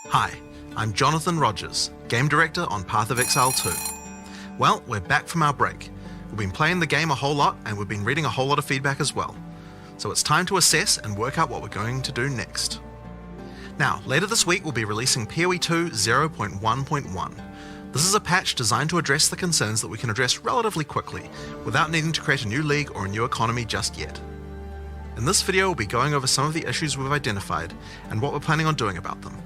Hi, I'm Jonathan Rogers, Game Director on Path of Exile 2. Well, we're back from our break. We've been playing the game a whole lot and we've been reading a whole lot of feedback as well. So it's time to assess and work out what we're going to do next. Now, later this week we'll be releasing PoE 2 0.1.1. This is a patch designed to address the concerns that we can address relatively quickly, without needing to create a new league or a new economy just yet. In this video we'll be going over some of the issues we've identified and what we're planning on doing about them.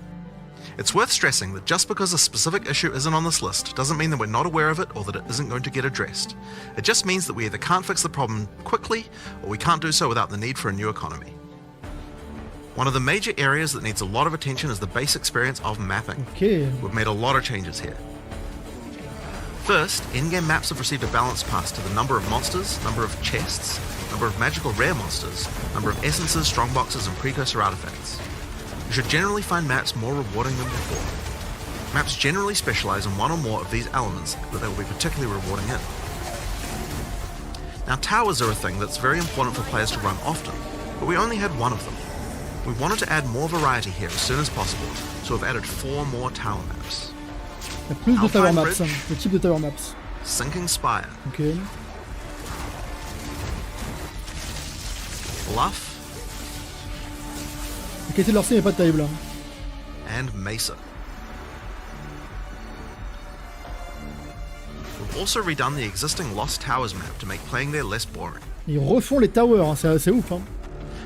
It's worth stressing that just because a specific issue isn't on this list doesn't mean that we're not aware of it or that it isn't going to get addressed. It just means that we either can't fix the problem quickly or we can't do so without the need for a new economy. One of the major areas that needs a lot of attention is the base experience of mapping. We've made a lot of changes here. First, in-game maps have received a balance pass to the number of monsters, number of chests, number of magical rare monsters, number of essences, strongboxes and precursor artifacts. You should generally find maps more rewarding than before. Maps generally specialize in one or more of these elements that they will be particularly rewarding in. Now, towers are a thing that's very important for players to run often, but we only had one of them. We wanted to add more variety here as soon as possible, so we've added 4 more tower maps. Il y a plus de tower maps, Bridge, le type de tower maps. Sinking Spire, Ok. Bluff, La qualité de leur scène n'est pas terrible. Hein. and Mesa. We've also redone the existing Lost Towers map to make playing there less boring. Ils refont les towers, hein. C'est ouf. Hein.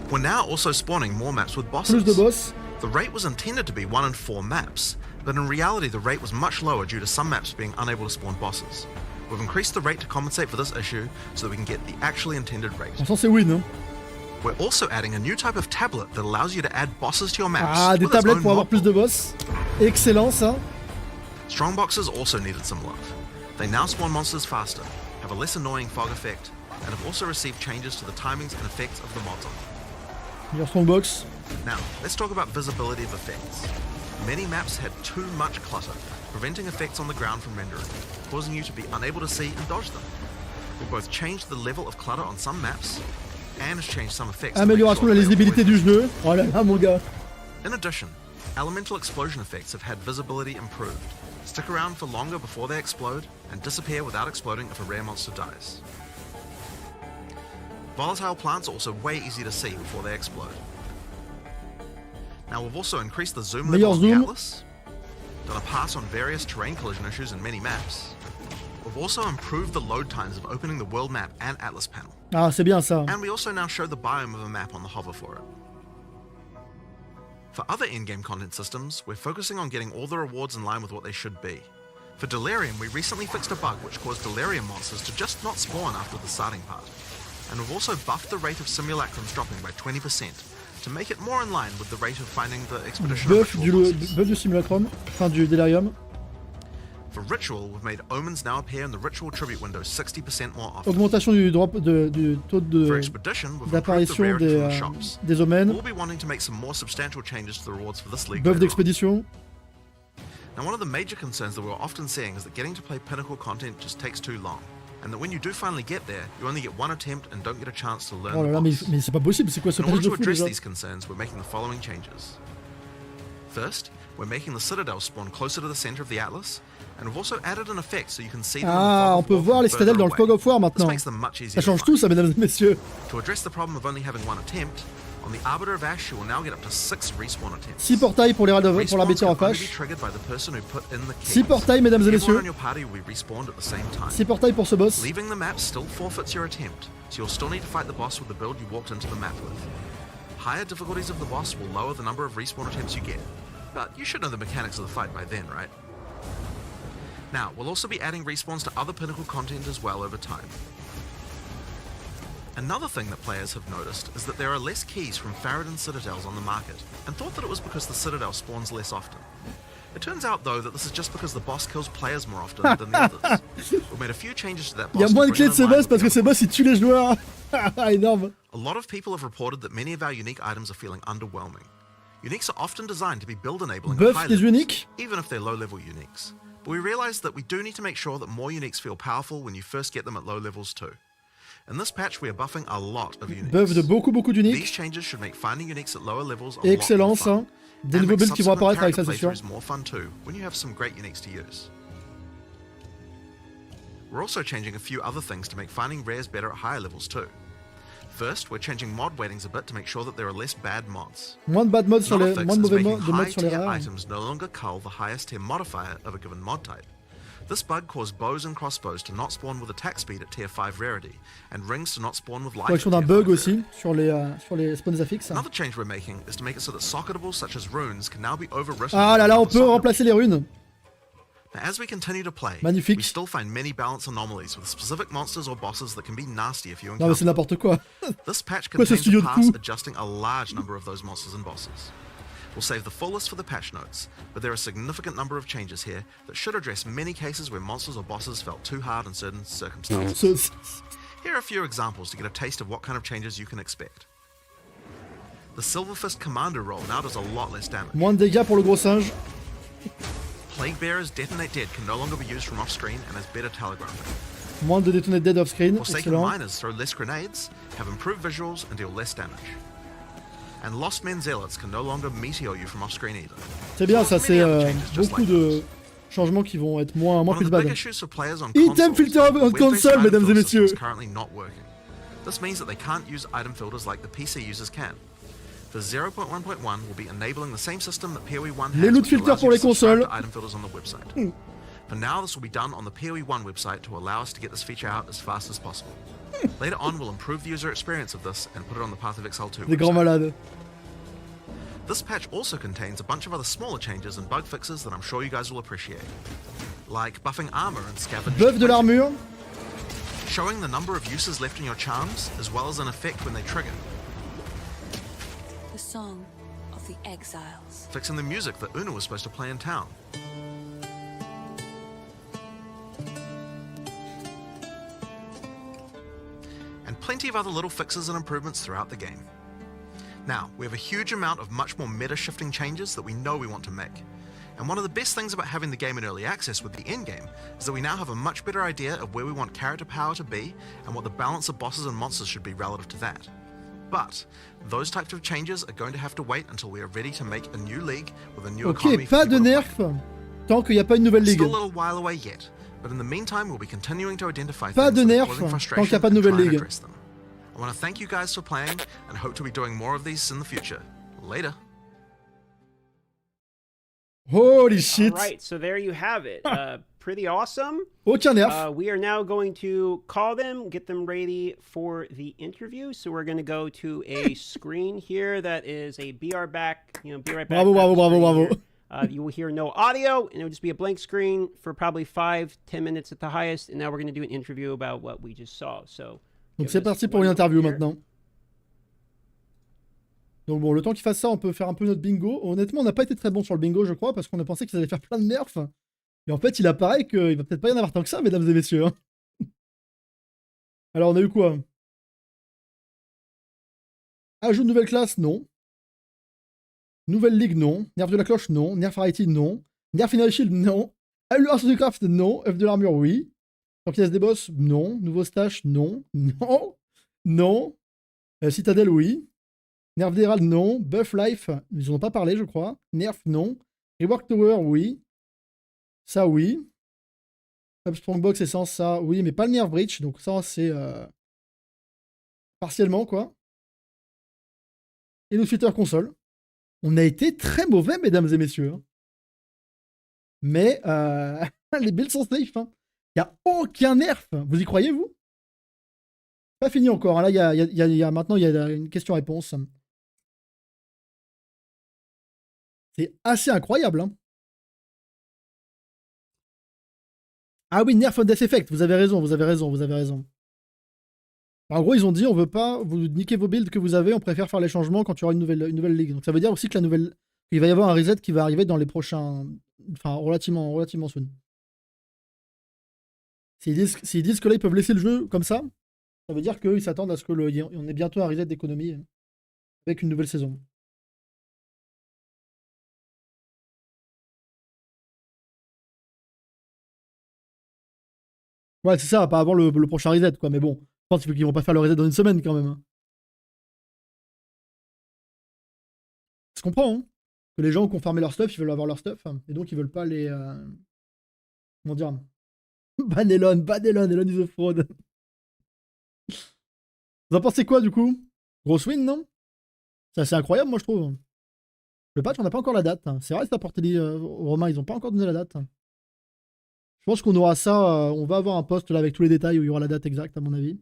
We're now also spawning more maps with bosses. Plus de boss. The rate was intended to be 1 in 4 maps, but in reality the rate was much lower due to some maps being unable to spawn bosses. We've increased the rate to compensate for this issue so that we can get the actually intended rate. On sent c'est win. Hein. We're also adding a new type of tablet that allows you to add bosses to your maps. Ah, des with its tablettes own pour avoir mod. plus de boss. Excellent ça. Strongboxes also needed some love. They now spawn monsters faster, have a less annoying fog effect, and have also received changes to the timings and effects of the mods on them. Meilleur strongbox. Now, let's talk about visibility of effects. Many maps had too much clutter, preventing effects on the ground from rendering, causing you to be unable to see and dodge them. We've both changed the level of clutter on some maps, and has changed some effects. Amélioration de la lisibilité du jeu. Oh là là, mon gars. In addition, elemental explosion effects have had visibility improved. Stick around for longer before they explode, and disappear without exploding if a rare monster dies. Volatile plants are also way easy to see before they explode. Now we've also increased the zoom level Meilleur on the zoom. Atlas, done a pass on various terrain collision issues in many maps. We've also improved the load times of opening the world map and Atlas panel. Ah, c'est bien ça. And we also now show the biome of a map on the hover for it. For other in-game content systems, we're focusing on getting all the rewards in line with what they should be. For Delirium, we recently fixed a bug which caused Delirium monsters to just not spawn after the starting part. And we've also buffed the rate of simulacrums dropping by 20% to make it more in line with the rate of finding the expedition Buff of ritual bosses. du simulacrum. Enfin, du délirium. For Ritual, we've made Omens now appear in the Ritual Tribute window 60% more often. Augmentation du taux For de Expedition, we've improved the d'apparition rarity from the shops. des omens. We'll be wanting to make some more substantial changes to the rewards for this league Buff later on. d'expédition. Now, one of the major concerns that we're often seeing is that getting to play Pinnacle content just takes too long, and that when you do finally get there, you only get one attempt and don't get a chance to learn Oh là the là, boss. mais c'est pas possible. C'est quoi ce In patch order de to fou address déjà? these concerns, we're making the following changes. First, we're making the Citadel spawn closer to the center of the Atlas, and we've also added an effect so you can see them in the Ah, fog on of peut war voir les from citadelles dans le further fog of war away. This maintenant. makes them much easier Ça to change find. tout ça, mesdames et messieurs. To address the problem of only having one attempt, on the Arbiter of Ash, you will now get up to 6 respawn attempts. 6 portails pour l'arbitre Respawns en can only be fâche. triggered by the person who put in the 6 keys. portails, mesdames et Everyone messieurs. on your party will be respawned at the same time. 6 portails pour ce boss. Leaving the map still forfeits your attempt, so you'll still need to fight the boss with the build you walked into the map with. Higher difficulties of the boss will lower the number of respawn attempts you get, but you should know the mechanics of the fight by then, right? Now, we'll also be adding respawns to other Pinnacle content as well over time. Another thing that players have noticed is that there are less keys from Faradin Citadels on the market, and thought that it was because the Citadel spawns less often. It turns out, though, that this is just because the boss kills players more often than the others. We've made a few changes to that Il y a boss. moins to de bring clés de it ce in line boss with parce the que ce other boss il tue les joueurs. Énorme. A lot of people have reported that many of our unique items are feeling underwhelming. Uniques are often designed to be build enabling at Buff high les levels, uniques. even if they're low level uniques. But we realize that we do need to make sure that more uniques feel powerful when you first get them at low levels too. In this patch, we are buffing a lot of uniques. Buff de beaucoup These d'uniques. changes should make finding uniques at lower levels a Et lot more excellence, fun. hein. Des And nouveaux make builds qui vont subsequent apparaître avec ça, c'est character sûr. playthroughs more fun too, when you have some great uniques to use. We're also changing a few other things to make finding rares better at higher levels too. First, we're changing mod weightings a bit to make sure that there are less bad mods. Moins de bad mods sur Another les, fix moins de is mauvais making de mods sur les high-tier rares. items no longer cull the highest tier modifier of a given mod type. This bug caused bows and crossbows to not spawn with attack speed at tier 5 rarity, and rings to not spawn with life at Correction tier d'un 5 bug rarity. aussi sur les spawns affixes. Another change we're making is to make it so that socketables such as runes can now be overwritten. Ah là là, on with peut socketables. remplacer les runes. Now, as we continue to play, Magnifique. we still find many balance anomalies with specific monsters or bosses that can be nasty if you Non mais encounter c'est n'importe quoi. This patch Quoi, ce contains studio a de pass fou? adjusting a large number of those monsters and bosses. We'll save the full list for the patch notes, but there are a significant number of changes here that should address many cases where monsters or bosses felt too hard in certain circumstances. Here are a few examples to get a taste of what kind of changes you can expect. The Silver Fist Commander roll now does a lot less damage. Moins de dégâts pour le gros singe. Plague Bearer's Detonate Dead can no longer be used from off-screen and has better telegraphing. Moins de détonate dead off screen. Forsaken Excellent. Miners throw less grenades, have improved visuals, and deal less damage. And Lost Men Zealots can no longer meteor you from off-screen either. C'est bien ça, c'est beaucoup like de changements qui vont être moins One of plus the bad. big issues for players on Item consoles filter is on the web-based console, item mesdames et filter system is messieurs. currently not working. This means that they can't use item filters like the PC users can. For 0.1.1, we'll be enabling the same system that PoE 1 has, Les loot which filters allows pour you les to subscribe consoles. to item filters on the website. For now, this will be done on the PoE 1 website to allow us to get this feature out as fast as possible. Later on, we'll improve the user experience of this and put it on the Path of Exile 2 Des grands website. malades. This patch also contains a bunch of other smaller changes and bug fixes that I'm sure you guys will appreciate. Like buffing armor and scavenge. Buff de l'armure. Showing the number of uses left in your charms, as well as an effect when they trigger. The song of the exiles. Fixing the music that Una was supposed to play in town. And plenty of other little fixes and improvements throughout the game. Now, we have a huge amount of much more meta-shifting changes that we know we want to make. And one of the best things about having the game in early access with the endgame is that we now have a much better idea of where we want character power to be and what the balance of bosses and monsters should be relative to that. But those types of changes are going to have to wait until we are ready to make a new league with a new economy Ok, for pas de people to play. nerf tant qu'il n'y a pas une nouvelle ligue. Still a little while away yet, but in the meantime, we'll be continuing to identify Pas things de that are nerf causing tant frustration qu'il n'y a pas de and try nouvelle and ligue. address them. I want to thank you guys for playing and hope to be doing more of these in the future. Later. Holy shit. All right, so there you have it. Pretty awesome. Aucun nerf. We are now going to call them, get them ready for the interview. So we're going to go to a screen here that is a BR back, be right back. Bravo, bravo, bravo, bravo. You will hear no audio, and it will just be a blank screen for probably 5-10 minutes at the highest. And now we're going to do an interview about what we just saw. So Donc c'est parti pour une interview maintenant. Donc bon, le temps qu'il fasse ça, on peut faire un peu notre bingo. Honnêtement, on n'a pas été très bon sur le bingo, je crois, parce qu'on a pensé qu'ils allaient faire plein de nerfs. Et en fait, il apparaît qu'il va peut-être pas y en avoir tant que ça, mesdames et messieurs. Hein. Alors, on a eu quoi? Ajout de nouvelle classe, non. Nouvelle ligue, non. Nerf de la cloche, non. Nerf rarity, non. Nerf final shield, non. Allure de craft, non. Œuf de l'armure, oui. Torquillesse des boss, non. Nouveau stash, non. Non. Non. Citadel, oui. Nerf d'Herald, non. Buff life, ils en ont pas parlé, je crois. Nerf, non. Rework tower, oui. Ça, oui. Up strongbox, essence, ça, oui. Mais pas le nerf breach, donc ça, c'est partiellement, quoi. Et le filter console. On a été très mauvais, mesdames et messieurs. Hein. Mais les builds sont safe. Il n'y a aucun nerf. Vous y croyez, vous? Pas fini encore. Hein. Là, maintenant, il y a une question-réponse. C'est assez incroyable. Hein. Ah oui, nerf on death effect. Vous avez raison, vous avez raison, vous avez raison. En gros, ils ont dit, on veut pas vous niquer vos builds que vous avez, on préfère faire les changements quand il y aura une nouvelle ligue. Donc ça veut dire aussi que il va y avoir un reset qui va arriver dans les prochains... Enfin, relativement soon. S'ils disent que là, ils peuvent laisser le jeu comme ça veut dire qu'ils s'attendent à ce qu'on ait bientôt un reset d'économie avec une nouvelle saison. Ouais, c'est ça, pas avant le prochain reset, quoi. Mais bon, pense qu'ils vont pas faire le reset dans une semaine quand même. Hein. Je comprends, hein. Que les gens qui ont farmé leur stuff, ils veulent avoir leur stuff. Hein, et donc ils veulent pas les... Comment dire? Ban Elon, Elon is a fraud. Vous en pensez quoi du coup? Grosse win, non? C'est assez incroyable, moi je trouve. Le patch, on n'a pas encore la date. Hein. C'est vrai, c'est apporté aux Romains, ils ont pas encore donné la date. Je pense qu'on aura ça, on va avoir un post là avec tous les détails où il y aura la date exacte, à mon avis.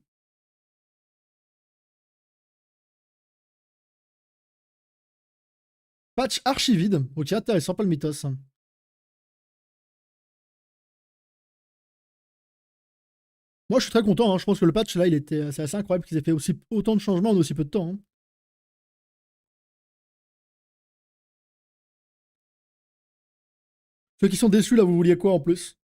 Patch archivide. Ok, intéressant, pas le mythos. Moi, je suis très content. Hein. Je pense que le patch là, c'est assez incroyable qu'ils aient fait autant de changements en aussi peu de temps. Hein. Ceux qui sont déçus là, vous vouliez quoi en plus?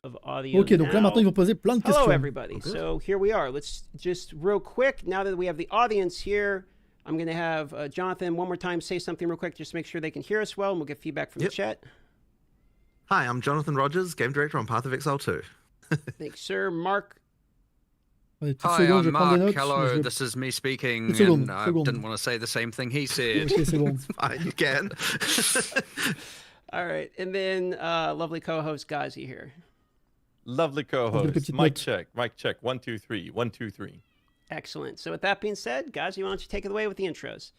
Of audio Ok, donc là maintenant ils vont poser plein de questions. Hello, everybody. So here we are. Let's just real quick, now that we have the audience here, I'm going to have Jonathan one more time say something real quick just to make sure they can hear us well, and we'll get feedback from the chat. Hi, I'm Jonathan Rogers, game director on Path of Exile 2. Thanks, sir. Mark. Allez, Hi, seconde, I'm prendre des Mark. notes, Hello, je- this is me speaking, Seconde, and I seconde. didn't want to say the same thing he said. Ok, c'est bon. Fine, you can. All right. And then lovely co-host Gazi here. Lovely Quelques co-host. petites Mic notes. check. Mic check. 1, 2, 3. 1, 2, 3. Excellent. So with that being said, Gazi, why don't you take it away with the intros?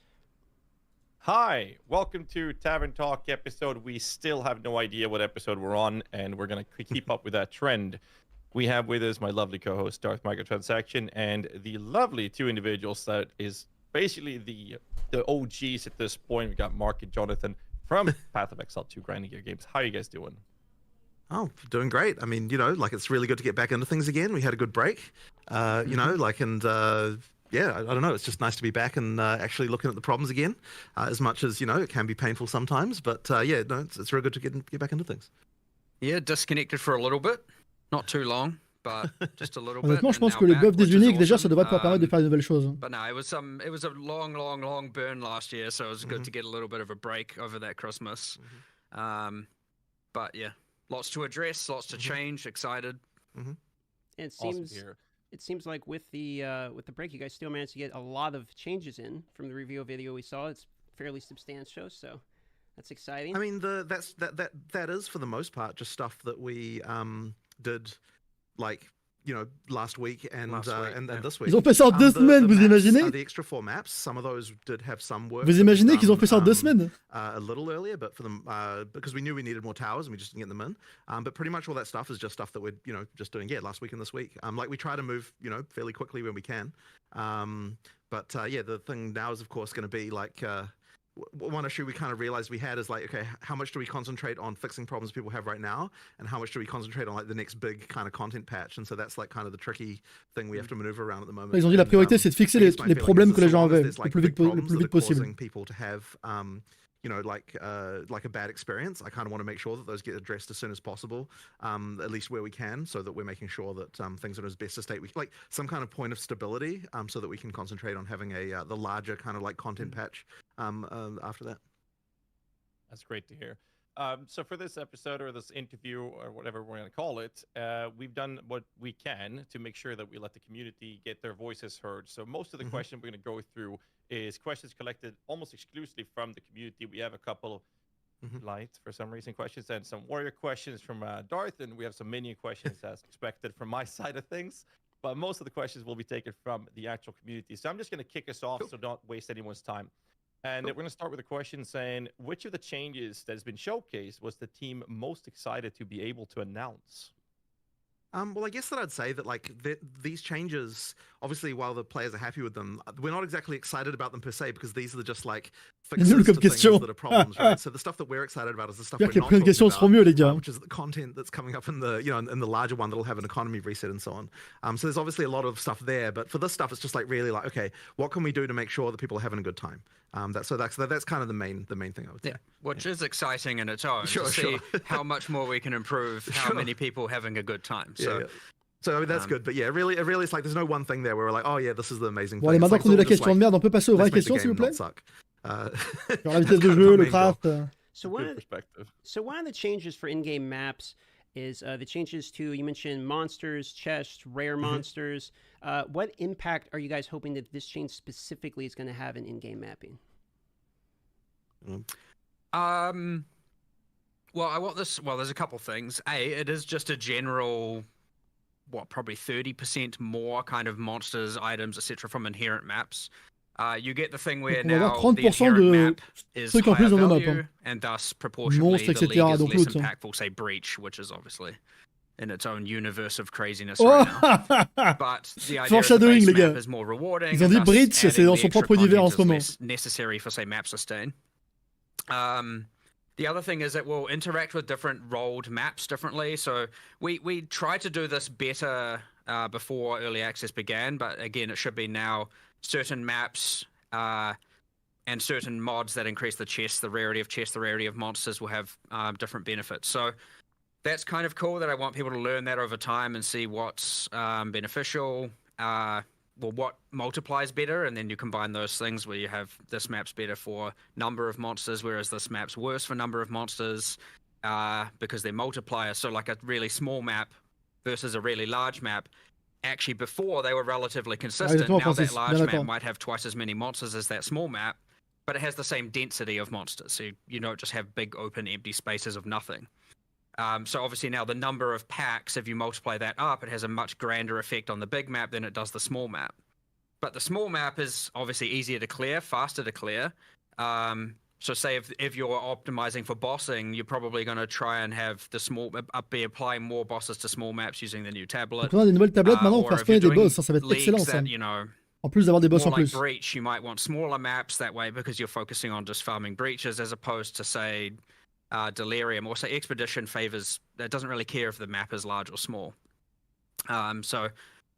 Hi, welcome to Tavern Talk episode. We still have no idea what episode we're on, and we're going to keep up with that trend. We have with us my lovely co-host, Darth Microtransaction, and the lovely two individuals that is basically the OGs at this point. We got Mark and Jonathan from Path of Exile 2 Grinding Gear Games. How are you guys doing? Oh, doing great. I mean, you know, like it's really good to get back into things again. We had a good break, you know, like, and yeah, I don't know. It's just nice to be back and actually looking at the problems again. As much as, you know, it can be painful sometimes, but yeah, no, it's real good to get back into things. Yeah, disconnected for a little bit. Not too long, but just a little bit. Honnêtement, je and pense now que les back, buffs des which is uniques, déjà, ça awesome. devrait pouvoir permettre de faire de nouvelles choses. But no, it was a long burn last year, so it was good to get a little bit of a break over that Christmas. But yeah, lots to address, lots to change. Excited. It Awesome seems to hear. it seems like with the break, you guys still managed to get a lot of changes in from the review video we saw. It's fairly substantial, so that's exciting. I mean, that is for the most part just stuff that we did, like, you know, last week and this week. Ils ont fait ça en 2 semaines, vous imaginez? The extra 4 maps, some of those did have some work. Vous imaginez qu'ils ont fait ça en 2 semaines? A little earlier, but for them, because we knew we needed more towers and we just didn't get them in. But pretty much all that stuff is just stuff that we're, you know, just doing, last week and this week. Like we try to move, you know, fairly quickly when we can. But yeah, the thing now is of course going to be like, one issue we kind of realized we had is like, okay, how much do we concentrate on fixing problems people have right now, and how much do we concentrate on like the next big kind of content patch? And so that's like kind of the tricky thing we have to maneuver around at the moment. Ils ont dit la priorité c'est de fixer les problèmes que les gens avaient le plus vite possible. People to have you know, like a bad experience. I kind of want to make sure that those get addressed as soon as possible, at least where we can, so that we're making sure that things are in as best a state. Like some kind of point of stability, so that we can concentrate on having the larger kind of like content patch after that. That's great to hear. So for this episode or this interview or whatever we're going to call it, we've done what we can to make sure that we let the community get their voices heard. So most of the questions we're going to go through is questions collected almost exclusively from the community. We have a couple light, for some reason, questions and some warrior questions from Darth, and we have some minion questions as expected from my side of things. But most of the questions will be taken from the actual community. So I'm just going to kick us off so don't waste anyone's time. And we're going to start with a question saying, which of the changes that has been showcased was the team most excited to be able to announce? Well, I guess that I'd say that like these changes, obviously, while the players are happy with them, we're not exactly excited about them per se, because these are just like fixes to things that are problems, right? So the stuff that we're excited about is the stuff we're not talking about, which is the content that's coming up in the, you know, in the larger one that'll have an economy reset and so on. So there's obviously a lot of stuff there, but for this stuff, it's just like really like, okay, what can we do to make sure that people are having a good time? That's kind of the main thing I would say. Yeah, which is exciting in its own to see how much more we can improve, how many people having a good time. So. Yeah. So I mean that's good, but yeah, really it's like there's no one thing there where we're like, oh yeah, this is the amazing. Bon allez, maintenant qu'on a eu la question de merde, on peut passer aux vraies questions s'il vous plaît? Sur la vitesse de jeu, le craft. So Good perspective. So one of the changes for in-game maps is the changes to, you mentioned monsters, chests, rare monsters. What impact are you guys hoping that this change specifically is going to have in in-game mapping? Well, I want this. Well, there's a couple things. It is just a general, probably 30% more kind of monsters, items, etc. from inherent maps. You get the thing where Donc on va now avoir the 30% inherent de map is trucs en plus higher dans nos maps, value, hein. and thus proportionally Monstres, the league etc. is Donc less l'autre, hein. impactful. Say Breach, which is obviously in its own universe of craziness Oh right now. But the idea is the Foreshadowing, base les map gars. is more rewarding. Ils ont and dit thus Breach, c'est adding dans the son extra propre univers en content ce is moment. less necessary for say map sustain. The other thing is it will interact with different rolled maps differently. So we tried to do this better before early access began, but again, it should be now certain maps and certain mods that increase the chests, the rarity of chests, the rarity of monsters will have different benefits. So that's kind of cool that I want people to learn that over time and see what's beneficial. Well, what multiplies better, and then you combine those things where you have this map's better for number of monsters, whereas this map's worse for number of monsters because they're multipliers. So like a really small map versus a really large map, actually before they were relatively consistent. exactement, Now that Francis. large Bien map d'accord. might have twice as many monsters as that small map, but it has the same density of monsters. So you don't just have big open empty spaces of nothing. So obviously now the number of packs, if you multiply that up, it has a much grander effect on the big map than it does the small map. But the small map is obviously easier to clear, faster to clear. So say if you're optimizing for bossing, you're probably going to try and have the be applying more bosses to small maps using the new tablet. Donc on a des nouvelles tablettes maintenant pour Or faire if you're spawner des doing boss, ça va être excellent leagues ça. that, you know, En plus d'avoir des boss more en like plus. Breach, you might want smaller maps that way because you're focusing on just farming breaches as opposed to say Delirium, or say Expedition favors, that doesn't really care if the map is large or small. So,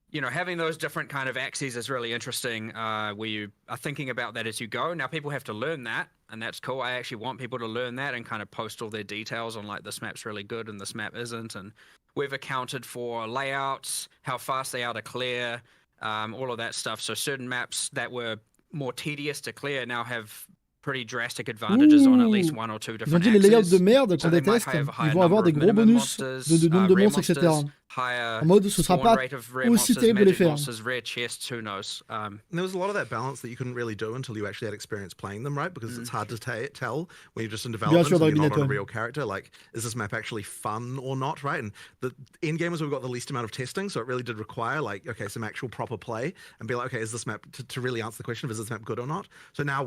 you know, having those different kind of axes is really interesting where you are thinking about that as you go. Now people have to learn that, and that's cool. I actually want people to learn that and kind of post all their details on like this map's really good and this map isn't. And we've accounted for layouts, how fast they are to clear, all of that stuff. So certain maps that were more tedious to clear now have pretty drastic advantages on at least one or two Ils ont different dit les layouts axes. de merde So qu'on they might déteste, have a higher ils vont avoir number des of gros minimum bonus monsters, de nombre de rare monstres, etc. monsters, higher En mode, ce sera spawn pas rate of rare aussi monsters, terrible de les magic faire. monsters, rare chests, who knows? And there was a lot of that balance that you couldn't really do until you actually had experience playing them, right? Because it's hard to tell when you're just in development sûr, and you're not on a Pinnacle. real character. Like, is this map actually fun or not, right? And the end game is we've got the least amount of testing, so it really did require, like, okay, some actual proper play and be like, okay, is this map, to really answer the question of is this map good or not? So now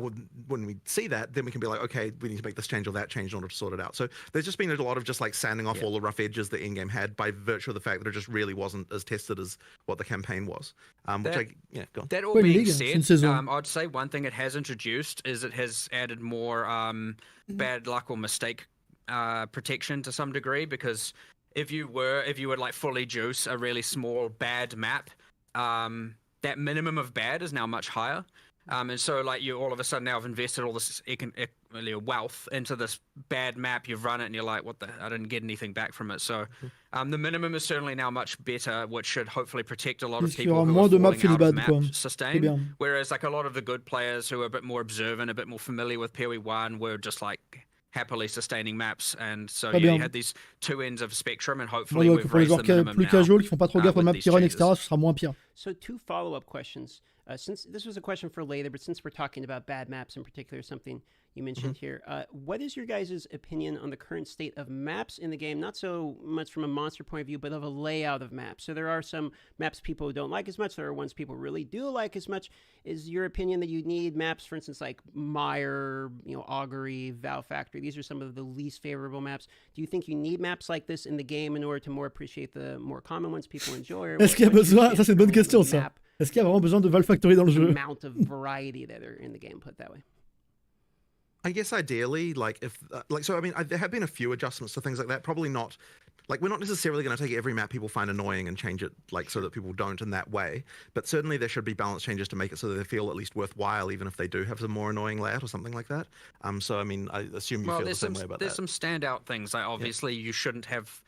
when we see that, then we can be like, okay, we need to make this change or that change in order to sort it out. So there's just been a lot of just like sanding off all the rough edges that Endgame had by virtue of the fact that it just really wasn't as tested as what the campaign was. Go on. That all Ouais, une being ligue, c'est une said, saison. I'd say one thing it has introduced is it has added more bad luck or mistake protection to some degree, because if you would like fully juice a really small bad map, that minimum of bad is now much higher. And so like you all of a sudden now have invested all this wealth into this bad map, you've run it and you're like, I didn't get anything back from it. So the minimum is certainly now much better, which should hopefully protect a lot of Il y people aura who moins are de maps falling out feel of bad, quoi. map C'est sustain. bien. Whereas like a lot of the good players who are a bit more observant, a bit more familiar with PoE1 were just like happily sustaining maps, and so Très you bien. had these two ends of the spectrum, and Ouais, hopefully donc we've pour les raised joueurs the minimum plus now. casual qui font pas trop gaffe aux with maps these qui run, changes. etc., ce sera moins pire. So 2 follow-up questions. Since this was a question for later, but since we're talking about bad maps in particular, something you mentioned here, what is your guys' opinion on the current state of maps in the game? Not so much from a monster point of view, but of a layout of maps. So there are some maps people don't like as much. There are ones people really do like as much. Is your opinion that you need maps, for instance, like Mire, Augury, Vow Factory? These are some of the least favorable maps. Do you think you need maps like this in the game in order to more appreciate the more common ones people enjoy? Or Est-ce qu'il y a what's your besoin, ça c'est une bonne opinion question on the ça. map Est-ce qu'il y a vraiment besoin de Valve Factory dans le jeu? amount of variety that are in the game, put it that way? I guess ideally, like if, so I mean, there have been a few adjustments to things like that. Probably not, like we're not necessarily going to take every map people find annoying and change it like so that people don't in that way. But certainly there should be balance changes to make it so that they feel at least worthwhile, even if they do have some more annoying layout or something like that. So I mean, I assume you feel the same way about there's that. some standout things. Like obviously you shouldn't have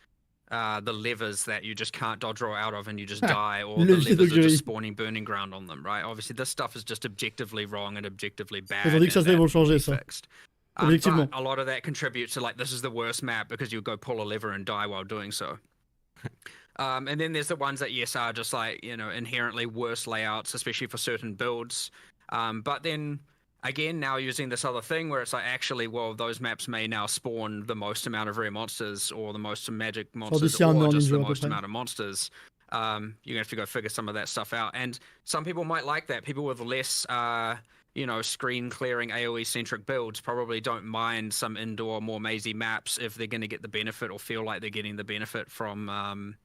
the levers that you just can't dodge roll out of and you just die, or the Levier levers are d'Augury. just spawning burning ground on them, right? Obviously this stuff is just objectively wrong and objectively bad. Ils ont dit que ça, and ils vont that changer will be ça. fixed. Objectivement. But a lot of that contributes to like this is the worst map because you'll go pull a lever and die while doing so. And then there's the ones that yes are just like inherently worse layouts, especially for certain builds. But then again, now using this other thing where it's like actually, well, those maps may now spawn the most amount of rare monsters or the most magic monsters or just the most amount of monsters. You're gonna have to go figure some of that stuff out. And some people might like that. People with less screen clearing AoE centric builds probably don't mind some indoor more mazy maps if they're going to get the benefit or feel like they're getting the benefit from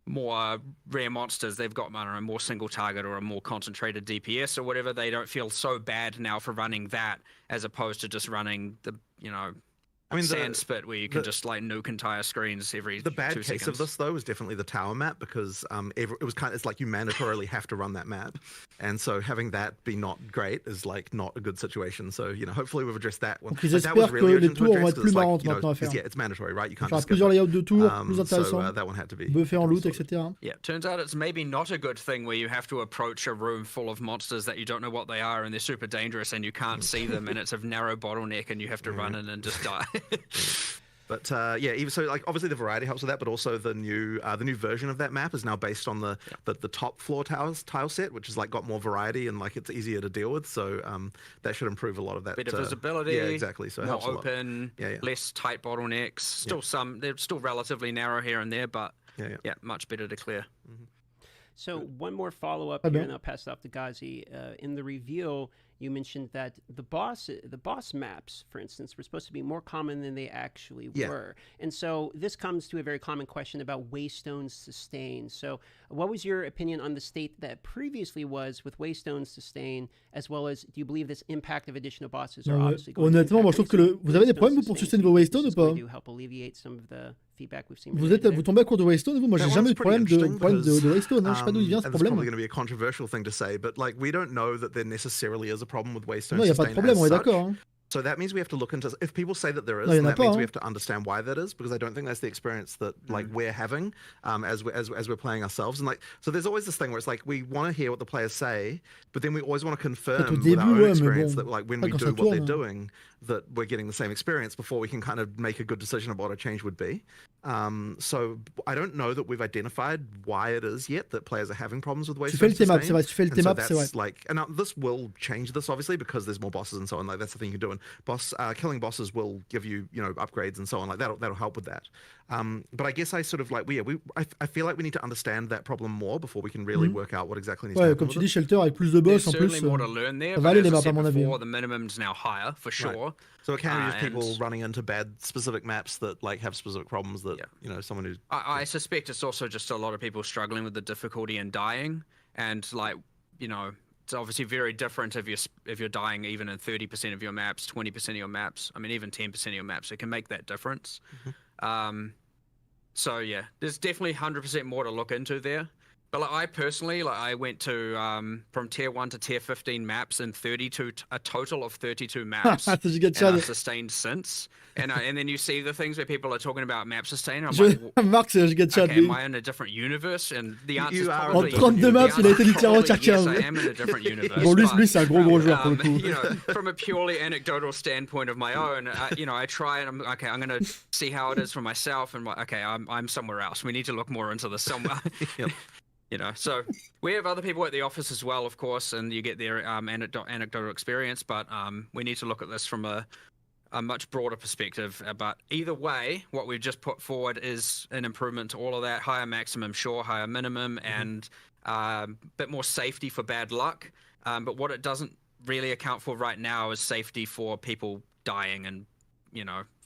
more rare monsters. They've got, I don't know, more single target or a more concentrated DPS or whatever. They don't feel so bad now for running that as opposed to just running the sand spit where you can just like nuke entire screens every The bad 2 case seconds. of this though is definitely the tower map because it's like you mandatorily have to run that map, and so having that be not great is like not a good situation. So hopefully we've addressed that one. Donc ils But that espèrent was really que les urgent to tours vont address être 'cause plus it's like, marrantes maintenant à faire. yeah, it's mandatory, right? You can't Faire just skip plusieurs it. layouts de tours, plus So intéressants, that one had to be buffer en loot, sorted. etc. Yeah, turns out it's maybe not a good thing where you have to approach a room full of monsters that you don't know what they are and they're super dangerous and you can't see them and it's a narrow bottleneck and you have to run in and just die. But even so, like obviously the variety helps with that, but also the new version of that map is now based on the top floor tile set, which has like got more variety and like it's easier to deal with. So that should improve a lot of that. Better visibility. Yeah, exactly. So it more helps a lot. open, less tight bottlenecks. They're still relatively narrow here and there, but much better to clear. Mm-hmm. So one more follow-up here, and I'll pass it off to Ghazi. In the reveal, you mentioned that the boss maps, for instance, were supposed to be more common than they actually were. And so this comes to a very common question about Waystone's sustain. So what was your opinion on the state that previously was with Waystone's sustain, as well as do you believe this impact of additional bosses are obviously going to Honnêtement, moi je trouve que vous avez des problèmes vous pour sustain vos Waystone ou pas? help alleviate some of the feedback we've seen. Vous tombez à court de Waystone, vous? Moi j'ai jamais eu de problème de Waystone, hein. Je sais pas d'où il vient ce and problème. It's probably going to be a controversial thing to say, but like we don't know that there necessarily is a problem with Waystone. Non, il n'y a pas de problème, on est d'accord. Hein. So that means we have to look into, if people say that there is, then that means we have to understand why that is, because I don't think that's the experience that like we're having as we're playing ourselves. And like, so there's always this thing where it's like we want to hear what the players say, but then we always want to confirm with our own experience that like when we do what they're doing, that we're getting the same experience before we can kind of make a good decision about what a change would be. So I don't know that we've identified why it is yet that players are having problems with Waystone sustain. Tu fais le thème up, c'est vrai. Like, and this will change this obviously because there's more bosses and so on. Like that's the thing you can do. And killing bosses will give you upgrades and so on. Like that'll help with that. But I guess I sort of like I feel like we need to understand that problem more before we can really work out what exactly needs to happen. Comme tu dis, Shelter avec plus de boss en plus. Certainly more to learn there. Ça va aller les But as I maps à said mon avis. before, the minimum's now higher for sure. Right. So it can be just people running into bad specific maps that like have specific problems that someone who's. I suspect it's also just a lot of people struggling with the difficulty in dying, and like it's obviously very different if you're dying even in 30% of your maps, 20% of your maps. I mean, even 10% of your maps. It can make that difference. So yeah, there's definitely 100% more to look into there. But like, I personally, I went to from tier 1 to tier 15 maps in a total of 32 maps. And I've sustained since. And then you see the things where people are talking about map sustain. I'm like, Marc, c'est un giga de chat. okay, am I in a different universe? And the answer is probably... En 32 maps, il a été littéralement tier 15. Yes, I am in a different universe. Bon, lui c'est un gros joueur pour le coup. From a purely anecdotal standpoint of my own, I try and I'm going to see how it is for myself. And I'm somewhere else. We need to look more into this somewhere. So we have other people at the office as well, of course, and you get their anecdotal experience, but we need to look at this from a much broader perspective. But either way, what we've just put forward is an improvement to all of that. Higher maximum, sure, higher minimum, and a bit more safety for bad luck. But what it doesn't really account for right now is safety for people dying and,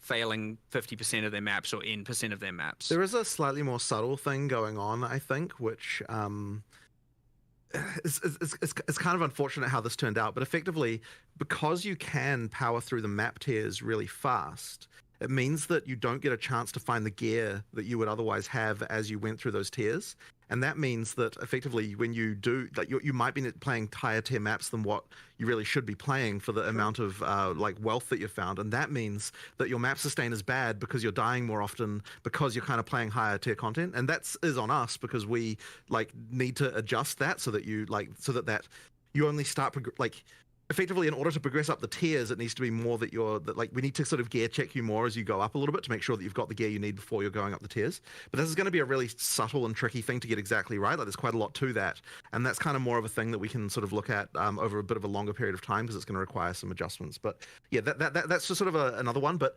failing 50% of their maps or N% of their maps. There is a slightly more subtle thing going on, I think, which it's kind of unfortunate how this turned out, but effectively, because you can power through the map tiers really fast, it means that you don't get a chance to find the gear that you would otherwise have as you went through those tiers. And that means that effectively when you do, like you might be playing higher tier maps than what you really should be playing for the amount of like wealth that you found. And that means that your map sustain is bad because you're dying more often because you're kind of playing higher tier content. And that is on us because we like need to adjust that so that you only start effectively, in order to progress up the tiers, it needs to be more that we need to sort of gear check you more as you go up a little bit to make sure that you've got the gear you need before you're going up the tiers. But this is going to be a really subtle and tricky thing to get exactly right. Like, there's quite a lot to that, and that's kind of more of a thing that we can sort of look at over a bit of a longer period of time, because it's going to require some adjustments. But yeah, that's just sort of another one. But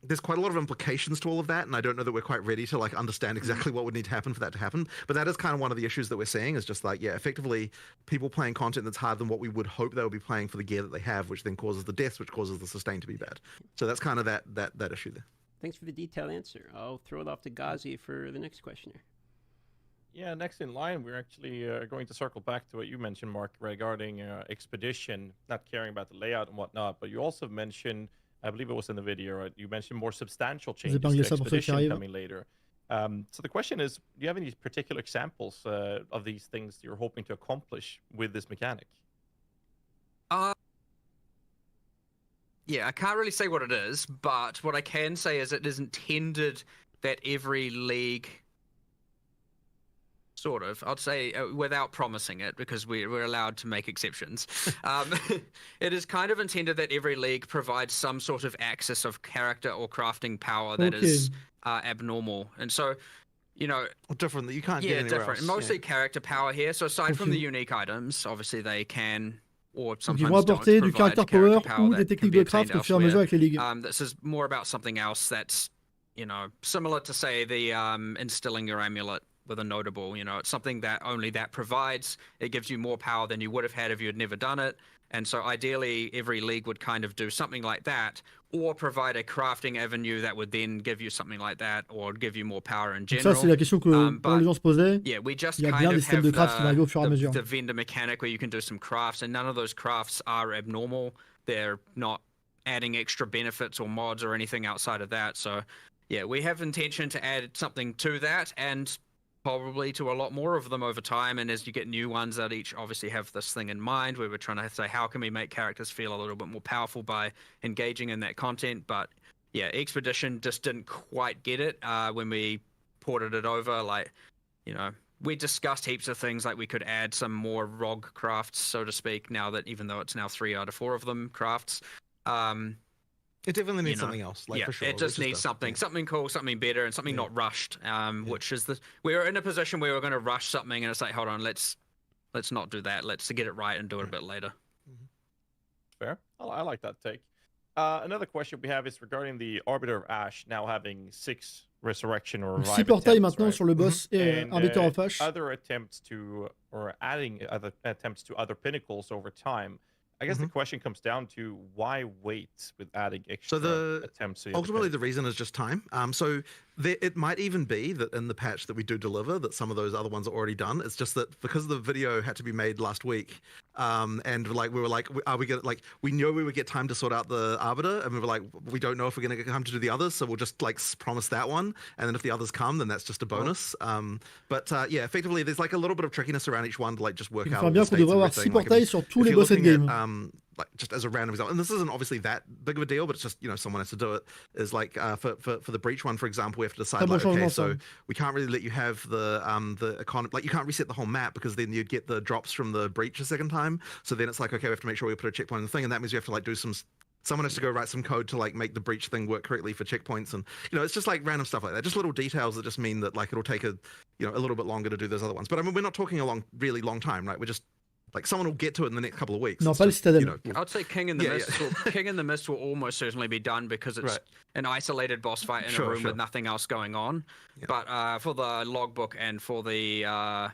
there's quite a lot of implications to all of that, and I don't know that we're quite ready to like understand exactly what would need to happen for that to happen. But that is kind of one of the issues that we're seeing, is just like, yeah, effectively people playing content that's harder than what we would hope they would be playing for the gear that they have, which then causes the deaths, which causes the sustain to be bad. So that's kind of that issue there. Thanks for the detailed answer. I'll throw it off to Ghazi for the next questioner. Yeah, next in line, we're actually going to circle back to what you mentioned, Mark, regarding Expedition, not caring about the layout and whatnot, but you also mentioned, I believe it was in the video, right? You mentioned more substantial changes to Expedition coming later. So the question is, do you have any particular examples of these things you're hoping to accomplish with this mechanic? Yeah, I can't really say what it is, but what I can say is it is intended that every league, sort of, I'd say, without promising it, because we're allowed to make exceptions. It is kind of intended that every league provides some sort of access of character or crafting power that is abnormal. And so, you know, different that you can't get anywhere different. else. Mostly character power here. So aside from the unique items, obviously they can, or Donc, sometimes ils vont don't, apporter du provide caractère character power power ou des that can techniques be de craft obtained au fur et à mesure avec les ligues. This is more about something else that's, you know, similar to, say, the instilling your amulet with a notable. You know, it's something that only that provides. It gives you more power than you would have had if you had never done it. And so ideally, every league would kind of do something like that, or provide a crafting avenue that would then give you something like that, or give you more power in general. Ça, c'est la question que les gens se posaient. Yeah, we just Il y a kind bien of des systèmes de craft qui vont arriver au fur et à mesure. the vendor mechanic where you can do some crafts, and none of those crafts are abnormal. They're not adding extra benefits or mods or anything outside of that. So yeah, we have intention to add something to that, and probably to a lot more of them over time. And as you get new ones that each obviously have this thing in mind, where we're trying to say, how can we make characters feel a little bit more powerful by engaging in that content? But yeah, Expedition just didn't quite get it when we ported it over. Like, you know, we discussed heaps of things, like we could add some more ROG crafts, so to speak, now that, even though it's now 3 out of 4 of them crafts. It definitely needs something else, like, yeah, for sure. It just needs something cool, something better, and something not rushed. Which is we're in a position where we're going to rush something, and it's like, hold on, let's not do that. Let's get it right and do it a bit later. Fair. I like that take. Another question we have is regarding the Arbiter of Ash now having 6 resurrection or revive 6 portails attempts, maintenant right? sur le boss Arbiter of Ash. Other attempts to, or adding other attempts to other pinnacles over time. I guess the question comes down to, why wait with adding extra attempts? To ultimately, the reason is just time. So it might even be that in the patch that we do deliver, that some of those other ones are already done. It's just that because the video had to be made last week, and like we were like, are we gonna, like, we knew we would get time to sort out the Arbiter, and we were like, we don't know if we're gonna get time to do the others, so we'll just like promise that one, and then if the others come, then that's just a bonus. But yeah, effectively, there's like a little bit of trickiness around each one to like just work out. Bien qu'on devrait avoir 6 portails sur tous les boss endgame. Like, just as a random example, and this isn't obviously that big of a deal, but it's just, you know, someone has to do it, is like for the breach one, for example, we have to decide, like, okay, so we can't really let you have the economy, like, you can't reset the whole map, because then you'd get the drops from the breach a second time. So then it's like, okay, we have to make sure we put a checkpoint in the thing, and that means you have to like do someone has to go write some code to like make the breach thing work correctly for checkpoints, and, you know, it's just like random stuff like that, just little details that just mean that like it'll take a little bit longer to do those other ones. But I mean, we're not talking a really long time, right? We're just like, someone will get to it in the next couple of weeks. Non, pas le Citadel. You know, I'd say King in the Mist. King in the Mist will almost certainly be done, because it's an isolated boss fight in a room with nothing else going on. But for the logbook and for the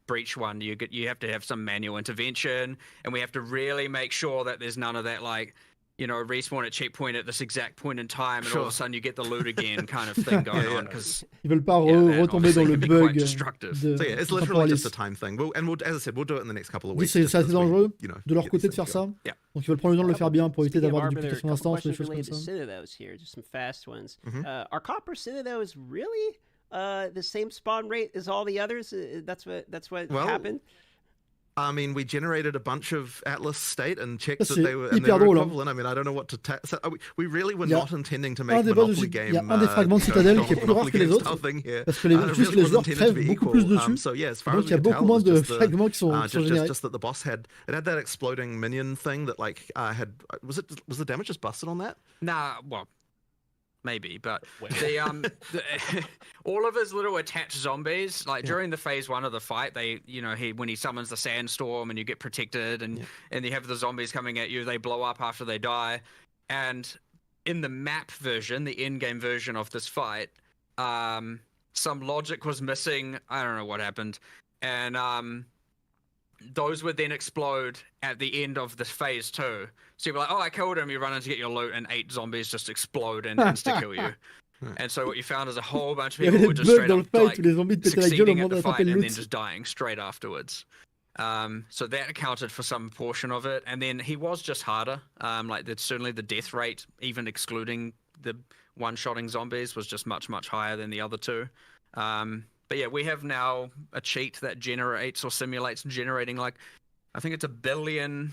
breach one, you have to have some manual intervention, and we have to really make sure that there's none of that, like, you know, respawn at checkpoint at this exact point in time, and all of a sudden you get the loot again kind of thing going on, because ils veulent pas retomber dans le bug de so yeah, it's literally just a time thing. We'll, as I said, we'll do it in the next couple of weeks. C'est assez dangereux de leur côté de faire ça. Yeah. Donc ils veulent prendre le temps de le faire bien pour éviter d'avoir des Arbiter, duplications d'instance, des choses comme related ça. to Citadels here, just some fast ones. Are Copper Citadels really the same spawn rate as all the others? That's what happened? I mean, we generated a bunch of Atlas state and checked Ça, that they c'est were hyper drôle, hein. equivalent. I mean, I don't know what to we really were Il y a not intending to un make des boss Monopoly de game. il y a un des fragments de you know, Citadel qui est plus rare Monopoly que les game autres, style thing here. parce que les, It juste really les was joueurs intended to crèvent be beaucoup plus equal. dessus. So yeah, as far Donc as il y a we could beaucoup tell, moins it was de just the, fragments qui sont générés. just that the boss had that exploding minion thing that like was the damage just busted on that? Nah, well, maybe, but Wait. all of his little attached zombies, like during the phase 1 of the fight, when he summons the sandstorm and you get protected, and you have the zombies coming at you, they blow up after they die, and in the map version, the in-game version of this fight, some logic was missing. I don't know what happened, and those would then explode at the end of this phase 2. So you're like, oh, I killed him. You run in to get your loot, and 8 zombies just explode and insta-kill you. And so what you found is a whole bunch of Il y avait people des were just bugs straight dans le up fight like où les zombies te pétaient la gueule au succeeding moment at the d'attraper fight le and then loot. just dying straight afterwards. So that accounted for some portion of it. And then he was just harder. Certainly the death rate, even excluding the one-shotting zombies, was just much, much higher than the other two. But yeah, we have now a cheat that generates or simulates generating like, I think it's 1 billion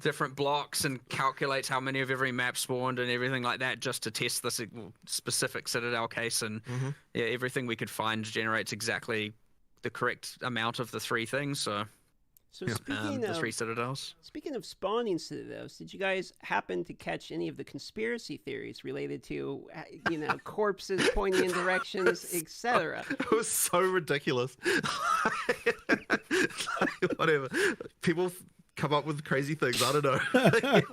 different blocks and calculates how many of every map spawned and everything like that, just to test this specific Citadel case. And yeah, everything we could find generates exactly the correct amount of the 3 things. So speaking the of 3 Citadels. Speaking of spawning Citadels, did you guys happen to catch any of the conspiracy theories related to, corpses pointing in directions, etc.? It was so ridiculous. Whatever. People come up with crazy things. I don't know.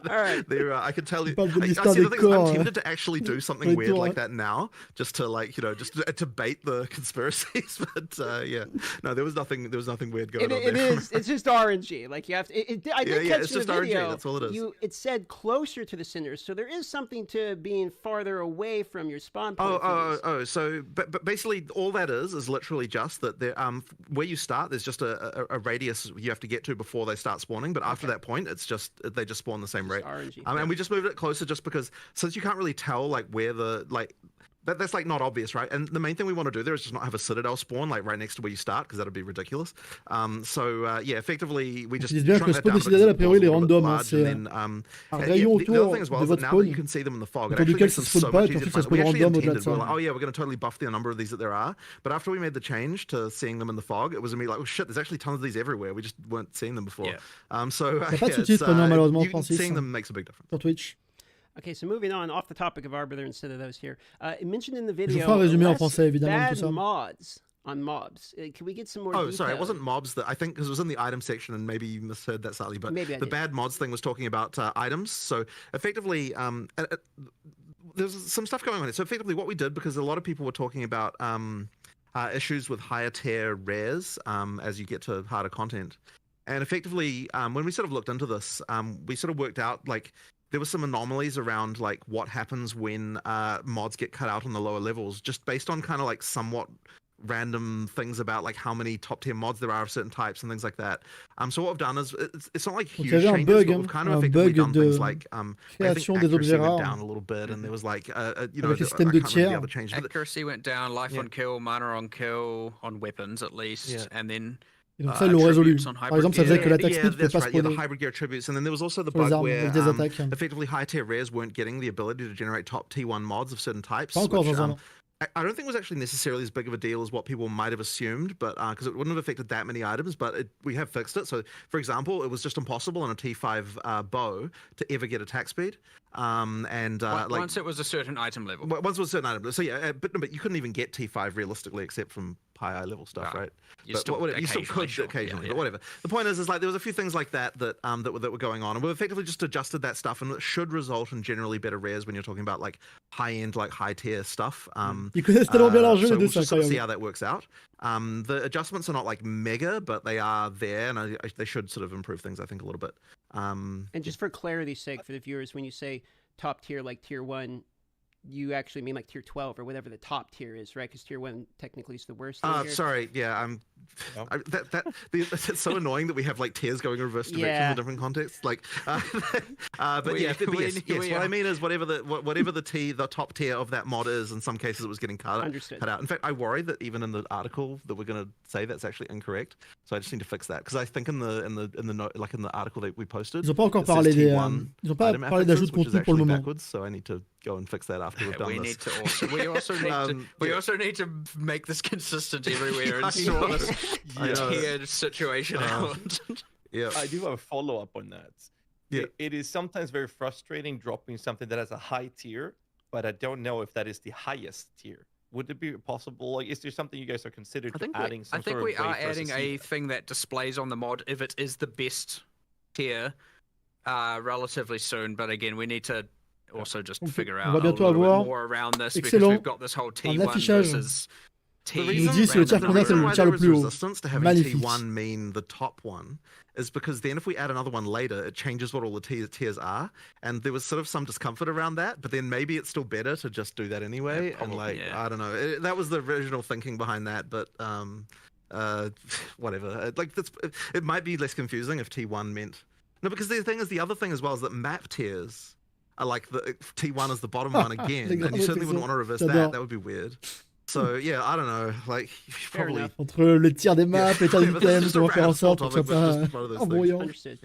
All right. I can tell you. Parle de I l'histoire see des the thing is, I'm corps, tempted to actually do something weird Retour, like that now, just to to bait the conspiracies. But yeah, no, there was nothing weird going on there. It's just RNG. Like you have to. I did catch it's in just the video. RNG. That's all it is. It said closer to the cinders, so there is something to being farther away from your spawn point. So but basically all that is literally just that there where you start, there's just a radius you have to get to before they start spawning. But after that point, it's just they just spawn the same rate. RNG. And we just moved it closer just because since you can't really tell like where the that's like not obvious, right? And the main thing we want to do there is just not have a Citadel spawn like right next to where you start, because that would be ridiculous. Yeah, effectively we just Je dis bien que le shrunk that spawn down des Citadel, a because priori, il est it was a little bit random. large, C'est and then, un rayon the other thing autour as well de is that votre now that spawn, you can see them in the fog, it autour actually duquel makes ça them spawn so pas, much et easier ensuite to ça find. We spawn actually random au-delà de intended, we were ça. like, oh yeah, we're going to totally buff the number of these that there are. But after we made the change to seeing them in the fog, it was immediately like, oh shit, there's actually tons of these everywhere. We just weren't seeing them before. Yeah. So Il n'y a pas de sous-titres, non, malheureusement, Francis, seeing them makes a big difference. sur Twitch. Okay, so moving on, off the topic of Arbiter instead of those here. It mentioned in the Je vous video ferai un résumé en less français, évidemment, de bad tout ça. mods on mobs. Can we get some more Oh, detail? sorry, it wasn't mobs that I think, because it was in the item section and maybe you misheard that slightly, but Maybe I the did. bad mods thing was talking about items. So effectively, there's some stuff going on here. So effectively what we did, because a lot of people were talking about issues with higher tier rares as you get to harder content. And effectively, when we sort of looked into this, we sort of worked out like there were some anomalies around like what happens when mods get cut out on the lower levels, just based on kind of like somewhat random things about like how many top tier mods there are of certain types and things like that. So what we've done is it's not like Donc, huge il y avait un changes, bug, but we've kind of un effectively bug done things de like I think création des accuracy objets went rares. down a little bit, and there was like you know Avec les I systèmes de can't remember the tiers. other changes, but Accuracy went down, life on kill, mana on kill, on weapons at least, Yeah. and then Et donc ça, ils l'ont résolu. attributes on Par hybrid exemple, ça faisait gear. que l'attaque speed ne pouvait that's pas right. Yeah, the spawner hybrid gear attributes, and then there was also the sur les bug armes where avec des attaques. effectively high tier rares weren't getting the ability to generate top T1 mods of certain types. Pas encore which, dans un an. I don't think was actually necessarily as big of a deal as what people might have assumed, but because it wouldn't have affected that many items, but we have fixed it. So, for example, it was just impossible on a T5 bow to ever get attack speed. Once it was a certain item level. Once it was a certain item. So yeah, but you couldn't even get T5 realistically except from high level stuff, right? You still whatever, you still could sure. occasionally, Yeah. but whatever. The point is like there was a few things like that that were going on, and we've effectively just adjusted that stuff, and it should result in generally better rares when you're talking about like high end, like high tier stuff. Ils connaissent tellement bien leur jeu, So les deux, we'll c'est just sort of see incroyable. how that works out. The adjustments are not like mega, but they are there, and they should sort of improve things, I think, a little bit. And just for clarity's sake for the viewers, when you say top tier, like tier 1, you actually mean like tier 12 or whatever the top tier is, right? Because tier 1 technically is the worst. Sorry, yeah, it's so annoying that we have like tiers going in reverse directions in different contexts. Like, but yes, what I mean is whatever the top tier of that mod is, in some cases it was getting cut out. In fact, I worry that even in the article that we're going to say that's actually incorrect. So I just need to fix that because I think in the article that we posted, ils ont pas encore parlé d'ajout de contenu pour le moment. Backwards, so I need to go and fix that after we've done this. We also need to make this consistent everywhere and sort this tiered situation out. Yeah, I do have a follow-up on that. Yeah. It is sometimes very frustrating dropping something that has a high tier, but I don't know if that is the highest tier. Would it be possible? Like, is there something you guys are considering adding? I think we are adding a thing that displays on the mod if it is the best tier relatively soon. But again, we need to also just figure out a little bit more around this because we've got this whole T1 versus T. The reason why there is resistance to having T1 mean the top one is because then if we add another one later, it changes what all the tiers are, and there was sort of some discomfort around that. But then maybe it's still better to just do that anyway. I don't know. That was the original thinking behind that, but whatever. It might be less confusing if T1 meant no, because the thing is, the other thing as well is that map tiers are like the T1 is the bottom one again, and you certainly wouldn't want to reverse that. That would be weird. So yeah, I don't know. Like probably entre le tir des maps, les tirs des items, on va faire en sorte que ce soit pas embrouillant. Understood.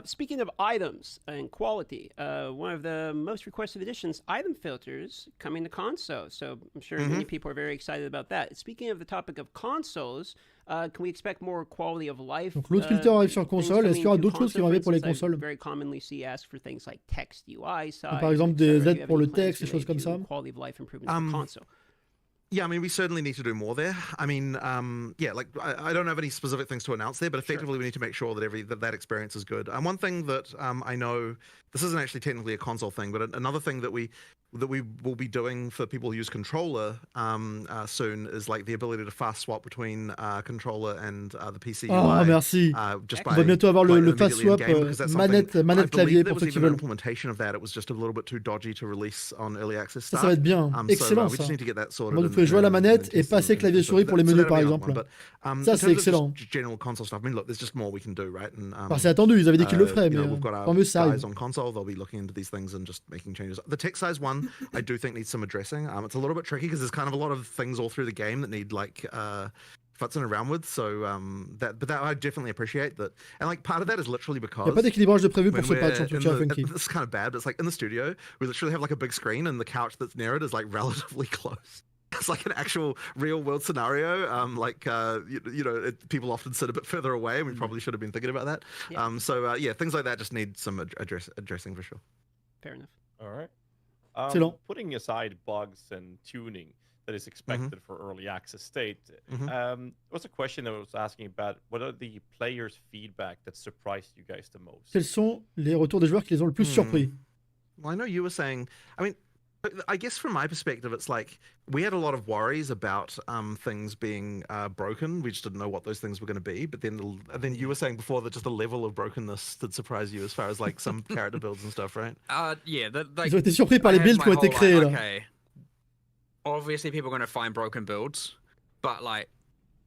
Speaking of items and quality, one of the most requested additions, item filters, coming to console. So I'm sure many people are very excited about that. Speaking of the topic of consoles, can we expect more quality of life? Donc l'autre filtre arrive sur console. Est-ce qu'il y aura d'autres choses qui vont arriver pour les consoles? Very commonly see ask for things like text UI size. Par exemple des aides pour le texte, des choses comme ça. Quality of life improvements for console. Yeah, I mean, we certainly need to do more there. I mean, like I don't have any specific things to announce there, but effectively we need to make sure that that experience is good. And one thing that I know, this isn't actually technically a console thing, but another thing that we will be doing for people who use controller soon is like the ability to fast swap between controller and the PC UI. Ah, merci. Just On va bientôt avoir le fast swap manette clavier pour ceux qui veulent. Implementation of that, it was just a little bit too dodgy to release on early access stuff. Ça va être bien, excellent we just need to get that sorted. Vous pouvez jouer à la manette et passer clavier souris pour les menus par exemple. Ça c'est excellent. General console stuff. I mean, look, there's just more we can do, right? And c'est attendu, ils avaient dit qu'ils le feraient, mais tant mieux ça arrive. On console, they'll be looking into these things and just making changes. The text size one, I do think needs some addressing. It's a little bit tricky because there's kind of a lot of things all through the game that need like futzing around with. So but that I definitely appreciate that. And like part of that is literally because il n'y a pas d'équilibrage de prévu pour ce patch en tout cas, Funky. This is kind of bad, but it's like in the studio we literally have like a big screen and the couch that's near it is like relatively close. It's like an actual real world scenario. People often sit a bit further away, and we probably should have been thinking about that. Yeah. Things like that just need some addressing for sure. Fair enough. All right. Putting aside bugs and tuning that is expected for early access state, there was a question I was asking about what are the players' feedback that surprised you guys the most? Quels sont les retours des joueurs qui les ont le plus surpris? Well, I know you were saying, I guess from my perspective, it's like we had a lot of worries about things being broken. We just didn't know what those things were going to be. But then you were saying before that just the level of brokenness did surprise you as far as like some character builds and stuff, right? Yeah. Ils ont été surpris par les builds qui ont été créés là. Okay. Obviously, people are going to find broken builds, but like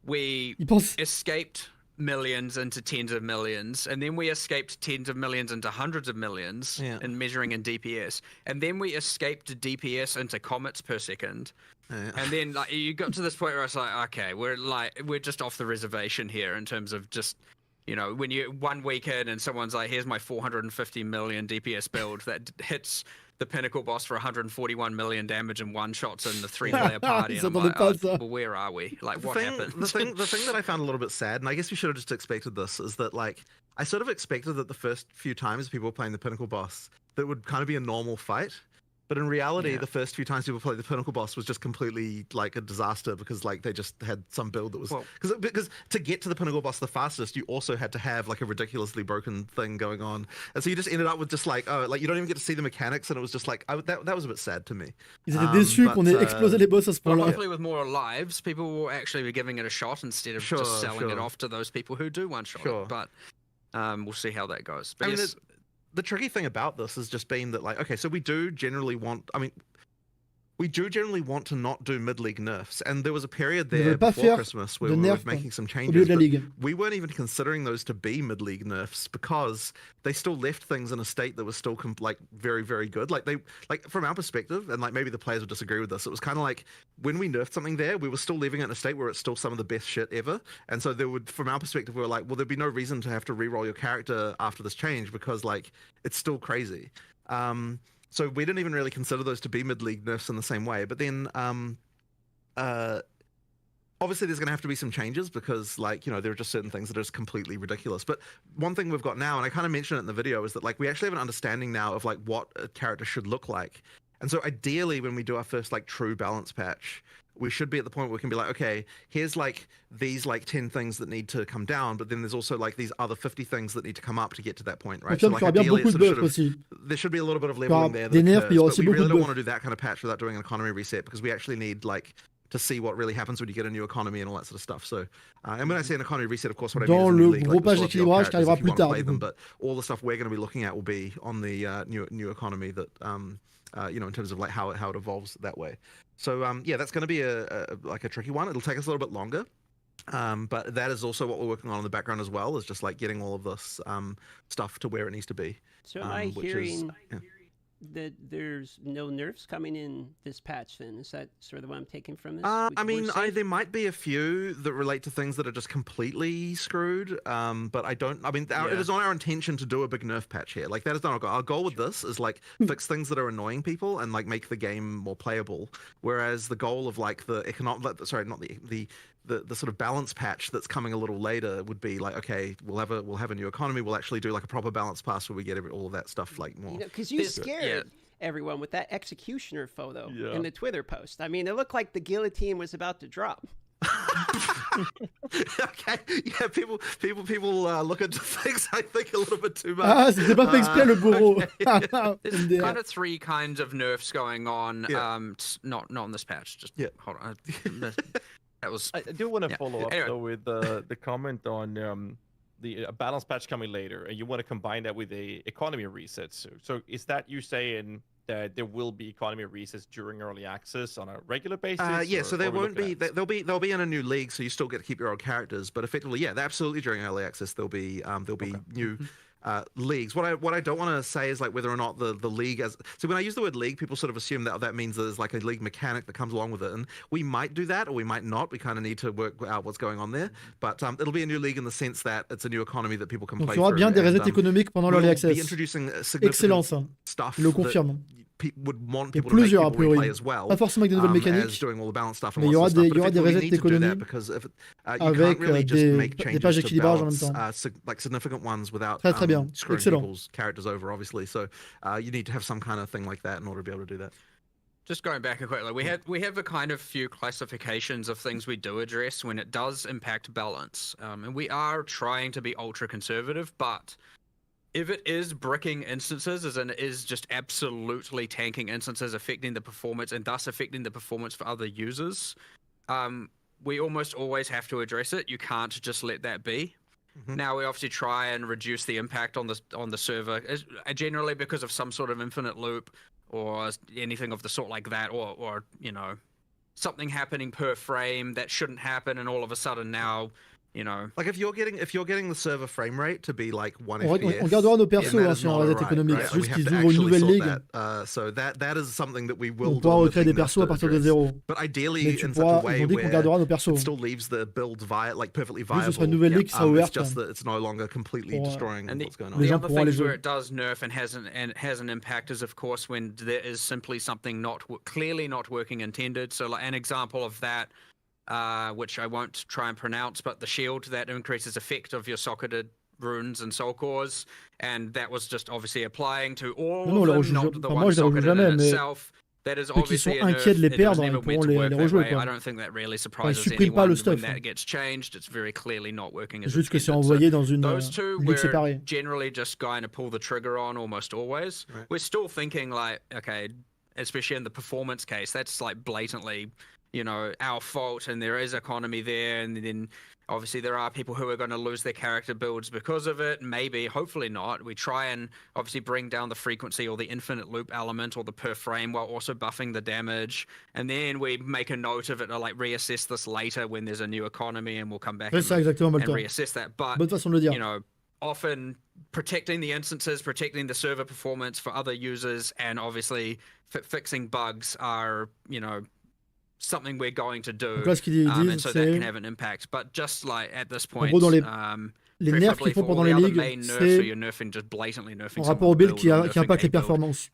we escaped millions into tens of millions, and then we escaped tens of millions into hundreds of millions in measuring in DPS, and then we escaped DPS into commits per second, and then like you got to this point where it's like, okay, we're just off the reservation here in terms of just, you know, when you 1 week in and someone's like, here's my 450 million DPS build that hits the Pinnacle boss for 141 million damage and one-shots in the 3-player party. And I'm like, well, where are we? Like, what happened? The thing that I found a little bit sad, and I guess we should have just expected this, is that, like, I sort of expected that the first few times people were playing the Pinnacle boss, that would kind of be a normal fight. But in reality, the first few times people played the Pinnacle boss was just completely like a disaster because like they just had some build that was because to get to the Pinnacle boss the fastest, you also had to have like a ridiculously broken thing going on, and so you just ended up with just like you don't even get to see the mechanics, and it was just like that was a bit sad to me. Ils étaient déçus qu'on ait explosé les boss à ce point-là. Hopefully, with more lives, people will actually be giving it a shot instead of just selling it off to those people who do one shot. But we'll see how that goes. But yes. The tricky thing about this has just been that, like, okay, so we do generally want, we do generally want to not do mid-league nerfs, and there was a period ne there veulent pas before faire Christmas where de we were nerfs making some au changes, milieu de la but ligue. we weren't even considering those to be mid-league nerfs because they still left things in a state that was still like very, very good. Like from our perspective, and like maybe the players would disagree with this, it was kind of like when we nerfed something there, we were still leaving it in a state where it's still some of the best shit ever. And so there would, from our perspective, we were like, well, there'd be no reason to have to re-roll your character after this change because like it's still crazy. So we didn't even really consider those to be mid-league nerfs in the same way. But then obviously there's going to have to be some changes because like, you know, there are just certain things that are just completely ridiculous. But one thing we've got now, and I kind of mentioned it in the video, is that like we actually have an understanding now of like what a character should look like. And so ideally when we do our first like true balance patch, we should be at the point where we can be like, okay, here's like these like 10 things that need to come down, but then there's also like these other 50 things that need to come up to get to that point, right? So like ideally there should be a little bit of leveling there, but we really don't want to do that kind of patch without doing an economy reset because we actually need like to see what really happens when you get a new economy and all that sort of stuff. So, and when I say an economy reset, of course, what I mean is a new league, like, gros page d'équilibrage qui arrivera plus tard. But all the stuff we're going to be looking at will be on the new economy that you know, in terms of like how it evolves that way. So yeah, that's going to be like a tricky one. It'll take us a little bit longer. But that is also what we're working on in the background as well, is just like getting all of this stuff to where it needs to be. So am I hearing that there's no nerfs coming in this patch then? Is that sort of what I'm taking from this? I mean, there might be a few that relate to things that are just completely screwed, but I mean, it is not our intention to do a big nerf patch here. Like, that is not our goal. Our goal with this is, like, fix things that are annoying people and, like, make the game more playable. Whereas the goal of, like, the sort of balance patch that's coming a little later would be like, okay, we'll have a new economy. We'll actually do like a proper balance pass where we get all of that stuff like more. Because you scared everyone with that executioner photo in the Twitter post. I mean, it looked like the guillotine was about to drop. Okay, yeah, people look into things, I think, a little bit too much. Ah, c'était pas fait exprès le bourreau. There's kind of three kinds of nerfs going on. Not on this patch. Just hold on. I do want to follow up though with the comment on the balance patch coming later, and you want to combine that with a economy reset. So is that you saying that there will be economy resets during early access on a regular basis? Yeah, so there won't be. They'll be in a new league, so you still get to keep your old characters. But effectively, yeah, absolutely during early access there'll be new. Leagues. What I don't want to say is like whether or not the league as so when I use the word league, people sort of assume that means there's like a league mechanic that comes along with it, and we might do that or we might not. We kind of need to work out what's going on there, but it'll be a new league in the sense that it's a new economy that people can play. Donc il y aura bien des resets économiques pendant l'early access. Excellent ça. Je le confirme. Would want Et people to plusieurs a make people priori. replay as well, Pas forcément avec des nouvelles mécaniques, doing all the balance stuff and mais il y aura des resets d'économie avec des pages d'équilibrage en même temps. Like significant ones without très bien. screwing Excellent. people's characters over, obviously. So you need to have some kind of thing like that in order to be able to do that. Just going back quickly, we have a kind of few classifications of things we do address when it does impact balance, and we are trying to be ultra conservative, but if it is bricking instances, as in it is just absolutely tanking instances, affecting the performance and thus affecting the performance for other users, we almost always have to address it. You can't just let that be. Now we obviously try and reduce the impact on the server, generally because of some sort of infinite loop or anything of the sort like that, or you know, something happening per frame that shouldn't happen, and all of a sudden now. You know, like if you're getting the server frame rate to be like 1 FPS, on gardera nos persos sur un reset économique. C'est juste qu'ils ouvrent une nouvelle ligue. So that is something that we will. On pourra recréer des persos à partir de zéro. But ideally, mais ils ont dit qu'on gardera nos persos. It still leaves the build perfectly viable. Ce sera une nouvelle ligue qui sera ouverte. It's just that it's no longer completely destroying what's going on. The other things where it does nerf and has an impact is, of course, when there is simply something clearly not working intended. So, like an example of that. Which I won't try and pronounce, but the shield that increases effect of your socketed runes and soul cores, and that was just obviously applying to all of them, not the one socketed in itself. That is obviously a nerf. It was never meant to work that way. I don't think that really surprises anyone when that gets changed. It's very clearly not working as intended. So those two we're generally just going to pull the trigger on almost always. We're still thinking like, okay, especially in the performance case, that's like blatantly our fault and there is economy there, and then obviously there are people who are going to lose their character builds because of it. Maybe, hopefully not. We try and obviously bring down the frequency or the infinite loop element or the per frame while also buffing the damage. And then we make a note of it to like reassess this later when there's a new economy, and we'll come back and reassess that. But, bonne façon de le dire. Often protecting the instances, protecting the server performance for other users, and obviously fixing bugs are, something we're going to do. Donc là, ce qu'ils disent, and so that can have an impact. But just like at this point, en gros, dans les nerfs qu'ils font pendant les ligues, c'est en rapport aux builds qui impactent les performances.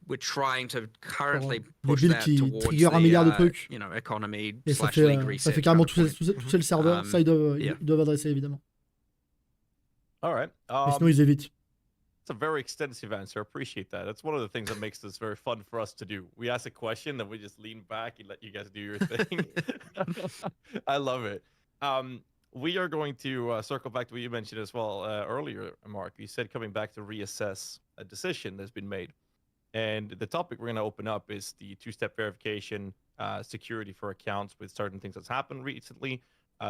We're trying to currently les push builds that qui towards trigger un milliard de trucs. Economy Et ça /league fait reset carrément kind of toucher le serveur. Ça, ils doivent adresser, évidemment. All right. Et sinon, ils évitent. It's a very extensive answer. I appreciate that. That's one of the things that makes this very fun for us to do. We ask a question, then we just lean back and let you guys do your thing. I love it. We are going to circle back to what you mentioned as well earlier, Mark. You said coming back to reassess a decision that's been made. And the topic we're going to open up is the two-step verification, security for accounts with certain things that's happened recently.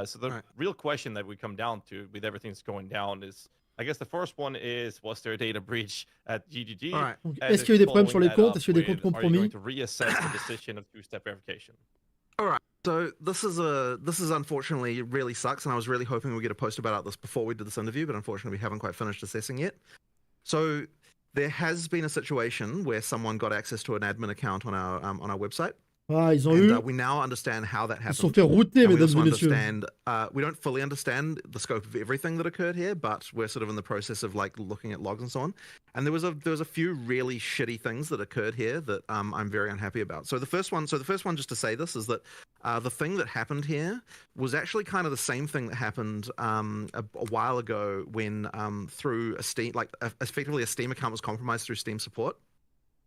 So the real question that we come down to with everything that's going down is, I guess the first one is, was there a data breach at GGG? Right. Est-ce qu'il y a eu des problèmes sur les comptes? Est-ce qu'il y a eu des comptes compromis? Are you going to reassess the decision of two-step verification? All right. So this is unfortunately really sucks, and I was really hoping we'd get a post about this before we did this interview, but unfortunately we haven't quite finished assessing yet. So there has been a situation where someone got access to an admin account on our website. Ah, ils ont eu. We now understand how that happened. Ils se sont fait router, mesdames et messieurs. We don't fully understand the scope of everything that occurred here, but we're sort of in the process of like looking at logs and so on. And there was a few really shitty things that occurred here that I'm very unhappy about. So the first one, just to say this, is that the thing that happened here was actually kind of the same thing that happened a while ago when through a Steam, effectively a Steam account was compromised through Steam support.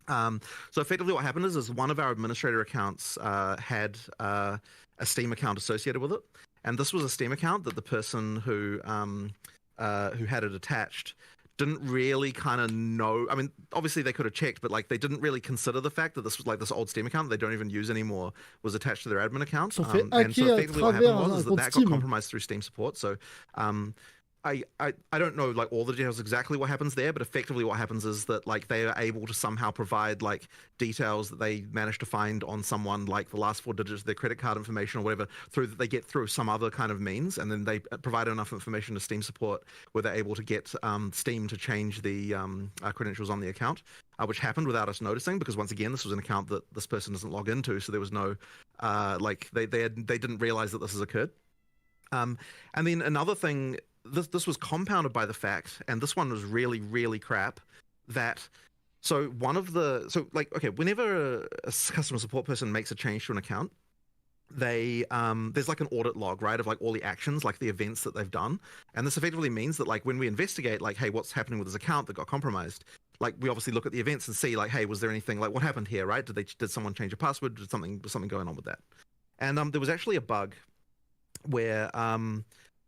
So effectively what happened is one of our administrator accounts had a Steam account associated with it. And this was a Steam account that the person who had it attached didn't really kind of know. I mean, obviously they could have checked, but like they didn't really consider the fact that this was like this old Steam account that they don't even use anymore was attached to their admin account. And so effectively what happened was that got compromised through Steam support. So I don't know like all the details exactly what happens there, but effectively what happens is that like they are able to somehow provide like details that they managed to find on someone, like the last 4 digits of their credit card information or whatever, through that they get through some other kind of means, and then they provide enough information to Steam support where they're able to get Steam to change the credentials on the account, which happened without us noticing, because once again this was an account that this person doesn't log into, so there was no they didn't realize that this has occurred. And then another thing. This was compounded by the fact, and this one was really, really crap, that whenever a customer support person makes a change to an account, there's like an audit log, right, of like all the actions, like the events that they've done. And this effectively means that like when we investigate like, hey, what's happening with this account that got compromised, like we obviously look at the events and see like, hey, was there anything, like what happened here, right? Did someone change a password? Was something going on with that? And there was actually a bug where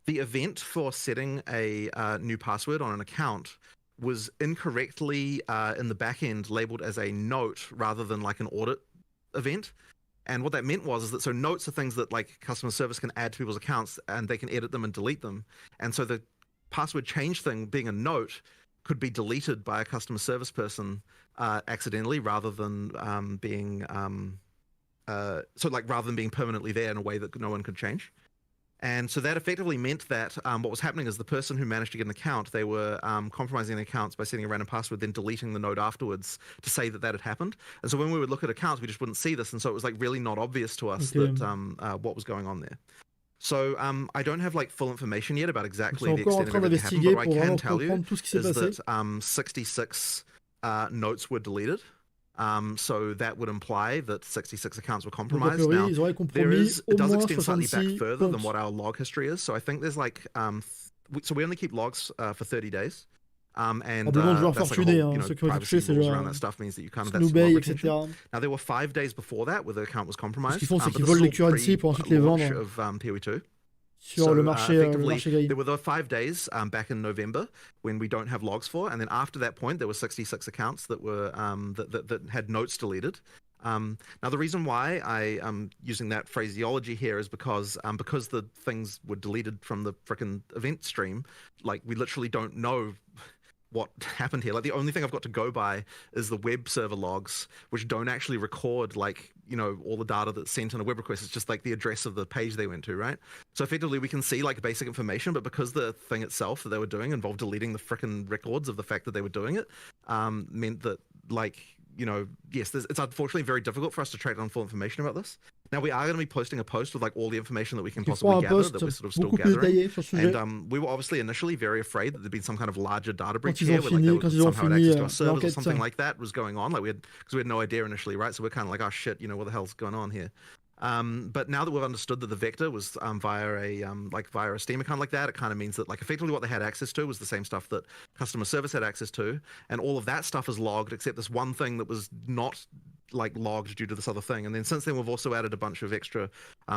the event for setting a new password on an account was incorrectly in the back end labeled as a note rather than like an audit event. And what that meant was that notes are things that like customer service can add to people's accounts and they can edit them and delete them. And so the password change thing being a note could be deleted by a customer service person accidentally rather than being permanently there in a way that no one could change. And so that effectively meant that what was happening is the person who managed to get an account, they were compromising the accounts by setting a random password, then deleting the note afterwards to say that had happened. And so when we would look at accounts, we just wouldn't see this. And so it was like really not obvious to us that what was going on there. So I don't have like full information yet about exactly the extent of everything that happened, but what I can tell you is that 66 notes were deleted. So that would imply that 66 accounts were compromised. Now, it does extend slightly back further than what our log history is. So I think there's like, so we only keep logs for 30 days. And that's like a whole, privacy rules around that stuff means that you kind of, that's log retention. Now there were 5 days before that where the account was compromised. Ce qu'ils font, c'est qu'ils volent les currency pour ensuite les vendre of PoE2. Sur le marché gris. There were the 5 days back in November when we don't have logs for, and then after that point there were 66 accounts that were that had notes deleted. Now, the reason why I am using that phraseology here is because the things were deleted from the frickin' event stream, like we literally don't know what happened here. Like the only thing I've got to go by is the web server logs, which don't actually record like, you know, all the data that's sent in a web request. It's just like the address of the page they went to, right? So effectively we can see like basic information, but because the thing itself that they were doing involved deleting the frickin' records of the fact that they were doing it, meant that like, you know, yes, it's unfortunately very difficult for us to track down full information about this. Now we are going to be posting a post with like all the information that we can possibly gather, that we're sort of still gathering. And we were obviously initially very afraid that there'd been some kind of larger data breach here, where like they would somehow had access to our servers or something like that was going on. Like because we had no idea initially, right? So we're kind of like, oh shit, you know, what the hell's going on here? But now that we've understood that the vector was via a Steam account like that, it kind of means that like effectively what they had access to was the same stuff that customer service had access to, and all of that stuff is logged except this one thing that was not like logged due to this other thing. And then since then we've also added a bunch of extra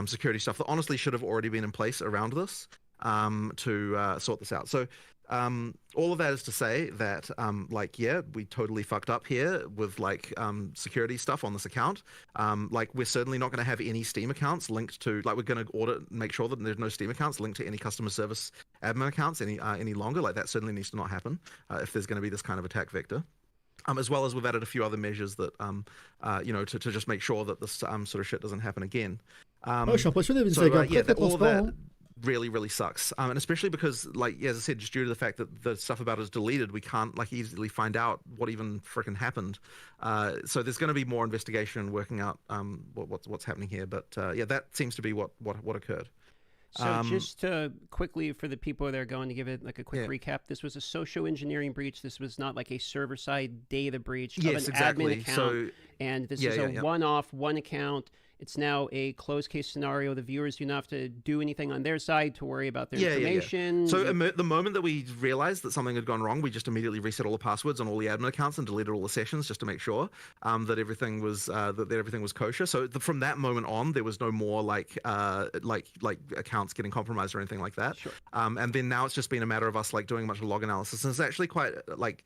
security stuff that honestly should have already been in place around this to sort this out. So all of that is to say that like, yeah, we totally fucked up here with like security stuff on this account. Like we're certainly not going to have any Steam accounts linked to, like we're going to audit and make sure that there's no Steam accounts linked to any customer service admin accounts any longer. Like that certainly needs to not happen if there's going to be this kind of attack vector. As well as we've added a few other measures that, you know, to just make sure that this sort of shit doesn't happen again. Je suis impressionné, so, yeah, all of that really sucks, and especially because, like, yeah, as I said, just due to the fact that the stuff about it is deleted, we can't like easily find out what even frickin' happened. So there's going to be more investigation and working out what's happening here. But yeah, that seems to be what occurred. So just to quickly, for the people that are going to give it like a quick recap, this was a social engineering breach. This was not like a server-side data breach of an admin account. So, and this is a one-off, one account. It's now a closed case scenario. The viewers do not have to do anything on their side to worry about their information. So the moment that we realized that something had gone wrong, we just immediately reset all the passwords on all the admin accounts and deleted all the sessions just to make sure that everything was kosher. So from that moment on, there was no more like accounts getting compromised or anything like that. Sure. And then now it's just been a matter of us like doing a bunch of log analysis, and it's actually quite like.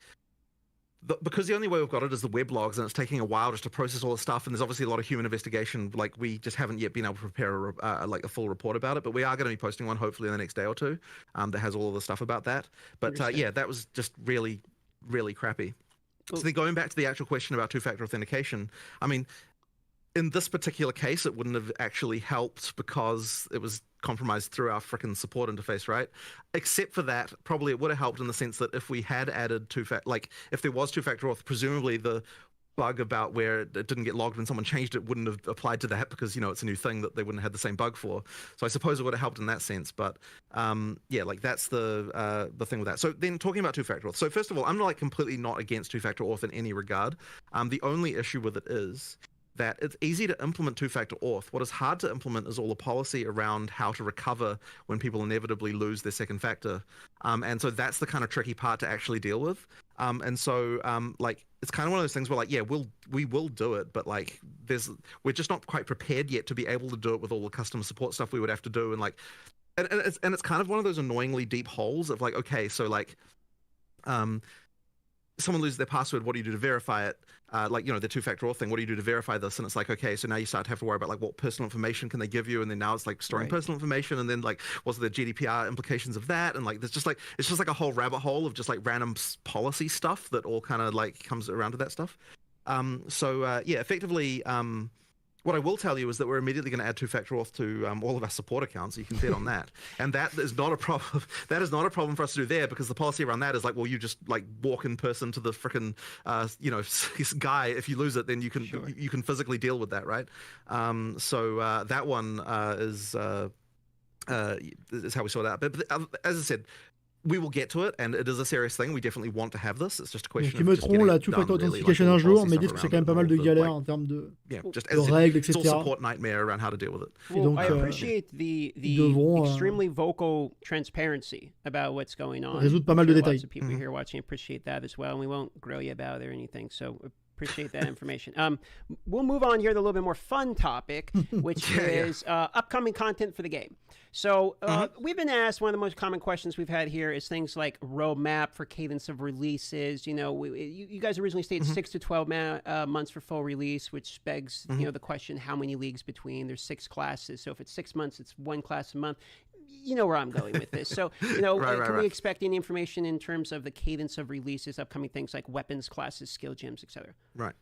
Because the only way we've got it is the web logs, and it's taking a while just to process all the stuff, and there's obviously a lot of human investigation. Like we just haven't yet been able to prepare like a full report about it, but we are going to be posting one hopefully in the next day or two that has all of the stuff about that. But yeah, that was just really crappy. So then going back to the actual question about two-factor authentication, I mean, in this particular case, it wouldn't have actually helped because it was compromised through our frickin' support interface, right? Except for that, probably it would have helped in the sense that if we had added if there was two-factor auth, presumably the bug about where it didn't get logged when someone changed it wouldn't have applied to that because, you know, it's a new thing that they wouldn't have had the same bug for. So I suppose it would have helped in that sense. But yeah, like that's the thing with that. So then talking about two-factor auth. So first of all, I'm like completely not against two-factor auth in any regard. The only issue with it is that it's easy to implement two-factor auth. What is hard to implement is all the policy around how to recover when people inevitably lose their second factor. And so that's the kind of tricky part to actually deal with. And so like it's kind of one of those things where like, yeah, we will do it, but like we're just not quite prepared yet to be able to do it with all the customer support stuff we would have to do. And like, and it's kind of one of those annoyingly deep holes of like, okay, so like, someone loses their password, what do you do to verify it? Like, you know, the two-factor auth thing, what do you do to verify this? And it's like, okay, so now you start to have to worry about like what personal information can they give you? And then now it's like storing personal information. And then like, what's the GDPR implications of that? And like, there's just like, it's just like a whole rabbit hole of just like random policy stuff that all kind of like comes around to that stuff. So yeah, effectively, what I will tell you is that we're immediately going to add two-factor auth to all of our support accounts. So you can bet on that. And that is not a problem. That is not a problem for us to do there because the policy around that is like, well, you just like walk in person to the frickin' you know, guy. If you lose it, then you can physically deal with that, right? So that one is how we sort it out. But as I said, we will get to it, and it is a serious thing. We definitely want to have this. It's just a question of just getting la two-factor authentication un jour, mais dites que c'est quand même pas mal de galères en termes de règles, etc. It's all support nightmare around how to deal with it. Well, donc, I appreciate the extremely vocal transparency about what's going on. Résoudre pas mal de détails. Lots of people here watching appreciate that as well, and we won't grill you about it or anything. So Appreciate that information. We'll move on here to a little bit more fun topic, which is upcoming content for the game. So we've been asked, one of the most common questions we've had here is things like roadmap for cadence of releases. You know, you guys originally stated 6 to 12 months for full release, which begs you know the question, how many leagues between? There's 6 classes, so if it's 6 months, it's 1 class a month. You know where I'm going with this. So, you know, can we expect any information in terms of the cadence of releases, upcoming things like weapons, classes, skill gems, etc.? Right.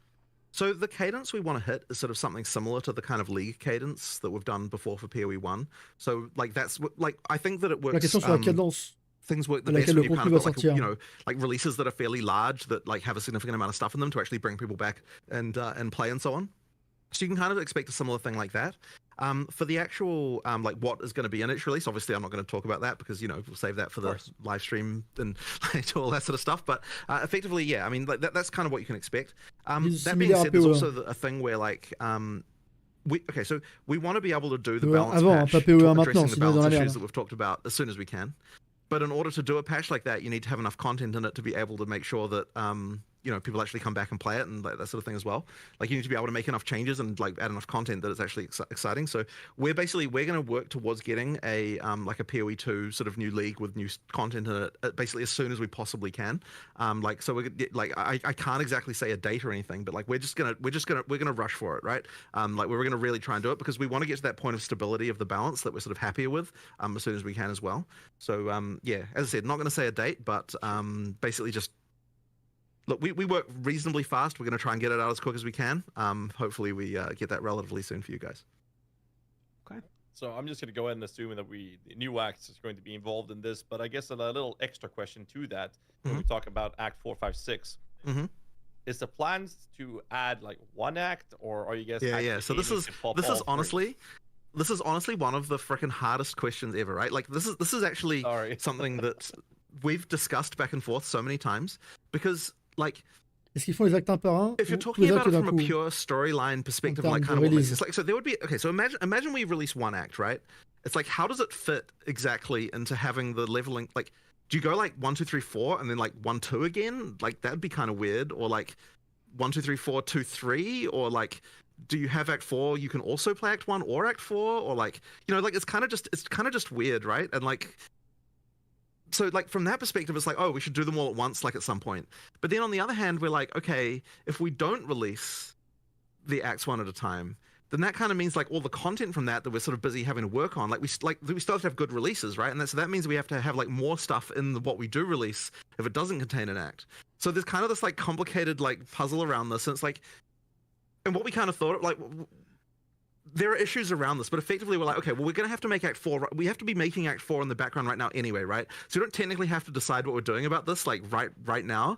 So the cadence we want to hit is sort of something similar to the kind of league cadence that we've done before for PoE 1. So, like, that's like, I think that it works. La question sur la cadence. Things work the à best laquelle when le you kind contenu of va got, like, sortir. you know, like releases that are fairly large, that like have a significant amount of stuff in them to actually bring people back and play and so on. So you can kind of expect a similar thing like that. For the actual like what is going to be in each release, obviously I'm not going to talk about that because, you know, we'll save that for the live stream and all that sort of stuff. But effectively, yeah, I mean, like that's kind of what you can expect. That being said, there's also a thing where like so we want to be able to do the balance patch, addressing the balance issues that we've talked about as soon as we can. But in order to do a patch like that, you need to have enough content in it to be able to make sure that you know, people actually come back and play it and like, that sort of thing as well. Like you need to be able to make enough changes and like add enough content that it's actually exciting. So we're going to work towards getting a like a PoE 2 sort of new league with new content in it basically as soon as we possibly can. Like so we're like I can't exactly say a date or anything, but like we're gonna rush for it, right? Like we're gonna really try and do it because we want to get to that point of stability of the balance that we're sort of happier with as soon as we can as well. So yeah, as I said, not going to say a date, but basically just. Look, we work reasonably fast. We're going to try and get it out as quick as we can. Hopefully we get that relatively soon for you guys. Okay. So I'm just going to go ahead and assume that the new acts is going to be involved in this. But I guess a little extra question to that when we talk about Act 4, 5, 6. Is the plans to add like one act, or are you guys? Yeah. So this is honestly one of the freaking hardest questions ever, right? Like this is actually something that we've discussed back and forth so many times because. Like, est-ce qu'ils font les actes un par un? If you're talking about it from a pure storyline perspective, like kind of what makes sense, like, so there would be so imagine we release one act, right? It's like, how does it fit exactly into having the leveling? Like, do you go like 1, 2, 3, 4, and then like 1, 2 again? Like that'd be kind of weird. Or like 1, 2, 3, 4, 2, 3, or like. Do you have Act 4? You can also play Act 1 or Act 4, or like, you know, like it's kind of just weird, right? And like. So like from that perspective, it's like, oh, we should do them all at once, like at some point. But then on the other hand, we're like, okay, if we don't release the acts one at a time, then that kind of means like all the content from that we're sort of busy having to work on, we still have to have good releases, right? And so that means we have to have like more stuff in what we do release if it doesn't contain an act. So there's kind of this like complicated like puzzle around this, and it's like, and what we kind of thought like. There are issues around this, but effectively we're like, okay, well, we're going to have to make Act 4. We have to be making Act 4 in the background right now anyway, right? So we don't technically have to decide what we're doing about this, like, right now.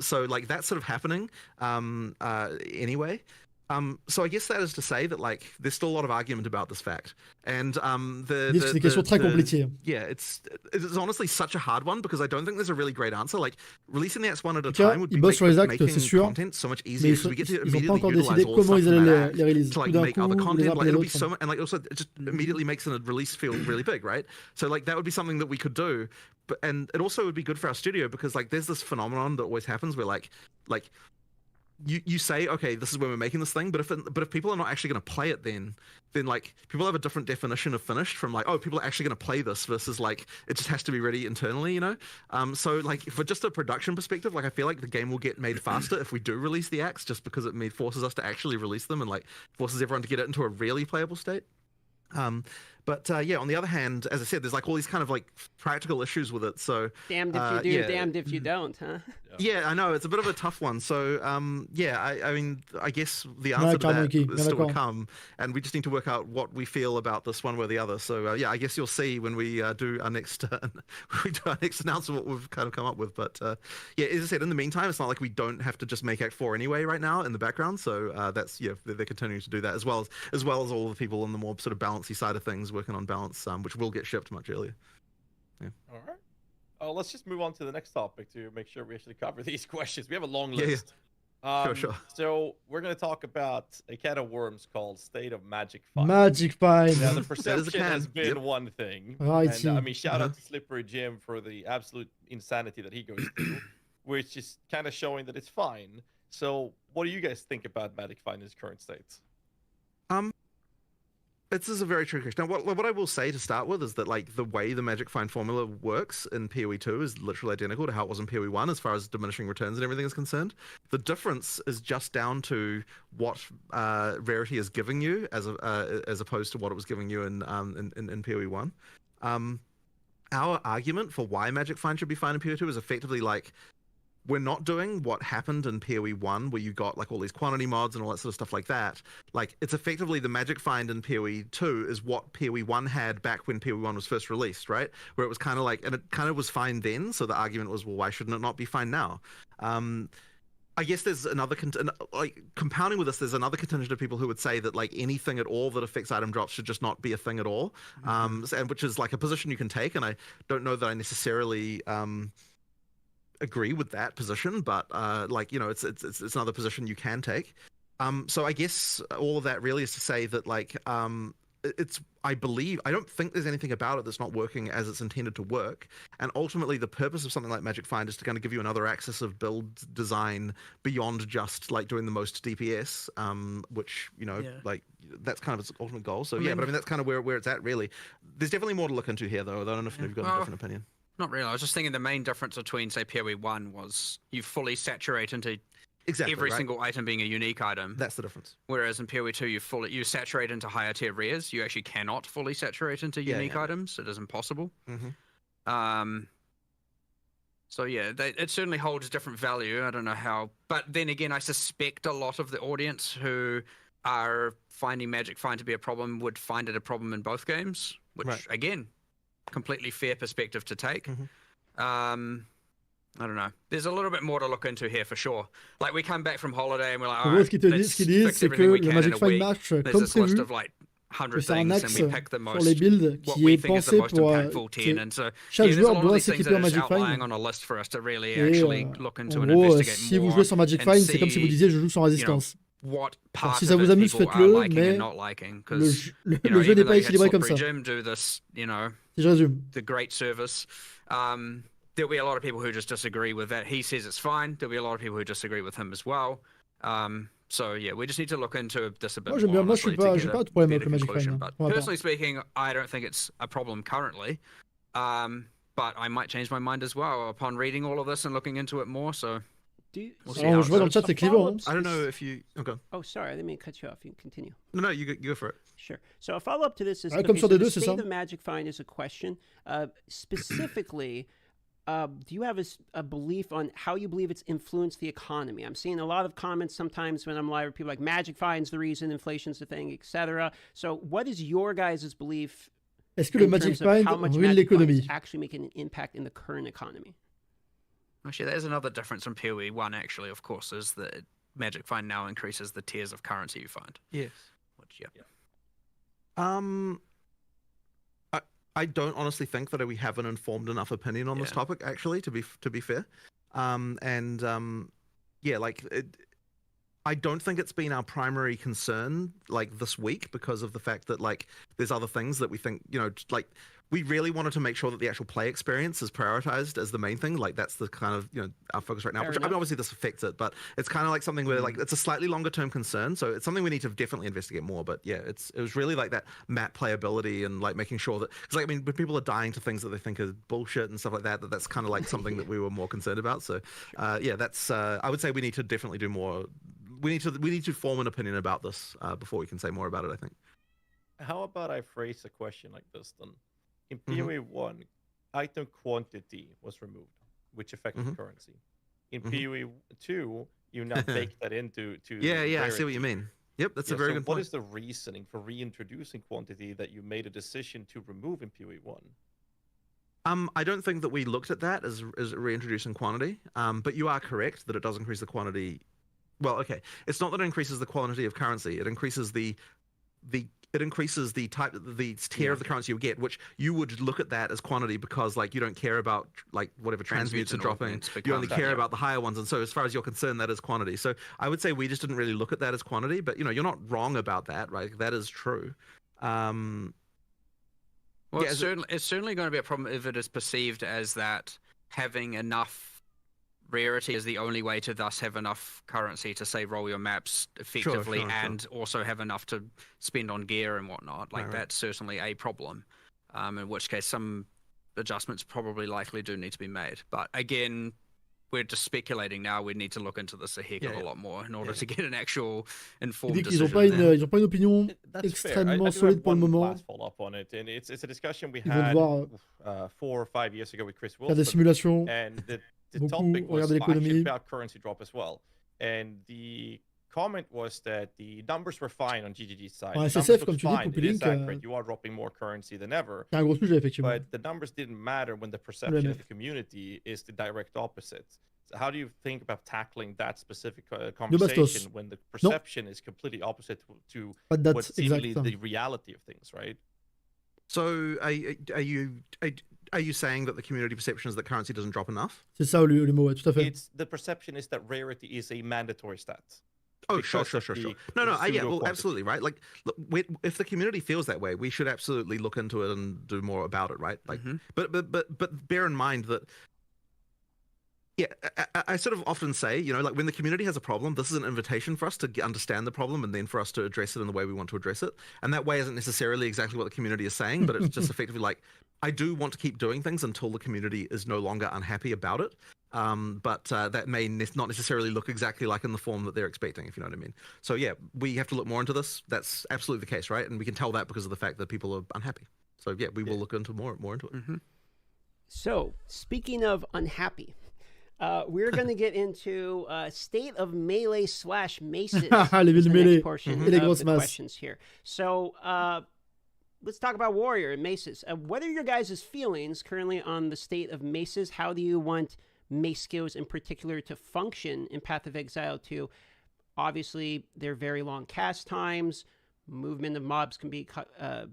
So, like, that's sort of happening anyway. So I guess that is to say that, like, there's still a lot of argument about this fact. And c'est des questions très compliquées. Yeah, it's honestly such a hard one because I don't think there's a really great answer. Like, releasing the acts one at a time would be making content so much easier because we get to immediately utilize all the stuff from that act to, like, make other content. Like, it'll be so much, and, like, also it just immediately makes a release feel really big, right? So, like, that would be something that we could do. But, and it also would be good for our studio because, like, there's this phenomenon that always happens where, like you say, okay, this is when we're making this thing, but if people are not actually going to play it, then like people have a different definition of finished from like, oh, people are actually going to play this versus like it just has to be ready internally, you know. So like for just a production perspective, like I feel like the game will get made faster if we do release the acts, just because it forces us to actually release them and like forces everyone to get it into a really playable state. But yeah, on the other hand, as I said, there's like all these kind of like practical issues with it. So damned if you do, damned if you don't, huh? Yeah, I know it's a bit of a tough one. So yeah, I mean, I guess the answer to that is still to come, and we just need to work out what we feel about this one way or the other. So yeah, I guess you'll see when we do our next announcement what we've kind of come up with. But yeah, as I said, in the meantime, it's not like we don't have to just make Act 4 anyway right now in the background. So that's they're continuing to do that as well as all the people on the more sort of balancey side of things working on balance, which will get shipped much earlier. Yeah. All right. Let's just move on to the next topic to make sure we actually cover these questions. We have a long list. Sure. So we're going to talk about a can of worms called State of Magic 5. Magic 5. Now, the perception has been one thing. Right. And, I mean, shout out to Slippery Jim for the absolute insanity that he goes through, which is kind of showing that it's fine. So, what do you guys think about Magic Find in its current state? This is a very tricky question. Now, what I will say to start with is that like the way the Magic Find formula works in PoE 2 is literally identical to how it was in PoE 1 as far as diminishing returns and everything is concerned. The difference is just down to what rarity is giving you as opposed to what it was giving you in PoE 1. Our argument for why Magic Find should be fine in PoE 2 is effectively like, we're not doing what happened in PoE 1 where you got like all these quantity mods and all that sort of stuff like that. Like, it's effectively the Magic Find in PoE 2 is what PoE 1 had back when PoE 1 was first released, right? Where it was kind of like, and it kind of was fine then, so the argument was, well, why shouldn't it not be fine now? I guess there's another, like, compounding with this, there's another contingent of people who would say that like anything at all that affects item drops should just not be a thing at all, and which is like a position you can take, and I don't know that I necessarily agree with that position, but like, you know, it's another position you can take. So I guess all of that really is to say that like I don't think there's anything about it that's not working as it's intended to work, and ultimately the purpose of something like Magic Find is to kind of give you another axis of build design beyond just like doing the most DPS, which, you know, like that's kind of its ultimate goal. So but I mean that's kind of where it's at really. There's definitely more to look into here though. I don't know if you've got a different opinion. Not really. I was just thinking the main difference between, say, PoE 1 was you fully saturate into every single item being a unique item. That's the difference. Whereas in PoE 2, you saturate into higher tier rares. You actually cannot fully saturate into unique items. It is impossible. So yeah, it certainly holds different value. I don't know how. But then again, I suspect a lot of the audience who are finding Magic Find to be a problem would find it a problem in both games, which, again, completely fair perspective to take. I don't know. There's a little bit more to look into here for sure. Like, we come back from holiday and we're like, all right, Ce qu'ils disent, c'est que le Magic Find marche comme prévu. Que c'est un axe sur les builds qui est pensé pour chaque joueur doit s'équiper en Magic Find. En gros, si vous jouez sur Magic Find, c'est comme si vous disiez je joue sans résistance. Alors, si ça vous amuse, faites-le, mais le jeu n'est pas équilibré comme ça. Si je résume. The great service. There'll be a lot of people who just disagree with that. He says it's fine. There'll be a lot of people who disagree with him as well. So yeah, we just need to look into this a bit more. Moi, j'ai pas de problème avec le Magic Find. But personally speaking, I don't think it's a problem currently. But I might change my mind as well upon reading all of this and looking into it more. So je vois dans le chat, c'est clivant. I don't know if you... Okay. Oh, sorry, I didn't mean to cut you off. You can continue. No, you go for it. Sure. So a follow-up to this is, comme sur des deux, the c'est state ça. of Magic Find is a question. Specifically, do you have a belief on how you believe it's influenced the economy? I'm seeing a lot of comments sometimes when I'm live, people like Magic Find's the reason, inflation's the thing, etc. So what is your guys' belief Est-ce que le Magic Find ruine l'économie? Actually making an impact in the current economy? Actually, there's another difference from PoE 1, actually, of course, is that Magic Find now increases the tiers of currency you find. Yes. Which, I don't honestly think that we have an informed enough opinion on this topic, actually, to be fair. I don't think it's been our primary concern like this week because of the fact that like there's other things that we think, you know, like we really wanted to make sure that the actual play experience is prioritized as the main thing. Like that's the kind of, you know, our focus right now. Which, I mean, obviously this affects it, but it's kind of like something where like it's a slightly longer term concern. So it's something we need to definitely investigate more. But yeah, it was really like that map playability and like making sure that, because like, I mean, when people are dying to things that they think are bullshit and stuff like that, that's kind of like something that we were more concerned about. So that's I would say we need to definitely do more. We need to form an opinion about this before we can say more about it, I think. How about I phrase a question like this then? In PoE 1, item quantity was removed, which affected currency. In PoE 2, you now bake that into Yeah, I see what you mean. Yep, that's a very good point. What is the reasoning for reintroducing quantity that you made a decision to remove in PoE 1? I don't think that we looked at that as reintroducing quantity, but you are correct that it does increase the quantity. Well, okay, it's not that it increases the quantity of currency; it increases the type, the tier of the currency you get, which you would look at that as quantity because like you don't care about like whatever transmutes are dropping. You only care about the higher ones, and so as far as you're concerned, that is quantity. So I would say we just didn't really look at that as quantity, but you know, you're not wrong about that, right? That is true. Well, it's certainly going to be a problem if it is perceived as that having enough rarity is the only way to thus have enough currency to say roll your maps effectively sure. and also have enough to spend on gear and whatnot. Like Right. that's certainly a problem. In which case some adjustments probably likely do need to be made. But again, we're just speculating now. We need to look into this a heck of a lot more in order to get an actual Il informed dit qu'ils decision. ils ont pas une opinion That's fair. I extrêmement do solide have pour le one moment. last follow-up on it, and it's a discussion we Ils vont had devoir 4 or 5 years ago with Chris faire des Wilson, simulations. and the Beaucoup topic was regarder actually l'économie. about currency drop as well. And the comment was that the numbers were fine on GGG's side. En The SSF, numbers comme look tu dis, fine. pour It is Link, accurate. You are dropping more currency than ever. C'est un gros sujet, effectivement. But the numbers didn't matter when the perception of the community is the direct opposite. So how do you think about tackling that specific conversation when the perception is completely opposite to Pas de date what's seemingly exacte. the reality of things, right? So are you saying that the community perception is that currency doesn't drop enough? C'est ça le mot, ouais, tout à fait. It's the perception is that rarity is a mandatory stat. Oh, sure. because of the No, yeah, pseudo well, quantity. absolutely, right? Like, look, if the community feels that way, we should absolutely look into it and do more about it, right? Like, but bear in mind that, yeah, I sort of often say, you know, like when the community has a problem, this is an invitation for us to understand the problem and then for us to address it in the way we want to address it. And that way isn't necessarily exactly what the community is saying, but it's just effectively like, I do want to keep doing things until the community is no longer unhappy about it. But that may not necessarily look exactly like in the form that they're expecting, if you know what I mean. So yeah, we have to look more into this. That's absolutely the case, right? And we can tell that because of the fact that people are unhappy. So yeah, we will look into more into it. So, speaking of unhappy, we're going to get into state of melee / maces. Les is villes the mêlées. next portion Et les of grosses the masses. questions here. So, let's talk about warrior and maces. What are your guys' feelings currently on the state of maces? How do you want mace skills in particular to function in Path of Exile 2? Obviously, they're very long cast times. Movement of mobs can be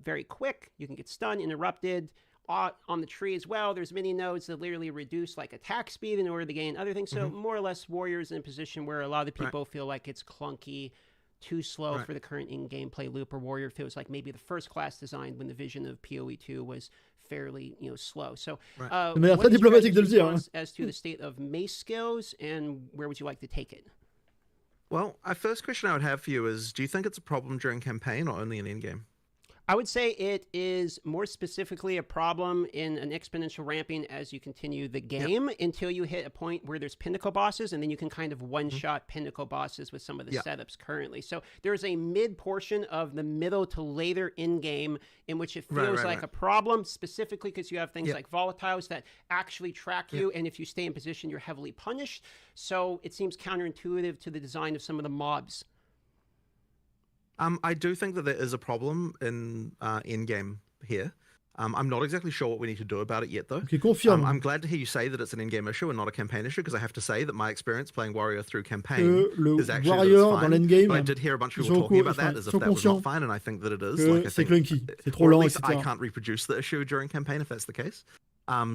very quick. You can get stunned, interrupted. On the tree as well, there's many nodes that literally reduce like attack speed in order to gain other things. So more or less, warriors in a position where a lot of the people feel like it's clunky, too slow for the current in-game play loop, or warrior feels like maybe the first class designed when the vision of PoE 2 was fairly slow. So De manière what très is your diplomatique de le guys' dire, hein. response as to the state of mace skills, and where would you like to take it? Well, our first question I would have for you is, do you think it's a problem during campaign or only in endgame? I would say it is more specifically a problem in an exponential ramping as you continue the game until you hit a point where there's Pinnacle bosses, and then you can kind of one-shot Pinnacle bosses with some of the setups currently. So there's a mid portion of the middle to later in-game in which it feels like a problem, specifically because you have things like volatiles that actually track you, and if you stay in position, you're heavily punished. So it seems counterintuitive to the design of some of the mobs. I do think that there is a problem in in-game here. I'm not exactly sure what we need to do about it yet, though. Okay, confirme. I'm glad to hear you say that it's an in-game issue and not a campaign issue, because I have to say that my experience playing Warrior through campaign le is actually warrior that it's dans fine. l'endgame, But I did hear a bunch of ils people sont talking about enfin, that as if sont that was not conscients fine, and I think that it is. que Like, I c'est think, clunky, c'est trop or at lent, least I etc. can't reproduce the issue during campaign if that's the case.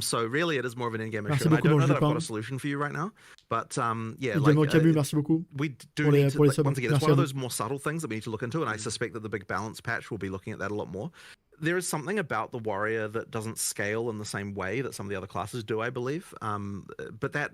So really, it is more of an in-game Merci issue. And I beaucoup, don't know that I've Lupin. got a solution for you right now, but yeah, Également like Camus, merci beaucoup. we do Pour les- need to, pour les like, subs. once again, it's Merci one à of vous. those more subtle things that we need to look into, and I suspect that the big balance patch will be looking at that a lot more. There is something about the warrior that doesn't scale in the same way that some of the other classes do, I believe. But that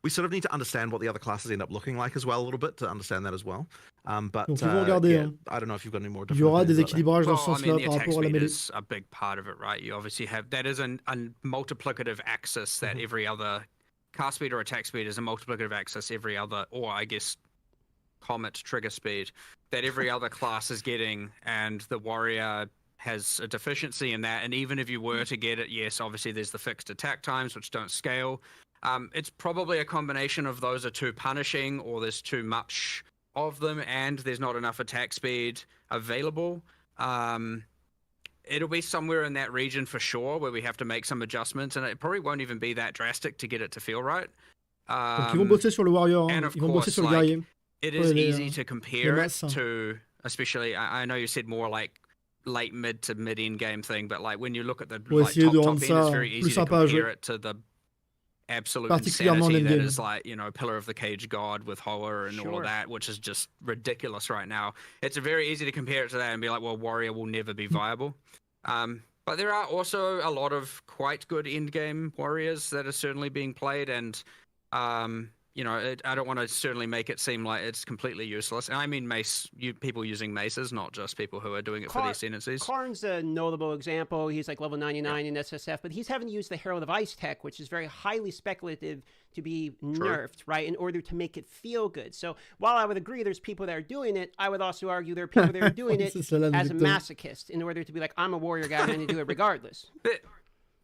we sort of need to understand what the other classes end up looking like as well a little bit to understand that as well. But Donc, ils vont regarder, yeah, hein. I don't know if you've got any more. Il y aura des different opinions about équilibrages dans Well, ce I sens-là mean, the par attack rapport à la speed mêlée. is a big part of it, right? You obviously have that is a multiplicative axis that every other cast speed or attack speed is a multiplicative axis every other, or I guess comet trigger speed that every other class is getting, and the warrior has a deficiency in that. And even if you were to get it, yes, obviously there's the fixed attack times which don't scale. It's probably a combination of those are too punishing, or there's too much of them, and there's not enough attack speed available. It'll be somewhere in that region for sure where we have to make some adjustments, and it probably won't even be that drastic to get it to feel right. Donc ils vont bosser sur le warrior, hein. and of Ils vont bosser course, sur le like, guerrier. It is Ouais, les, easy to compare it masses, hein. to, especially, I know you said more like late mid to mid end game thing, but like when you look at the Pour like, essayer de top rendre end, ça it's very plus easy to sympa à compare jouer. it to the absolute Particulièrement en insanity that endgame. is like, you know, Pillar of the Cage God with Hoa and all Sure. of that, which is just ridiculous right now. It's very easy to compare it to that and be like, well, Warrior will never be viable. But there are also a lot of quite good end game warriors that are certainly being played, and You know, I don't want to certainly make it seem like it's completely useless. And I mean people using maces, not just people who are doing it for the Ascendancies. Karn's a notable example. He's like level 99 in SSF, but he's having to use the Herald of Ice tech, which is very highly speculative to be nerfed, right, in order to make it feel good. So while I would agree there's people that are doing it, I would also argue there are people that are doing it as a masochist in order to be like, I'm a warrior guy and I'm going to do it regardless.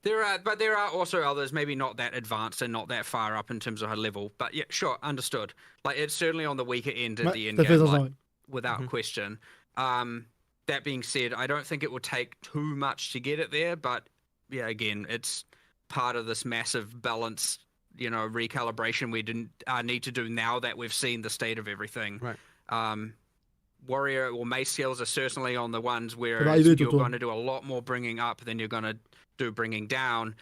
There are also others, maybe not that advanced and not that far up in terms of her level. But yeah, sure, understood. Like, it's certainly on the weaker end at the end game, like, without question. That being said, I don't think it will take too much to get it there. But yeah, again, it's part of this massive balance, you know, recalibration we didn't need to do now that we've seen the state of everything. Right. Warrior or mace skills are certainly on the ones where you're going to do a lot more bringing up than you're going to do bringing down.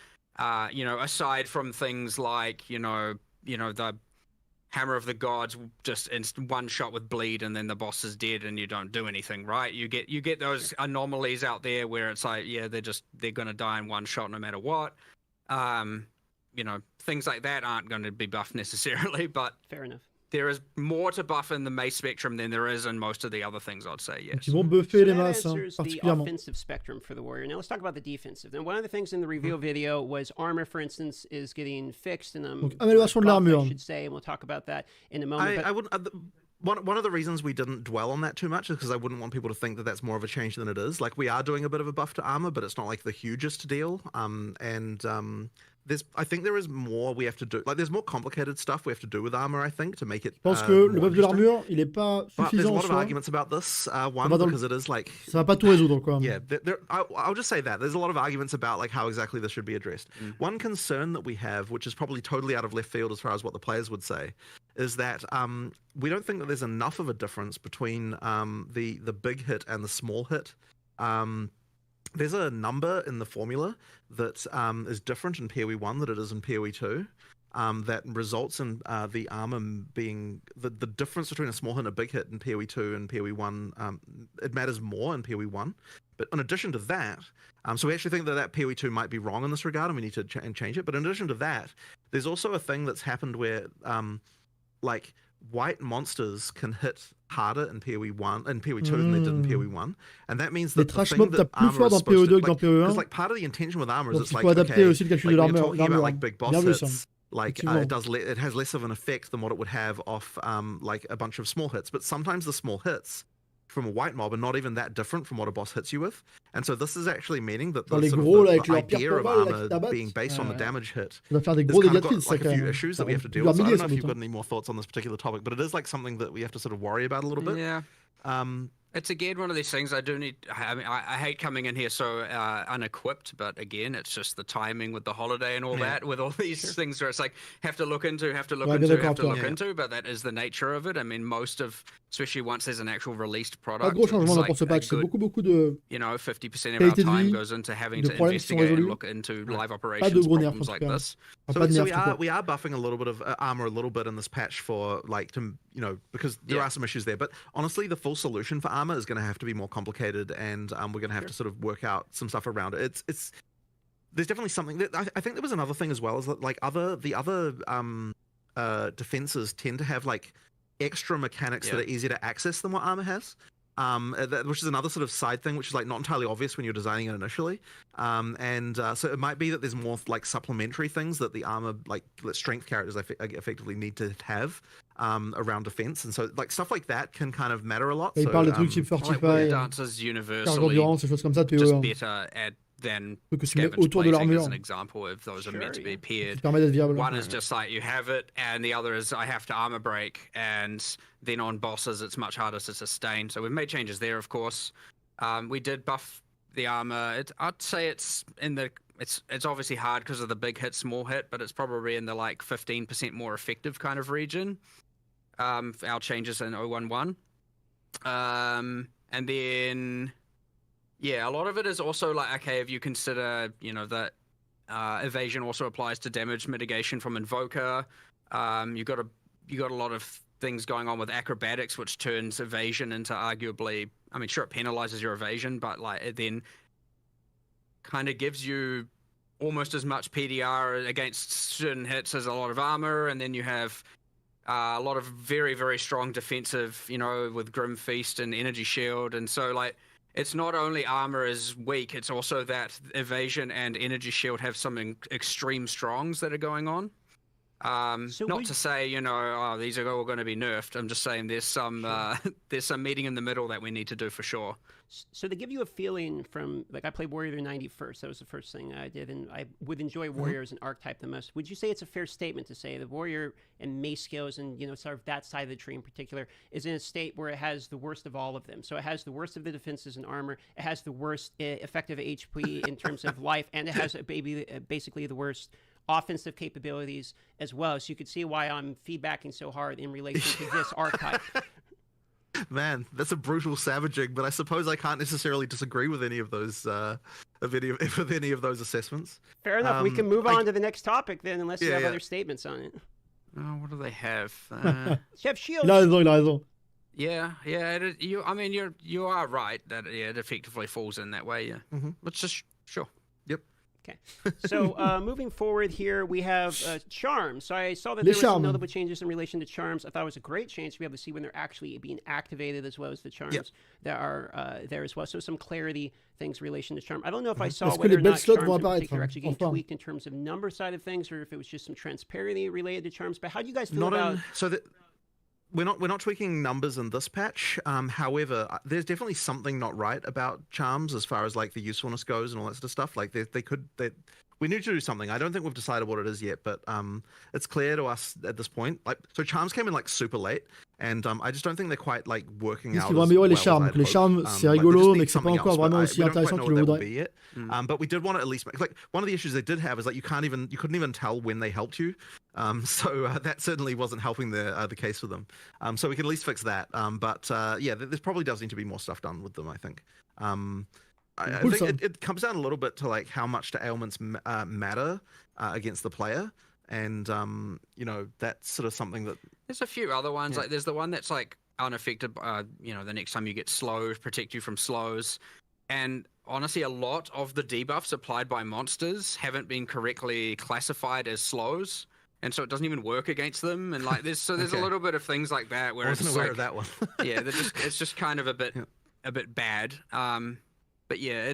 You know, aside from things like, you know, the Hammer of the Gods just in one shot with bleed and then the boss is dead and you don't do anything, right? You get those anomalies out there where it's like, yeah, they're going to die in one shot no matter what. You know, things like that aren't going to be buffed necessarily, but fair enough. There is more to buff in the mace spectrum than there is in most of the other things, I'd say, yes. Ils vont buffer les masses, answers the offensive spectrum for the warrior. Now let's talk about the defensive. And one of the things in the reveal video was armor, for instance, is getting fixed, and amélioration de l'armure. I should say, and we'll talk about that in a moment. I wouldn't. One of the reasons we didn't dwell on that too much is because I wouldn't want people to think that that's more of a change than it is. Like, we are doing a bit of a buff to armor, but it's not like the hugest deal. I think there is more we have to do. Like, there's more complicated stuff we have to do with armor, I think, to make it. Je pense que le buff de l'armure, il est pas but there's a suffisant en lot of soi. arguments about this. One, because it is like. Ça va pas tout résoudre, quoi. Yeah, I'll just say that there's a lot of arguments about like how exactly this should be addressed. One concern that we have, which is probably totally out of left field as far as what the players would say, is that we don't think that there's enough of a difference between the big hit and the small hit. There's a number in the formula that is different in PoE 1 than it is in PoE 2 that results in the armor being the difference between a small hit and a big hit in PoE 2 and PoE 1. It matters more in PoE 1. But in addition to that, so we actually think that PoE 2 might be wrong in this regard and we need to change it. But in addition to that, there's also a thing that's happened where like white monsters can hit harder in PoE 1 and PoE 2 than they did in PoE 1, and that means that the thing that armor is supposed to, because like part of the intention with armor is it's like, okay, like when you're talking about like big boss hits, like it has less of an effect than what it would have off like a bunch of small hits, but sometimes the small hits from a white mob are not even that different from what a boss hits you with, and so this is actually meaning that the, sort of the idea of armor being based on the damage hit has kind of got like a few issues that we have to deal with. So I don't know if you've got any more thoughts on this particular topic, but it is like something that we have to sort of worry about a little bit. Yeah. It's again one of these things I mean, I hate coming in here so unequipped, but again, it's just the timing with the holiday and all that, with all these things where it's like, have to look into, but that is the nature of it. I mean, especially once there's an actual released product, gros changement pour ce patch, c'est beaucoup de... You know, 50% of our time goes into having to investigate and look into live operations problems like this. So we are buffing a little bit of armor a little bit in this patch for like to, you know, because there are some issues there. But honestly, the full solution for armor is going to have to be more complicated, and we're going to have to sort of work out some stuff around it. It's there's definitely something that I think there was another thing as well, is that like the other defenses tend to have like extra mechanics that are easier to access than what armor has. Which is another sort of side thing, which is like not entirely obvious when you're designing it initially. So it might be that there's more like supplementary things that the armor, like strength characters effectively need to have around defense. And so like stuff like that can kind of matter a lot. Il parle des trucs type Fortify, dances universally endurance, des choses comme ça, just better than scavenge blazing as an example, if those are meant to be paired. One is just like you have it, and the other is I have to armor break, and then on bosses it's much harder to sustain. So we've made changes there, of course. We did buff the armor. I'd say it's obviously hard because of the big hit, small hit, but it's probably in the like 15% more effective kind of region. Our changes in 011. And then yeah, a lot of it is also like, okay, if you consider, you know, that evasion also applies to damage mitigation from Invoker. You got a lot of things going on with acrobatics, which turns evasion into arguably, I mean, sure, it penalizes your evasion, but like it then kind of gives you almost as much PDR against certain hits as a lot of armor, and then you have a lot of very, very strong defensive, with Grim Feast and Energy Shield. And so, like, it's not only armor is weak, it's also that evasion and Energy Shield have some extreme strongs that are going on. Not to say, these are all going to be nerfed. I'm just saying there's some there's some meeting in the middle that we need to do for sure. So they give you a feeling from, like, I played Warrior 90 first. That was the first thing I did, and I would enjoy Warrior as an archetype the most. Would you say it's a fair statement to say the Warrior and Mace skills and, sort of that side of the tree in particular is in a state where it has the worst of all of them? So it has the worst of the defenses and armor, it has the worst effective HP in terms of life, and it has basically the worst offensive capabilities as well. So you could see why I'm feedbacking so hard in relation to this archetype. Man, that's a brutal savaging, but I suppose I can't necessarily disagree with any of those with any of those assessments. Fair enough. We can move on to the next topic then, unless you have other statements on it. Oh, what do they have? You have shields. Il a raison. Yeah. You are right that it effectively falls in that way. Yeah. Mm-hmm. Let's just sure. Yep. Okay. So moving forward here, we have charms. So I saw that there were some notable changes in relation to charms. I thought it was a great change to be able to see when they're actually being activated, as well as the charms that are there as well. So some clarity things in relation to charm. I don't know if I saw whether or not charms in particular actually getting tweaked in terms of number side of things, or if it was just some transparency related to charms. But how do you guys feel about? We're not tweaking numbers in this patch. However, there's definitely something not right about charms as far as like the usefulness goes and all that sort of stuff. Like we need to do something. I don't think we've decided what it is yet, but it's clear to us at this point. Like, so charms came in like super late, and I just don't think they're quite like working out. Ils vont améliorer les charmes. Les charmes, c'est rigolo, mais c'est pas encore vraiment aussi intéressant qu'ils le voudraient. But we did want to at least make, like, one of the issues they did have is like you couldn't even tell when they helped you. So that certainly wasn't helping the case for them. So we can at least fix that. But there probably does need to be more stuff done with them, I think. I think it comes down a little bit to like how much do ailments matter against the player, and that's sort of something that there's a few other ones. Like there's the one that's like unaffected. The next time you get slowed, protect you from slows, and honestly, a lot of the debuffs applied by monsters haven't been correctly classified as slows. And so it doesn't even work against them, and like there's a little bit of things like that where it's aware of that one. It's just kind of a bit bad. But yeah,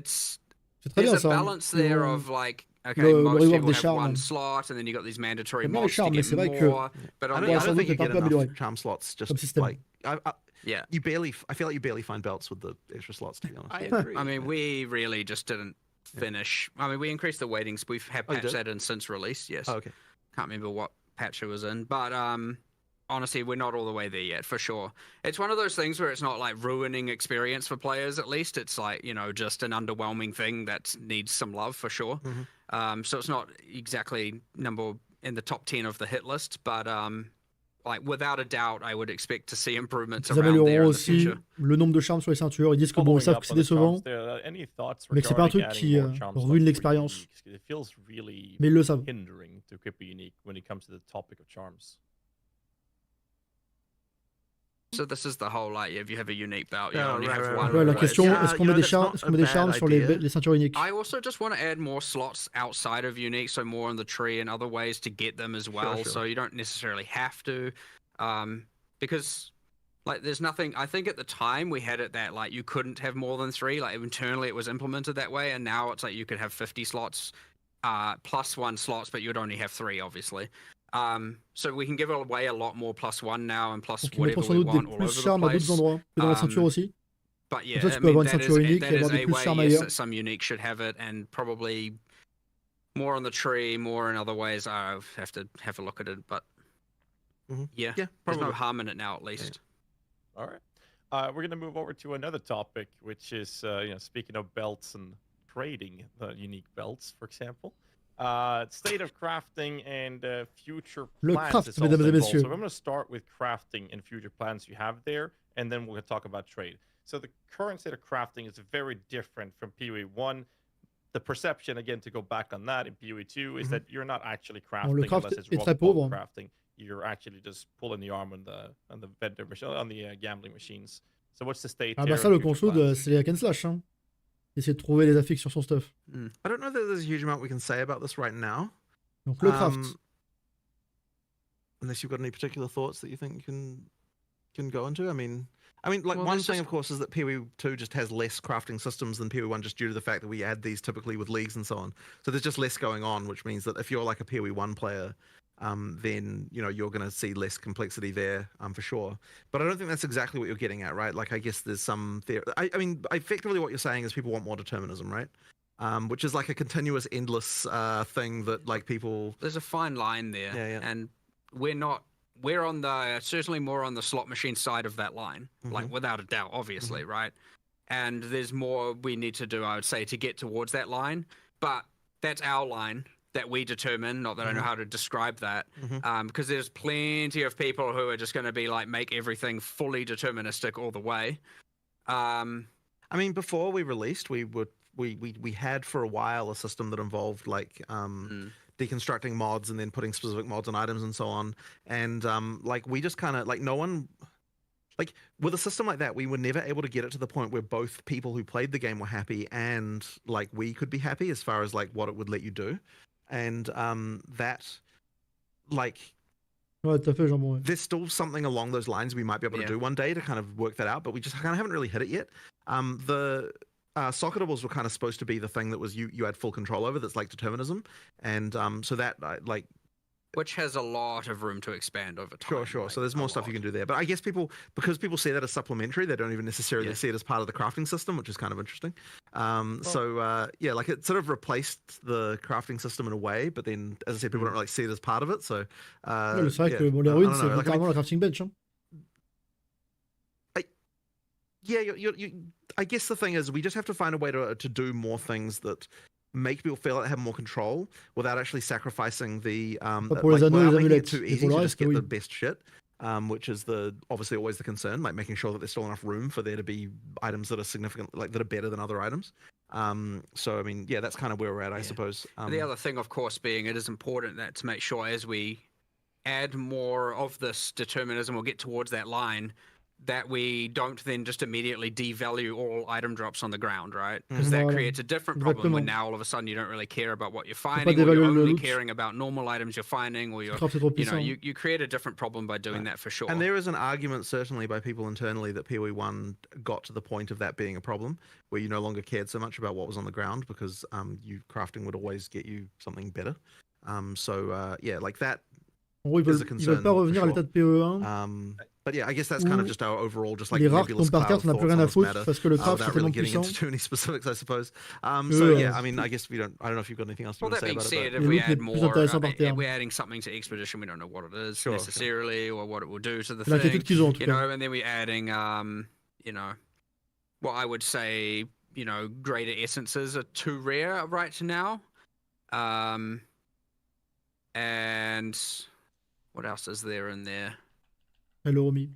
there's a balance there of like, okay, most people have one slot, and then you got these mandatory mods to get more. But I don't think you get enough charm slots. Just like I feel like you barely find belts with the extra slots, to be honest. I agree. I mean, we really just didn't finish. I mean, we increased the weightings. We've had patched that in since release. Yes. Oh, okay. Can't remember what patch it was in, but honestly, we're not all the way there yet, for sure. It's one of those things where it's not like ruining experience for players, at least. It's like, just an underwhelming thing that needs some love, for sure. So it's not exactly number in the top 10 of the hit list, but like without a doubt, I would expect to see improvements around there in the future. Le nombre de charmes sur les ceintures. Ils disent que bon, ils savent que c'est décevant, mais que c'est pas un truc qui ruine l'expérience. Mais ils le savent. To Crypto Unique when it comes to the topic of charms. So this is the whole, like, if you have a unique belt, you Yeah, only right, have right, one. Ouais, la race. question, Yeah, est-ce qu'on met des charmes sur les ceintures uniques? I also just want to add more slots outside of unique, so more on the tree and other ways to get them as well. Sure. So you don't necessarily have to, because like there's nothing. I think at the time we had it that like you couldn't have more than 3. Like internally it was implemented that way, and now it's like you could have 50 slots, plus 1 slots, but you'd only have 3, obviously. So we can give away a lot more +1 now and plus whatever we want all over the place. Dans la ceinture aussi. But yeah, Comme ça, I tu peux avoir mean, une ceinture unique that et is avoir des a plus way, charmes yes, ailleurs. that some unique should have it, and probably more on the tree, more in other ways. I have to have a look at it, but yeah, there's probably no harm in it now, at least. All right. We're going to move over to another topic, which is, speaking of belts and trading the unique belts, for example. State of crafting and future plans. craft, is also mesdames et involved. messieurs. So I'm going to start with crafting and future plans you have there, and then we're going to talk about trade. So the current state of crafting is very different from PoE 1. The perception, again, to go back on that in PoE 2, is that you're not actually crafting le craft unless it's est raw très pauvre. crafting. You're actually just pulling the arm on the vendor machine, on the gambling machines. So what's the state Ah there bah ça, of le future conso, plans? c'est les hack and slash. Hein. essayer de trouver les affixes sur son stuff. I don't know that there's a huge amount we can say about this right now. Donc le craft. Unless you've got any particular thoughts that you think you can go into. I mean, like Well, one there's thing, just- of course, is that PoE 2 just has less crafting systems than PoE 1, just due to the fact that we add these typically with leagues and so on. So there's just less going on, which means that if you're like a PoE 1 player, then you're going to see less complexity there, for sure. But I don't think that's exactly what you're getting at, right? Like, I guess there's some theory. I mean, effectively, what you're saying is people want more determinism, right? Which is like a continuous, endless thing that like people. There's a fine line there, Yeah. and we're on the certainly more on the slot machine side of that line, like without a doubt, obviously, right? And there's more we need to do, I would say, to get towards that line. But that's our line that we determine. Not that I know how to describe that, because there's plenty of people who are just going to be like make everything fully deterministic all the way. I mean, before we released, we had for a while a system that involved like deconstructing mods and then putting specific mods on items and so on. And like we just kind of like no one like with a system like that, we were never able to get it to the point where both people who played the game were happy and like we could be happy as far as like what it would let you do. And that like Ouais, tout à fait, Jambon. Ouais. there's still something along those lines we might be able to do one day to kind of work that out, but we just kind of haven't really hit it yet. The socketables were kind of supposed to be the thing that was you had full control over, that's like determinism, and so that like Which has a lot of room to expand over time. sure. like, So there's a more stuff you lot. can do there, but I guess because people see that as supplementary, they don't even necessarily see it as part of the crafting system, which is kind of interesting. Yeah, like it sort of replaced the crafting system in a way, but then as I said, people don't really see it as part of it. So Ouais, mais c'est vrai yeah, que bon, les I ruines, don't c'est know, like, I mean, littéralement la crafting bench. Hein. yeah, I guess the thing is we just have to find a way to do more things that make people feel like they have more control without actually sacrificing the pour les anneaux, without les making it amulettes. too Et easy pour le to reste, just get oui. the best shit, which is obviously always the concern, like making sure that there's still enough room for there to be items that are significant, like that are better than other items. So I mean, yeah, that's kind of where we're at, I suppose. The other thing, of course, being it is important that to make sure as we add more of this determinism or get towards that line, that we don't then just immediately devalue all item drops on the ground, right? Because that Voilà. creates a different problem when Exactement. now all of a sudden you don't really care about what you're pas finding, or you're dévaluer le only loot. caring about normal items you're finding, or you're, Craft, c'est trop you know, puissant. you create a different problem by doing that for sure. And there is an argument, certainly by people internally, that PoE 1 got to the point of that being a problem, where you no longer cared so much about what was on the ground because you crafting would always get you something better. Yeah, like that. En gros, ils There's a veulent pas concern, for revenir à sure. l'état de PoE1. But yeah, I guess that's kind of Ou just our overall, just like les rares nebulous tombent par cloud terre, on n'a plus thoughts rien on à this foutre matter, parce que le craft without est really tellement getting puissant. into too many specifics, I suppose. Que, Yeah, I mean, I guess I don't know if you've got anything else you Well, want that to say being about said, it. if Les we loots les add plus more, intéressants par terre. if we're adding something to Expedition, we don't know what it is Sure. necessarily, or what it will do to the C'est l'inquiétude thing. qu'ils ont en tout You cas. know, and then we're adding, you know, what I would say, you know, greater essences are too rare right now. And what else is there in there? Hello, Romy.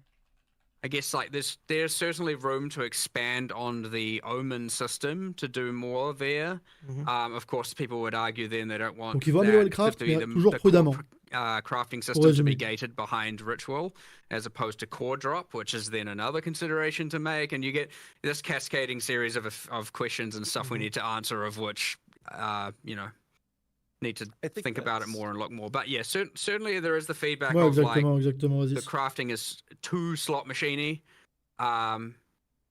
I guess like there's certainly room to expand on the Omen system to do more there. Of course, people would argue then they don't want Donc, ils vont améliorer le that craft, to be mais the toujours prudemment. crafting system to be résumer. gated behind ritual as opposed to core drop, which is then another consideration to make, and you get this cascading series of questions and stuff we need to answer, of which you know, need to I think think about it that's- more and look more. But yeah, certainly there is the feedback Ouais, of like exactement, the vas-y. crafting is too slot machiney,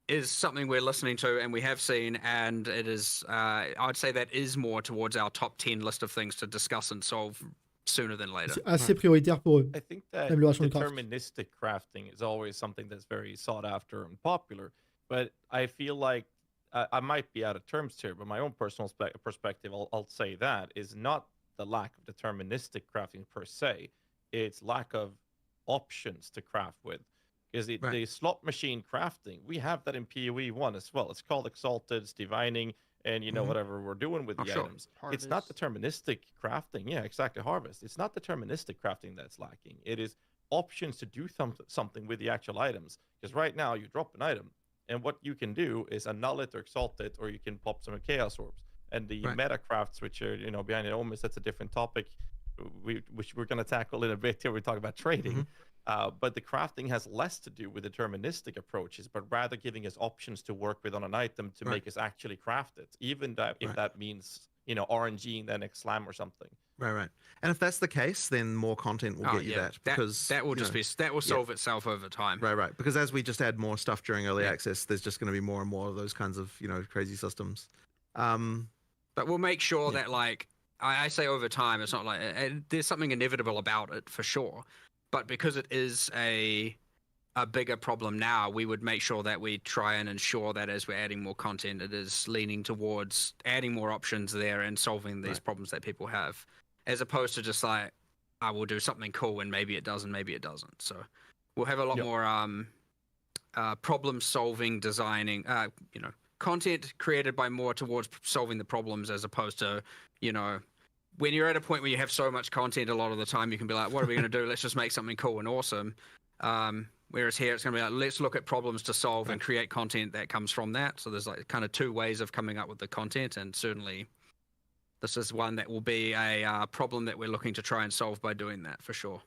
is something we're listening to and we have seen, and it is I'd say that is more towards our top 10 list of things to discuss and solve sooner than later. C'est assez prioritaire pour eux. I think that L'amélioration du craft. deterministic crafting is always something that's very sought after and popular. But I feel like I might be out of terms here, but my own personal perspective, I'll say that, is not the lack of deterministic crafting per se. It's lack of options to craft with. Because the slot machine crafting, we have that in PoE 1 as well. It's called Exalted, it's divining, and you know, whatever we're doing with the sure. items. It's not deterministic crafting. Yeah, exactly. Harvest. It's not deterministic crafting that's lacking. It is options to do something with the actual items. Because right now you drop an item, and what you can do is annul it or exalt it, or you can pop some chaos orbs. And the meta crafts, which are, you know, behind the Ailments, that's a different topic, which we're going to tackle in a bit here. We talk about trading. But the crafting has less to do with deterministic approaches, but rather giving us options to work with on an item to make us actually craft it, even if that means, RNGing the next slam or something. Right. And if that's the case, then more content will get you that, because that will just that will solve itself over time. Right. Because as we just add more stuff during early access, there's just going to be more and more of those kinds of crazy systems. But we'll make sure that, like, I say over time, it's not like there's something inevitable about it for sure. But because it is a bigger problem now, we would make sure that we try and ensure that as we're adding more content, it is leaning towards adding more options there and solving these problems that people have, as opposed to just like, I will do something cool and maybe it does and maybe it doesn't. So we'll have a lot more problem solving, designing, content created by more towards solving the problems, as opposed to, when you're at a point where you have so much content, a lot of the time you can be like, what are we going to do? Let's just make something cool and awesome. Whereas here it's going to be like, let's look at problems to solve and create content that comes from that. So there's like kind of two ways of coming up with the content, and certainly this is one that will be a problem that we're looking to try and solve by doing that, for sure.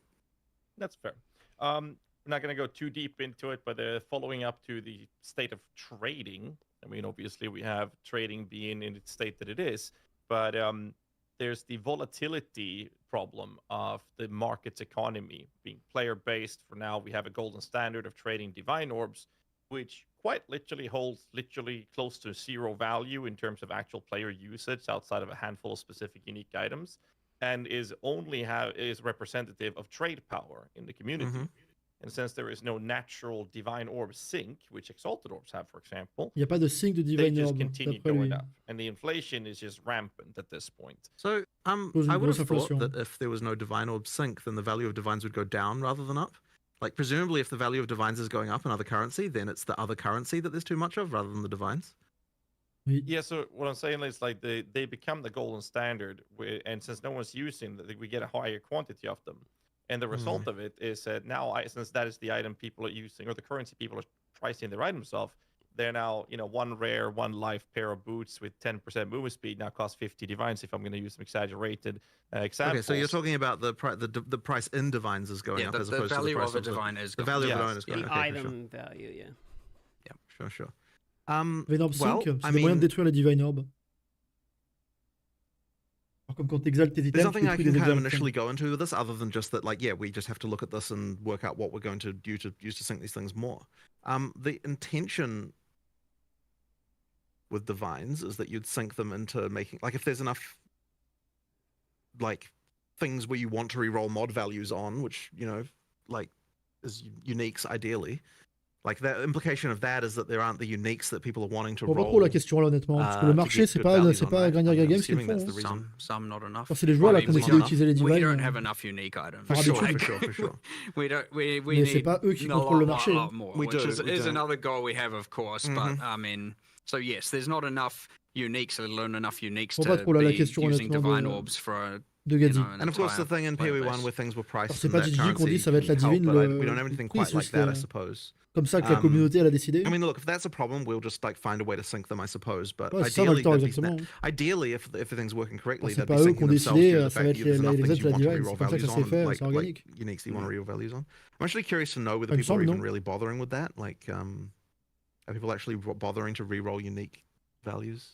That's fair. I'm not going to go too deep into it, but following up to the state of trading, I mean, obviously we have trading being in its state that it is, but there's the volatility problem of the market's economy being player-based. For now, we have a golden standard of trading divine orbs, which quite literally holds close to zero value in terms of actual player usage outside of a handful of specific unique items, and is representative of trade power in the community. And since there is no natural divine orb sink, which exalted orbs have, for example, Il n'y a pas de sync de they divine just orb. continue d'après going lui. up, and the inflation is just rampant at this point. So Cause I une would grosse have thought inflation. that if there was no divine orb sync, then the value of divines would go down rather than up. Like, presumably if the value of divines is going up in other currency, then it's the other currency that there's too much of rather than the divines. Oui. Yeah, so what I'm saying is, like, they become the golden standard, and since no one's using them, we get a higher quantity of them. And the result of it is that now, since that is the item people are using, or the currency people are pricing their items off, they're now, one rare, one life pair of boots with 10% movement speed now costs 50 divines, if I'm going to use some exaggerated examples. Okay, so you're talking about the price in divines is going up, as opposed to the price of a divine is the going value up. of a divine is going The up. Okay, item value, sure. Divine Orb Well, sync, c'est I le moyen de mean, détruire les divine orb. Alors, comme quand t'exaltes tes there's items, tu nothing I détruis can les kind of exaltes. initially go into with this, other than just that, like, we just have to look at this and work out what we're going to use to sync these things more. The intention with divines is that you'd sync them into making, like, if there's enough, like, things where you want to reroll mod values on, which, like, is uniques ideally. Like, the implication of that is that there aren't the uniques that people are wanting to Je vois pas roll. trop la question là, honnêtement. Parce que le to marché, get c'est good pas, values c'est on pas that. Grandia I'm Games qui le assuming font. that's the hein. reason. Some not enough. Enfin, c'est les joueurs là I qui ont mean, décidé d'utiliser les we divines. don't have enough unique items. Par For habitude. sure. We Mais need c'est pas eux qui a contrôlent le lot marché. more, We which do, is we do. another goal we have, of course. But I mean, so yes, there's not enough uniques, let alone enough uniques Je vois pas to trop là la be question, using honnêtement, divine de- orbs for de Gadzi. an And of course, the entire thing in player PoE1 base. where things were priced Alors, c'est in pas that GG qu'on dit currency ça va être la can help, divine, but le we don't have anything prix, quite c'est like juste that, I suppose. comme ça que la communauté elle a décidé. I mean, look, if that's a problem, we'll just like find a way to sync them, I suppose. But Ouais, c'est ça, ideally, Victor, that'd be exactement. ideally, if everything's working correctly, C'est they'd be pas eux syncing qui ont themselves décidé, due to the ça va fact être that there's enough les things autres you la want to divine. reroll C'est comme ça que values ça s'est on, fait, like c'est organique. uniques that you want to reroll values on. I'm actually curious to know whether Il me people are semble, even non? really bothering with that. Like, are people actually bothering to reroll unique values?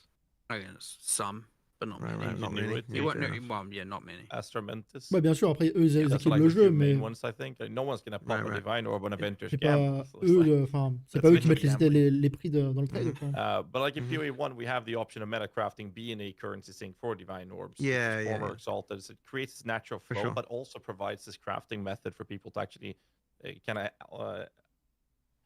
I guess some, but not Right, many. right, not many. Ingenuity. Yeah, You won't fair know, enough. well, yeah, not many. Astromentis. Ouais, bien sûr, après eux, ils That's équipent like le the jeu, two mais main ones, I think. Like, no one's gonna pop Right, a right. divine orb on a Venter's c'est Gamble. pas So it's eux, like- enfin, c'est that's pas eux a qui bit mettent of a les prix dans le trade. quoi. But like in PoE1, we have the option of metacrafting being a currency sync for divine orbs. Yeah, which is yeah, former yeah. exalted. So it creates this natural For flow, sure. but also provides this crafting method for people to actually kind of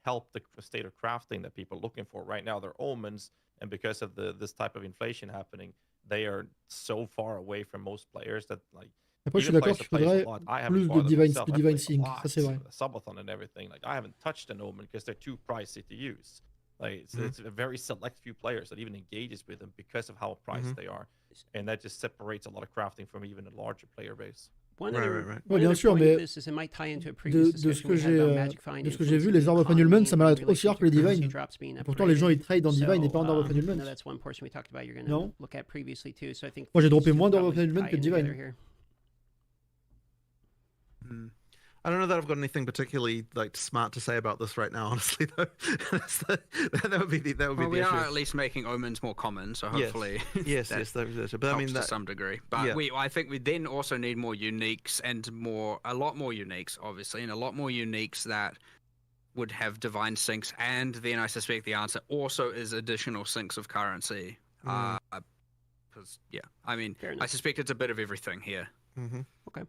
help the state of crafting that people are looking for. Right now, they're omens, and because of this type of inflation happening, they are so far away from most players that like. Après, je suis even d'accord players qu'il that plays a faudrait lot, I haven't plus de bought them divine, myself. de I divine play a sync. lot, Ça, c'est vrai. Subathon and everything. Like I haven't touched an omen because they're too pricey to use. Like it's a very select few players that even engages with them because of how priced they are, and that just separates a lot of crafting from even a larger player base. One Right, other, right, right. one Ouais, bien other sûr, point mais of this is it might tie into a previous de ce discussion que we had j'ai about Magic Find de ce que j'ai vu, influencing les the Orb of economy Annulment, ça m'a l'air in aussi cher que les relation to currency divines. drops being Pourtant, les gens ils trade dans upgraded. divine et pas en Orb of I Annulment. know that's one portion we talked about. You're going to Non. look at previously too. So I think Moi, j'ai these droppé two moins d'Orb of probably Annulment tie que de in together divine. here. I don't know that I've got anything particularly like smart to say about this right now, honestly. Though that would be the Well, we issue. are at least making omens more common, so hopefully Yes, that yes, that's it. But I helps mean, to that, some degree. But yeah. I think we then also need more uniques and a lot more uniques, obviously, and a lot more uniques that would have divine sinks. And then I suspect the answer also is additional sinks of currency. Because I mean, I suspect it's a bit of everything here. Mm-hmm. Okay.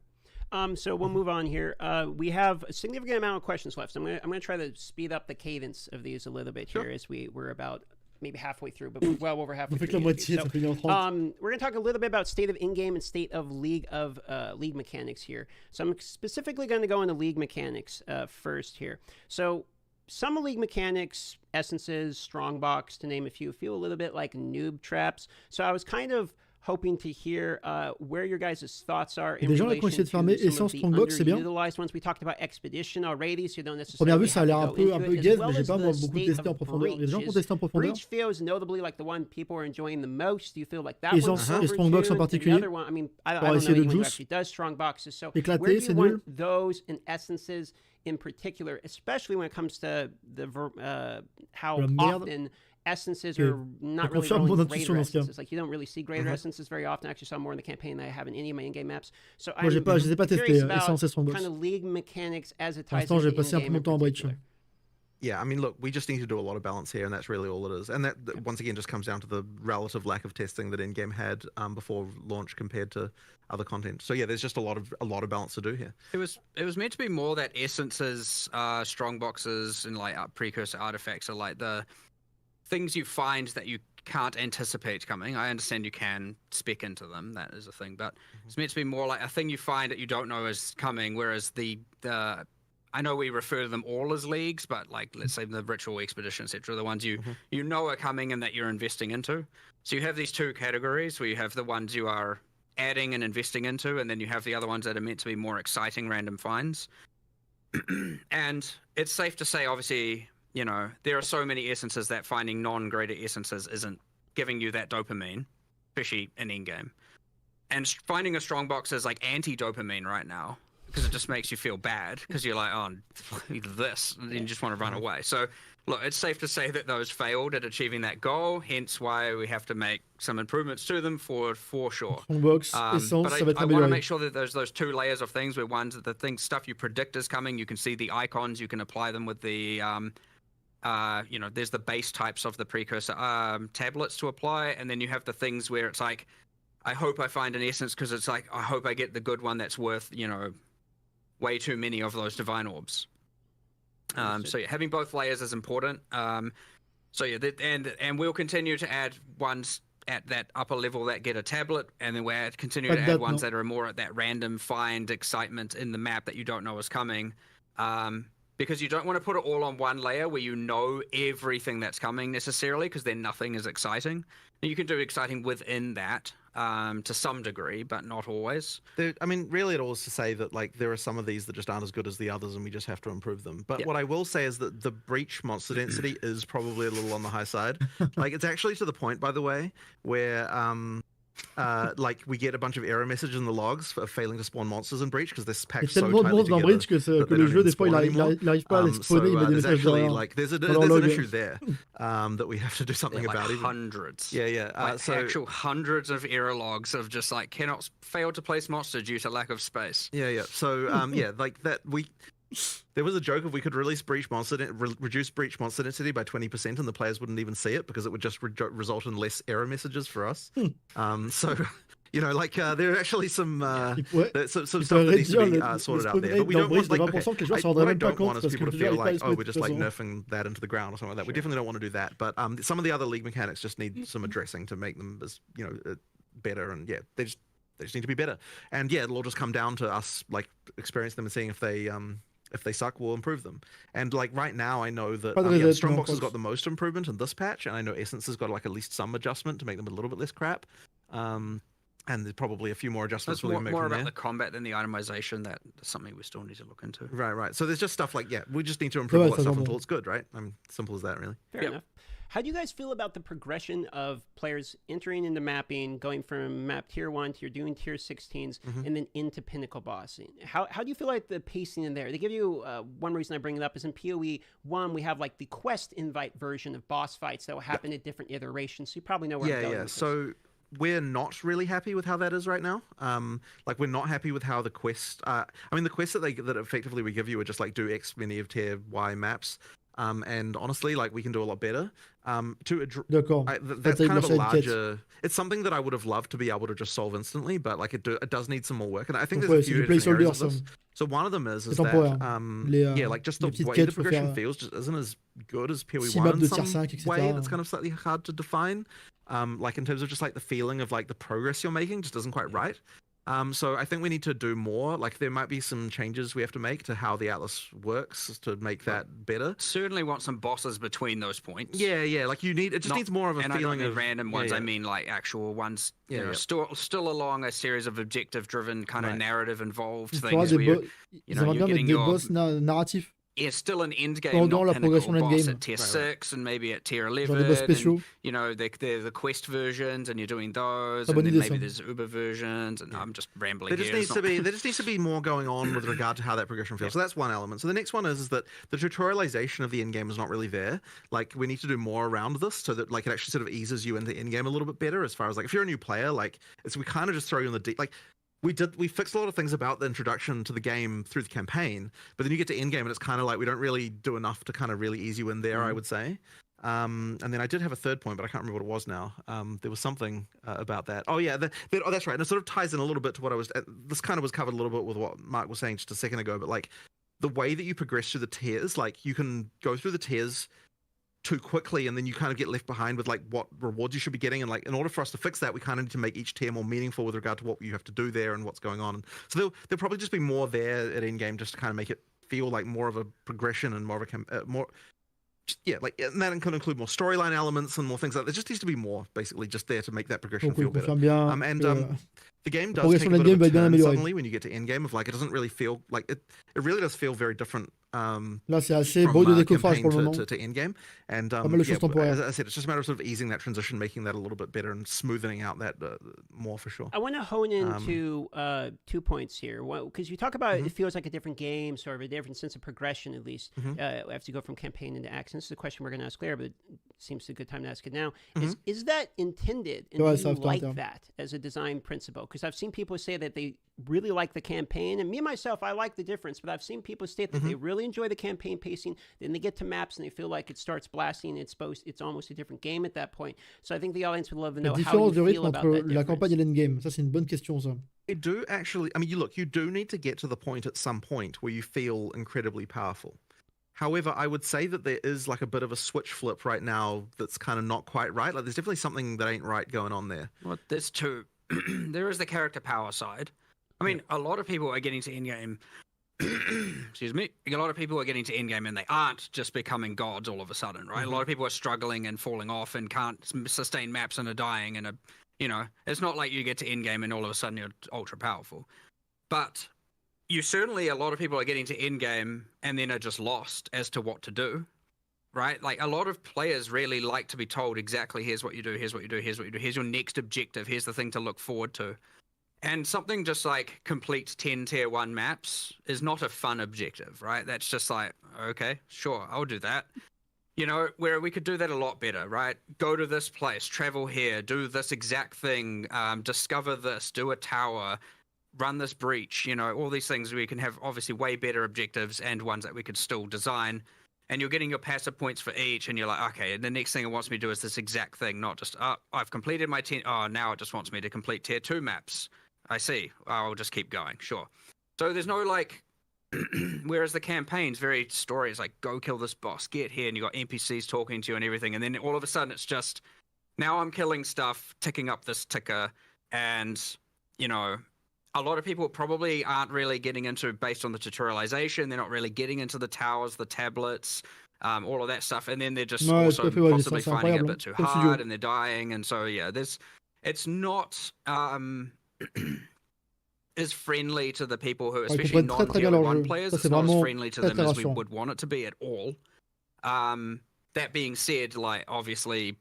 So we'll move on here. We have a significant amount of questions left. So I'm gonna try to speed up the cadence of these a little bit here as we're about maybe halfway through, but well over halfway through. We're gonna talk a little bit about state of in-game and state of league mechanics here. So I'm specifically going to go into league mechanics first here. So some league mechanics, essences, strongbox, to name a few, feel a little bit like noob traps. So I was kind of hoping to hear where your guys' thoughts are in relation to some of the underutilized ones. We talked about expedition already, so you don't necessarily Première vue, ça a l'air un peu gaze, mais j'ai pas well beaucoup testé en profondeur. Il y a des gens qui ont testé en profondeur. Breach feels notably like the one people are enjoying the most. Do you feel like that Et one's strongbox en particulier. The other one, I mean, I don't know anyone who actually does strongboxes. So where do you want those and essences in particular, especially when it comes to the how often essences are not really rolling greater essences. Like, you don't really see greater essences very often. I actually saw more in the campaign than I have in any of my in-game maps. So I'm curious about kind of league mechanics as it ties into in-game in particular. Yeah, I mean, look, we just need to do a lot of balance here, and that's really all it is. And that once again just comes down to the relative lack of testing that Endgame had before launch compared to other content. So yeah, there's just a lot of balance to do here. It was meant to be more that essences, strong boxes, and like precursor artifacts are like the things you find that you can't anticipate coming. I understand you can spec into them, that is a thing, but it's meant to be more like a thing you find that you don't know is coming, whereas the I know we refer to them all as leagues, but like, let's say the ritual expedition, etc., the ones you know are coming and that you're investing into. So you have these two categories where you have the ones you are adding and investing into, and then you have the other ones that are meant to be more exciting random finds. And it's safe to say, obviously, you know, there are so many essences that finding non-greater essences isn't giving you that dopamine, especially in in-game. And finding a strong box is like anti-dopamine right now, because it just makes you feel bad, because you're like, oh, either this, and you just want to run away. So, look, it's safe to say that those failed at achieving that goal, hence why we have to make some improvements to them for sure. But I want to make sure that there's those two layers of things, where one's the things, stuff you predict is coming, you can see the icons, you can apply them with the you know, there's the base types of the precursor tablets to apply, and then you have the things where it's like, I hope I find an essence, because it's like, I hope I get the good one that's worth, you know, way too many of those divine orbs. So yeah, having both layers is important. So yeah, and we'll continue to add ones at that upper level that get a tablet, and then we'll continue to add ones that are more at that random find excitement in the map that you don't know is coming. Because you don't want to put it all on one layer where you know everything that's coming necessarily, because then nothing is exciting. And you can do exciting within that to some degree, but not always. I mean, really it all is to say that like there are some of these that just aren't as good as the others, and we just have to improve them. But what I will say is that the breach monster density is probably a little on the high side. Like, it's actually to the point, by the way, where like we get a bunch of error messages in the logs for failing to spawn monsters in breach, because this pack's so tightly together breach que le jeu des fois il arrive pas à les spawner, il met des messages derrière. Like there's an issue there that we have to do something about. Like hundreds. So actual hundreds of error logs of just like cannot fail to place monster due to lack of space. So yeah, like that there was a joke if we could reduce breach monster density by 20%, and the players wouldn't even see it, because it would just result in less error messages for us. So, you know, like there are actually some stuff that needs to be sorted out there. But we don't want, like, what I don't want is people to feel like, oh, we're just like nerfing that into the ground or something like that. We definitely don't want to do that. But some of the other league mechanics just need some addressing to make them, as you know, better. And yeah, they just need to be better. And yeah, it'll all just come down to us like experiencing them and seeing if they suck, we'll improve them. And like right now, I know that Strongbox has got the most improvement in this patch, and I know Essence has got like at least some adjustment to make them a little bit less crap. And there's probably a few more adjustments. That's more about the combat than the itemization. That's something we still need to look into. Right. So there's just stuff like, we just need to improve all that stuff until it's good, right? Simple as that, really. Fair enough. How do you guys feel about the progression of players entering into mapping, going from map tier 1 to you're doing tier 16s, and then into Pinnacle bossing? How do you feel like the pacing in there? They give you, one reason I bring it up is in PoE 1, we have like the quest invite version of boss fights that will happen at different iterations, so you probably know where I'm going with this. So we're not really happy with how that is right now. Like we're not happy with how the quest. I mean, the quests that effectively we give you are just like do X many of tier Y maps. And honestly, like we can do a lot better. That's kind of a larger. It's something that I would have loved to be able to just solve instantly, but like it does need some more work. And I think there's a few different areas of this. So one of them is that like just the way the progression feels just isn't as good as PoE 1 in some way. That's kind of slightly hard to define. Like in terms of just like the feeling of like the progress you're making just isn't quite right. So I think we need to do more. Like there might be some changes we have to make to how the Atlas works to make that better. Certainly want some bosses between those points. Yeah. Like it just needs more of a feeling of random ones. I mean like actual ones. You know, still along a series of objective-driven kind of narrative-involved things. Where you're getting your boss narratif. It's still an endgame, not Pinnacle boss at tier 6 and maybe at tier 11. And, you know, they're the quest versions and you're doing those. And then maybe there's Uber versions. And I'm just rambling there just needs to be more going on with regard to how that progression feels. So that's one element. So the next one is that the tutorialization of the endgame is not really there. Like we need to do more around this so that like it actually sort of eases you into endgame a little bit better as far as like if you're a new player, like we kind of just throw you in the deep. Like we fixed a lot of things about the introduction to the game through the campaign, but then you get to endgame and it's kind of like we don't really do enough to kind of really ease you in there, I would say. And then I did have a third point, but I can't remember what it was now. There was something about that. Oh yeah, that's right. And it sort of ties in a little bit to what I was. This kind of was covered a little bit with what Mark was saying just a second ago. But like the way that you progress through the tiers, like you can go through the tiers too quickly and then you kind of get left behind with like what rewards you should be getting, and like in order for us to fix that we kind of need to make each tier more meaningful with regard to what you have to do there and what's going on. So there'll probably just be more there at endgame just to kind of make it feel like more of a progression and more of a and that can include more storyline elements and more things like that. There just needs to be more basically just there to make that progression feel better. The game does take a bit of a turn suddenly when you get to endgame of like it doesn't really feel like it really does feel very different. Là, c'est assez beau de décoffrage pour le moment. To endgame, and as I said, it's just a matter of sort of easing that transition, making that a little bit better, and smoothing out that more for sure. I want to hone into 2 points here, because you talk about it feels like a different game, sort of a different sense of progression at least. As you go from campaign into action. This is a question we're going to ask later, but it seems a good time to ask it now. Is that intended? And do you like that as a design principle? Because I've seen people say that they really like the campaign, and me myself, I like the difference, but I've seen people state that they really enjoy the campaign pacing, then they get to maps and they feel like it starts blasting, it's almost a different game at that point. So I think the audience would love to know how you feel about that difference. La campagne et l'endgame, ça c'est une bonne question ça. You do actually, I mean, you do need to get to the point at some point where you feel incredibly powerful. However, I would say that there is like a bit of a switch flip right now that's kind of not quite right. Like there's definitely something that ain't right going on there. Well, there's two. There is the character power side. I mean, a lot of people are getting to endgame. Excuse me. A lot of people are getting to endgame and they aren't just becoming gods all of a sudden, right? A lot of people are struggling and falling off and can't sustain maps and are dying. And, it's not like you get to endgame and all of a sudden you're ultra powerful. But a lot of people are getting to endgame and then are just lost as to what to do, right? Like a lot of players really like to be told exactly, here's what you do, here's what you do, here's what you do, here's your next objective, here's the thing to look forward to. And something just like complete 10 tier 1 maps is not a fun objective, right? That's just like, okay, sure, I'll do that. Where we could do that a lot better, right? Go to this place, travel here, do this exact thing, discover this, do a tower, run this breach, all these things. We can have obviously way better objectives and ones that we could still design. And you're getting your passive points for each, and you're like, okay, the next thing it wants me to do is this exact thing, not just, I've completed my 10, now it just wants me to complete tier 2 maps. I see. I'll just keep going. Sure. So there's no like, whereas the campaign's very stories like go kill this boss, get here, and you got NPCs talking to you and everything. And then all of a sudden it's just, now I'm killing stuff, ticking up this ticker. And, a lot of people probably aren't really getting into based on the tutorialization. They're not really getting into the towers, the tablets, all of that stuff. And then they're just also possibly finding it a bit too hard and they're dying. And so, it's not, is friendly to the people who, especially non-tier 1 players, it's not as friendly to them as we would want it to be at all. that being said, like obviously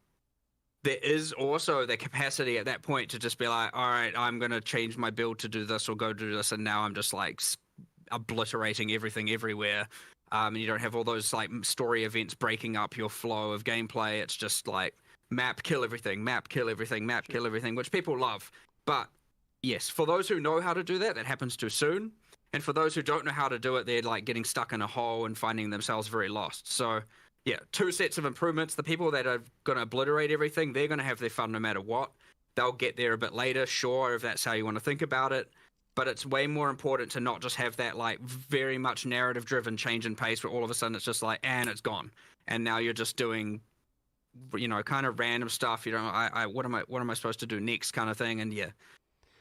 there is also the capacity at that point to just be like, all right, I'm going to change my build to do this or go do this. And now I'm just like obliterating everything everywhere. And you don't have all those like story events breaking up your flow of gameplay. It's just like map, kill everything, map, kill everything, map, kill everything, which people love. But yes, for those who know how to do that, that happens too soon. And for those who don't know how to do it, they're like getting stuck in a hole and finding themselves very lost. So yeah, 2 sets of improvements. The people that are going to obliterate everything, they're going to have their fun no matter what. They'll get there a bit later, sure, if that's how you want to think about it. But it's way more important to not just have that like very much narrative-driven change in pace where all of a sudden it's just like, and it's gone. And now you're just doing, you know, kind of random stuff. You know, what am I supposed to do next kind of thing? And yeah.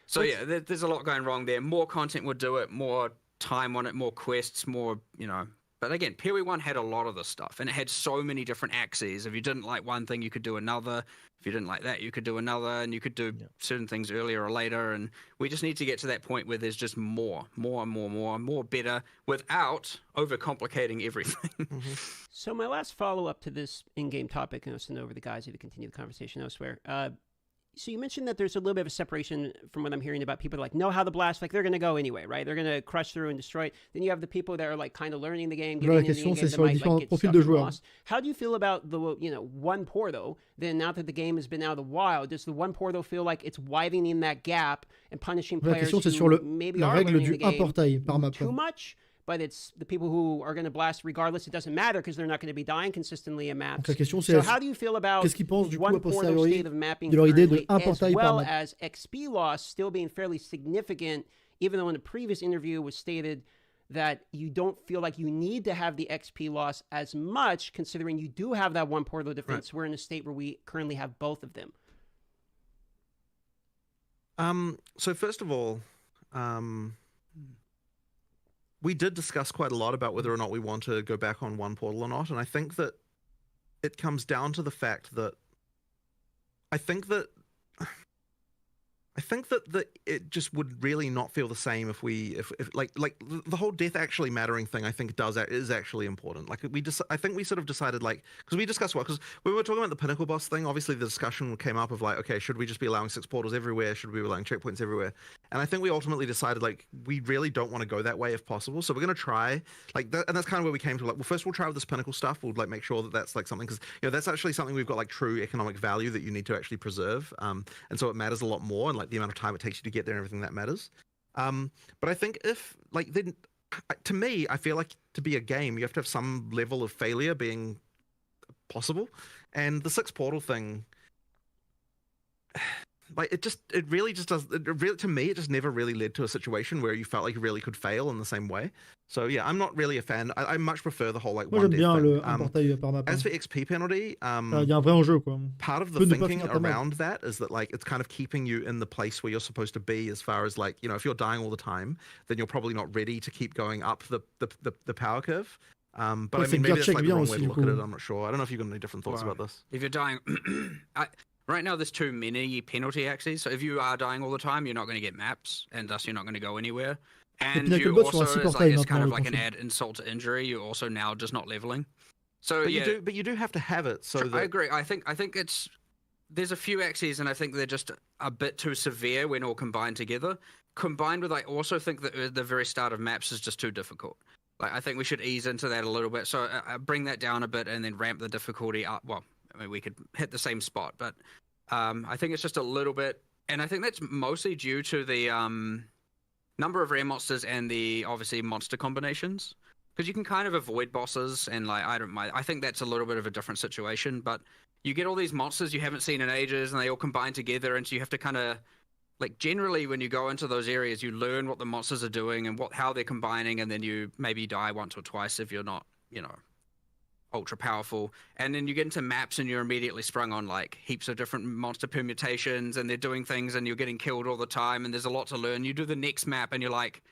So yeah, there's a lot going wrong there. More content would do it, more time on it, more quests, more, you know. But again, PoE1 had a lot of this stuff, and it had so many different axes. If you didn't like one thing, you could do another. If you didn't like that, you could do another, and you could do certain things earlier or later. And we just need to get to that point where there's just more better, without overcomplicating everything. So my last follow-up to this in-game topic, and I'll send over the guys to continue the conversation elsewhere. So you mentioned that there's a little bit of a separation from what I'm hearing about people that like know how the blast, like they're going to go anyway, right? They're going to crush through and destroy it. Then you have the people that are like kind of learning the game, getting into the game, that might like get stuck and lost. How do you feel about the, you know, one pour though? Then now that the game has been out of the wild, does the one pour though feel like it's widening that gap and punishing players who maybe are learning the game too much? But it's the people who are going to blast regardless. It doesn't matter because they're not going to be dying consistently in maps. So how do you feel about one portal state of mapping currently, as well as XP loss still being fairly significant, even though in the previous interview was stated that you don't feel like you need to have the XP loss as much, considering you do have that one portal difference. Right. We're in a state where we currently have both of them. So first of all, we did discuss quite a lot about whether or not we want to go back on one portal or not, and I think that it comes down to the fact that I think that it just would really not feel the same if like the whole death actually mattering thing. I think is actually important. Like I think we sort of decided, like, because we discussed because we were talking about the Pinnacle boss thing. Obviously, the discussion came up of like, okay, should we just be allowing 6 portals everywhere? Should we be allowing checkpoints everywhere? And I think we ultimately decided like we really don't want to go that way if possible. So we're gonna try like that, and that's kind of where we came to like, well, first we'll try with this Pinnacle stuff. We'll like make sure that that's like something, because you know that's actually something we've got like true economic value that you need to actually preserve. And so it matters a lot more, and like the amount of time it takes you to get there and everything that matters. But I think if like then to me, I feel like to be a game, you have to have some level of failure being possible, and the 6 portal thing, like it really just does. To me, it just never really led to a situation where you felt like you really could fail in the same way. So yeah, I'm not really a fan. I much prefer the whole like one death thing. As for XP penalty, y a un vrai enjeu, quoi. Part of the thinking around that is that like it's kind of keeping you in the place where you're supposed to be, as far as like, you know, if you're dying all the time, then you're probably not ready to keep going up the power curve. But I mean, maybe that's like the wrong way to look at it. I'm not sure. I don't know if you've got any different thoughts about this. If you're dying, right now there's too many penalty axes. So if you are dying all the time, you're not going to get maps, and thus you're not going to go anywhere. And you also, it's kind of like an add insult to injury. You're also now just not leveling. So but yeah, you do have to have it. So I agree. I think there's a few axes, and I think they're just a bit too severe when all combined together. Combined with, I also think that the very start of maps is just too difficult. Like I think we should ease into that a little bit. So bring that down a bit, and then ramp the difficulty up. Well, I mean we could hit the same spot, but I think it's just a little bit, and I think that's mostly due to the number of rare monsters and the obviously monster combinations, because you can kind of avoid bosses, and like I don't mind. I think that's a little bit of a different situation, but you get all these monsters you haven't seen in ages, and they all combine together, and so you have to kind of like generally when you go into those areas, you learn what the monsters are doing and how they're combining, and then you maybe die once or twice if you're not, you know, ultra powerful, and then you get into maps and you're immediately sprung on like heaps of different monster permutations, and they're doing things, and you're getting killed all the time, and there's a lot to learn. You do the next map and you're like,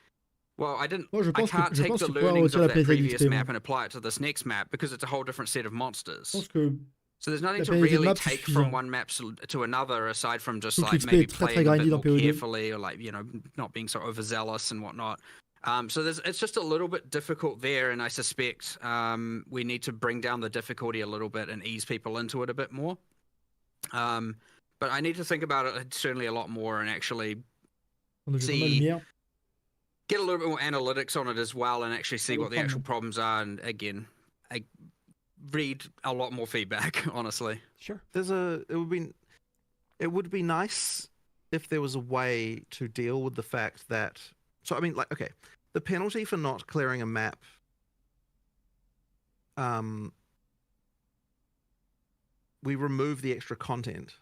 well, I can't take the learnings of that previous map and apply it to this next map because it's a whole different set of monsters. So there's nothing to really take from one map to another aside from just like maybe playing a bit more carefully, or like, you know, not being so overzealous and whatnot. So it's just a little bit difficult there, and I suspect we need to bring down the difficulty a little bit and ease people into it a bit more. But I need to think about it certainly a lot more and actually get a little bit more analytics on it as well, and actually see what the actual problems are. And again, I read a lot more feedback, honestly. Sure. It would be nice if there was a way to deal with the fact that. So I mean, like, okay, the penalty for not clearing a map. We remove the extra content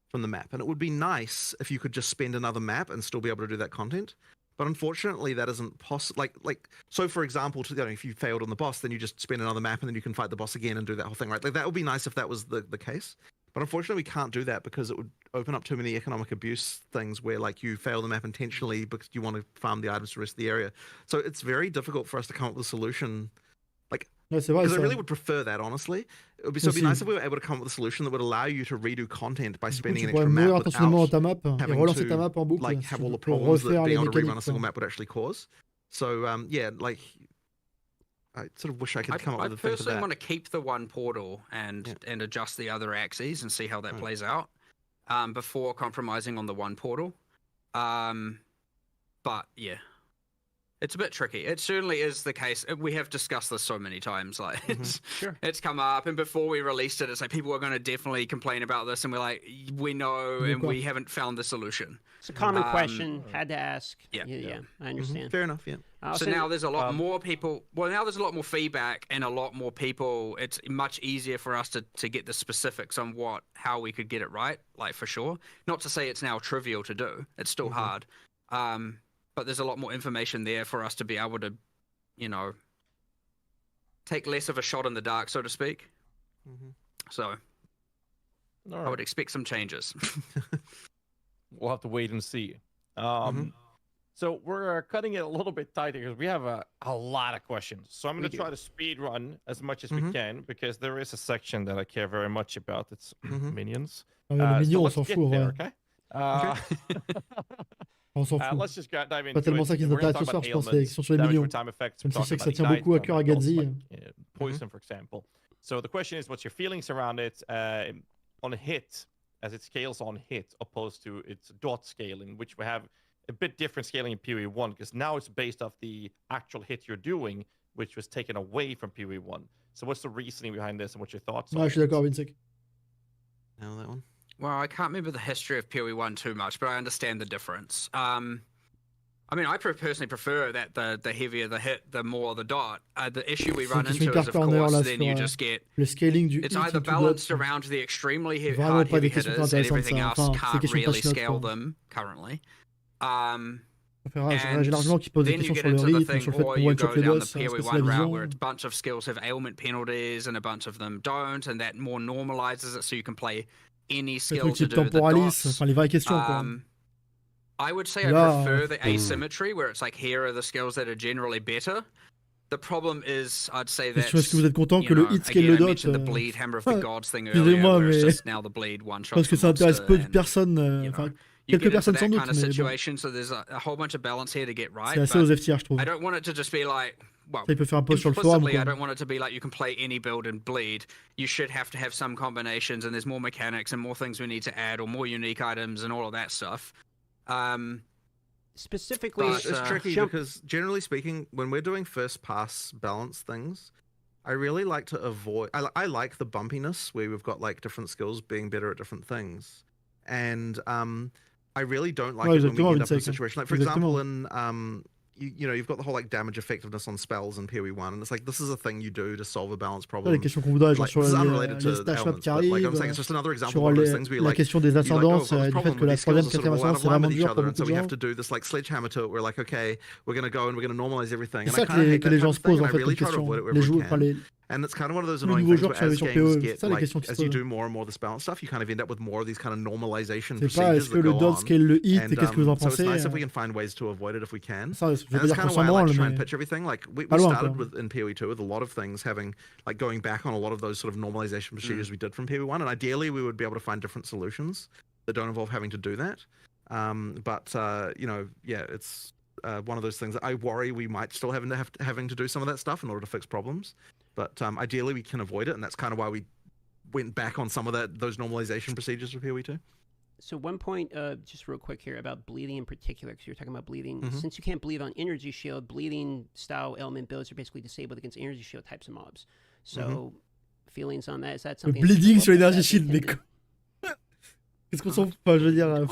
from the map, and it would be nice if you could just spend another map and still be able to do that content. But unfortunately, that isn't possible. Like, so for example, if you failed on the boss, then you just spend another map and then you can fight the boss again and do that whole thing, right? Like, that would be nice if that was the case. But unfortunately, we can't do that because it would open up too many economic abuse things where, like, you fail the map intentionally because you want to farm the items to the rest of the area. So it's very difficult for us to come up with a solution. Because I really would prefer that, honestly. It would be nice if we were able to come up with a solution that would allow you to redo content by spending an extra map without having to like have all the problems that being able to rerun a single map would actually cause. So yeah, like I sort of wish I could come up with a thing for that. I personally want to keep the one portal and adjust the other axes and see how that plays out before compromising on the one portal. But yeah. It's a bit tricky. It certainly is the case. We have discussed this so many times. Like, it's come up, and before we released it, it's like people are going to definitely complain about this, and we're like, we know, and we haven't found the solution. It's a common question. Had to ask. Yeah, I understand. Fair enough. Yeah. So now there's a lot more people. Well, now there's a lot more feedback and a lot more people. It's much easier for us to get the specifics on how we could get it right. Like, for sure. Not to say it's now trivial to do. It's still hard. But there's a lot more information there for us to be able to, take less of a shot in the dark, so to speak. So I would expect some changes. We'll have to wait and see. So we're cutting it a little bit tighter because we have a lot of questions. So I'm going to try to speed run as much as we can because there is a section that I care very much about. It's minions. Les minions, on s'en fout, there, ouais. Okay? On s'en fout. Let's just dive into Pas tellement ça qu'ils nous intéressent ce soir, je pense, c'est qu'ils sont sur les minions. Même si je sais que ça tient beaucoup à cœur à Gadzi. Poison, for example. So the question is, what's your feelings around it on a hit, as it scales on hit, opposed to its dot scaling, which we have a bit different scaling in PoE 1, because now it's based off the actual hit you're doing, which was taken away from PoE 1. So what's the reasoning behind this, and what's your thoughts on it? Je suis d'accord, Vincek. Now that one. Well, I can't remember the history of PoE 1 too much, but I understand the difference. I mean, I personally prefer that the heavier the hit, the more the dot. The issue we run into is, of course, then you just get... It's either balanced around the extremely hard heavy hitters, and everything else can't really scale them currently. And then you get into the thing, or you go down the PoE 1 route where a bunch of skills have ailment penalties and a bunch of them don't, and that more normalizes it so you can play any skill to do the dots. I would say I prefer the asymmetry where it's like, here are the skills that are generally better. The problem is, I'd say that, est-ce que vous êtes content que le hit scale le I dot mentioned the bleed hammer of the gods thing earlier, where it's just now the bleed one shot. Parce que ça intéresse peu de personnes, enfin, quelques personnes sans doute, kind of situation, so there's a whole bunch of balance here to get right. C'est assez aux FTR, je trouve. I don't want it to just be like, well, il peut faire un post sur le forum. I don't want it to be like you can play any build and bleed. You should have to have some combinations, and there's more mechanics and more things we need to add, or more unique items and all of that stuff. Specifically, it's tricky because, generally speaking, when we're doing first pass balance things, I really like to avoid. I like the bumpiness where we've got like different skills being better at different things, and I really don't like it when we end up in a situation like, for example, in you've got the whole like damage effectiveness on spells in PoE 1, and it's like, this is a thing you do to solve a balance problem. Les questions qu'on vous donne, genre sur this is unrelated to stash maps Ailments, qui but like I'm arrivent, saying, it's just another example sur of those things where la like, question des ascendances, du fait que la troisième, quatrième ascendance, c'est vraiment dur pour beaucoup so de we have gens. to do this like sledgehammer to it. We're like, okay, we're gonna go and we're gonna normalize everything. C'est And ça I kind of hate que that les gens kind se of thing, posent and en I fait really comme try to question. avoid it Les wherever we joueurs, enfin can. les And it's kind of one of those tous les annoying nouveaux things joueurs where qui as arrivent sur games PoE, get c'est ça la like, question qui se as you pose. do more and more of this balance stuff, you kind of end up with more of these kind of normalization C'est pas, est-ce procedures que that le go dot on. scale le hit, et qu'est-ce que vous en So it's pensez? nice if we can find ways to avoid it if we can. Ça, je veux And pas that's dire kind qu'on of why s'en I like branle, to try and mais pitch everything. Like we pas loin, started quoi. with in PoE 2 with a lot of things having like going back on a lot of those sort of normalization procedures we did from PoE 1, and ideally we would be able to find different solutions that don't involve having to do that. But yeah, it's one of those things that I worry we might still having to do some of that stuff in order to fix problems. But ideally, we can avoid it, and that's kind of why we went back on some of those normalization procedures with PoE2. So one point, just real quick here about bleeding in particular, because you're talking about bleeding. Since you can't bleed on energy shield, bleeding style element builds are basically disabled against energy shield types of mobs. So feelings on that? Is that something? Bleeding sur l'énergie shield, mais qu'est-ce qu'on s'en fout? Enfin, je veux dire,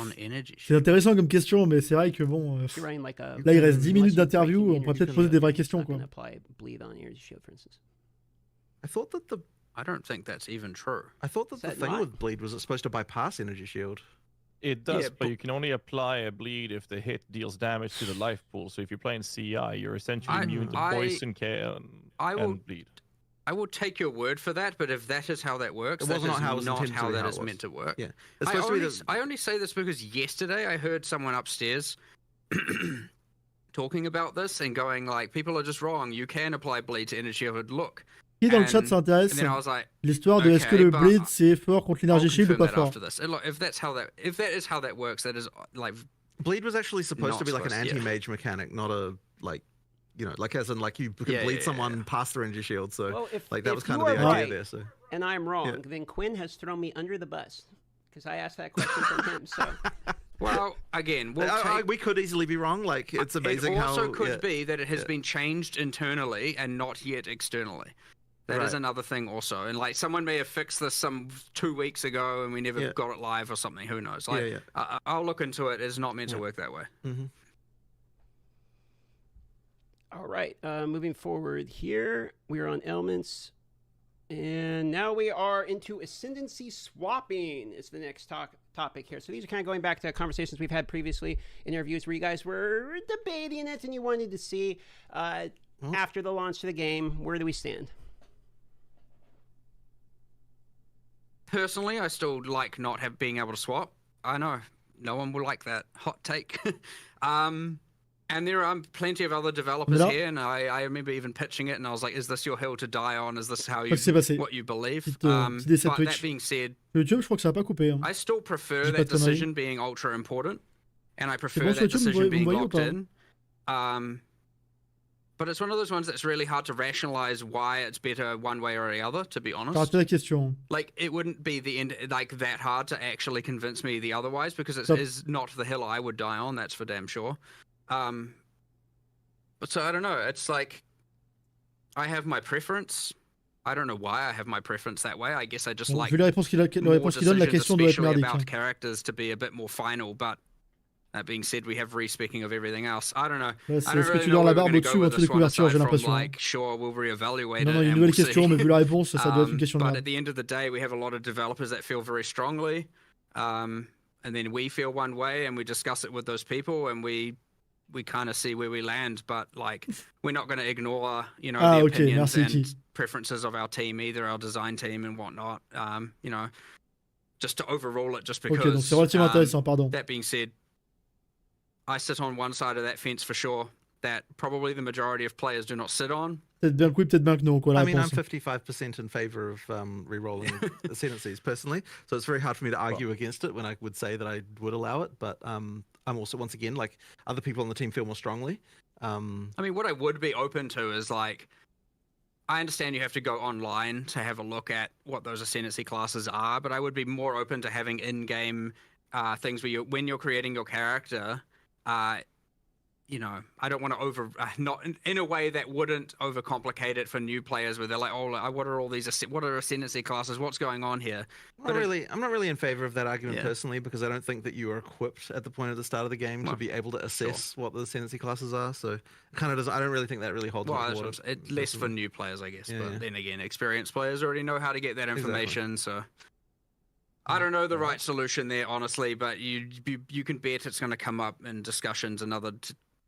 c'est intéressant comme question, mais c'est vrai que bon, là il reste 10 minutes d'interview, on pourrait peut-être poser des vraies questions, quoi. Bleed on energy shield, for instance. I thought that I don't think that's even true. I thought that the thing with bleed was it's supposed to bypass energy shield. It does, but you can only apply a bleed if the hit deals damage to the life pool. So if you're playing CI, you're essentially immune to poison, and bleed. I will take your word for that, but if that is how that works, that is not how that is meant to work. Yeah, I only say this because yesterday I heard someone upstairs talking about this and going like, people are just wrong. You can apply bleed to energy shield. Look. Qui dans le chat s'intéresse l'histoire de est-ce que le bleed c'est fort contre l'énergie shield ou pas fort? If that is how that works, that is like bleed was actually supposed to be like an anti-mage mechanic, not a like as in like you can bleed someone past their energy shield. So that was kind of the idea there. So and I'm wrong, then Quinn has thrown me under the bus because I asked that question from him. So. Well, again, we could easily be wrong. Like it's amazing how. It also could be that it has been changed internally and not yet externally. That is another thing also. And like someone may have fixed this 2 weeks ago and we never got it live or something. Who knows? Like I'll look into it. It's not meant to work that way. All right. Moving forward here, we are on Ailments. And now we are into Ascendancy swapping is the next topic here. So these are kind of going back to conversations we've had previously in interviews where you guys were debating it and you wanted to see after the launch of the game, where do we stand? Personally, I still like not being able to swap. I know no one will like that hot take. And there are plenty of other developers here, and I remember even pitching it, and I was like, "Is this your hill to die on? Is this how what you believe?" But that being said, I still prefer that decision being ultra important, and I prefer that decision being locked in. But it's one of those ones that's really hard to rationalize why it's better one way or the other, to be honest. Like, it wouldn't be that hard to actually convince me the otherwise, because it is not the hill I would die on, that's for damn sure. But so I don't know, it's like, I have my preference. I don't know why I have my preference that way. I guess I just like more decisions, especially about characters, to be a bit more final, but that being said, we have respecking of everything else. I don't know. I don't really know where we're going to go with this one, aside from like, sure, we'll reevaluate it and we'll see. But at the end of the day, we have a lot of developers that feel very strongly, and then we feel one way, and we discuss it with those people, and we kind of see where we land. But like, we're not going to ignore, the opinions and preferences of our team, either our design team and whatnot. Just to overrule it, just because. That being said, I sit on one side of that fence for sure, that probably the majority of players do not sit on. I mean, I'm 55% in favor of re-rolling Ascendancies personally, so it's very hard for me to argue against it when I would say that I would allow it, but I'm also, once again, like, other people on the team feel more strongly. I mean, what I would be open to is, like, I understand you have to go online to have a look at what those Ascendancy classes are, but I would be more open to having in-game things where when you're creating your character, I don't want to not in a way that wouldn't overcomplicate it for new players, where they're like, oh, what are Ascendancy classes? What's going on here? I'm not really in favor of that argument personally, because I don't think that you are equipped at the point of the start of the game to be able to assess what the Ascendancy classes are. So kind of I don't really think that really holds water. Less for new players, I guess. But then again, experienced players already know how to get that information. So I don't know the right solution there, honestly, but you can bet it's going to come up in discussions another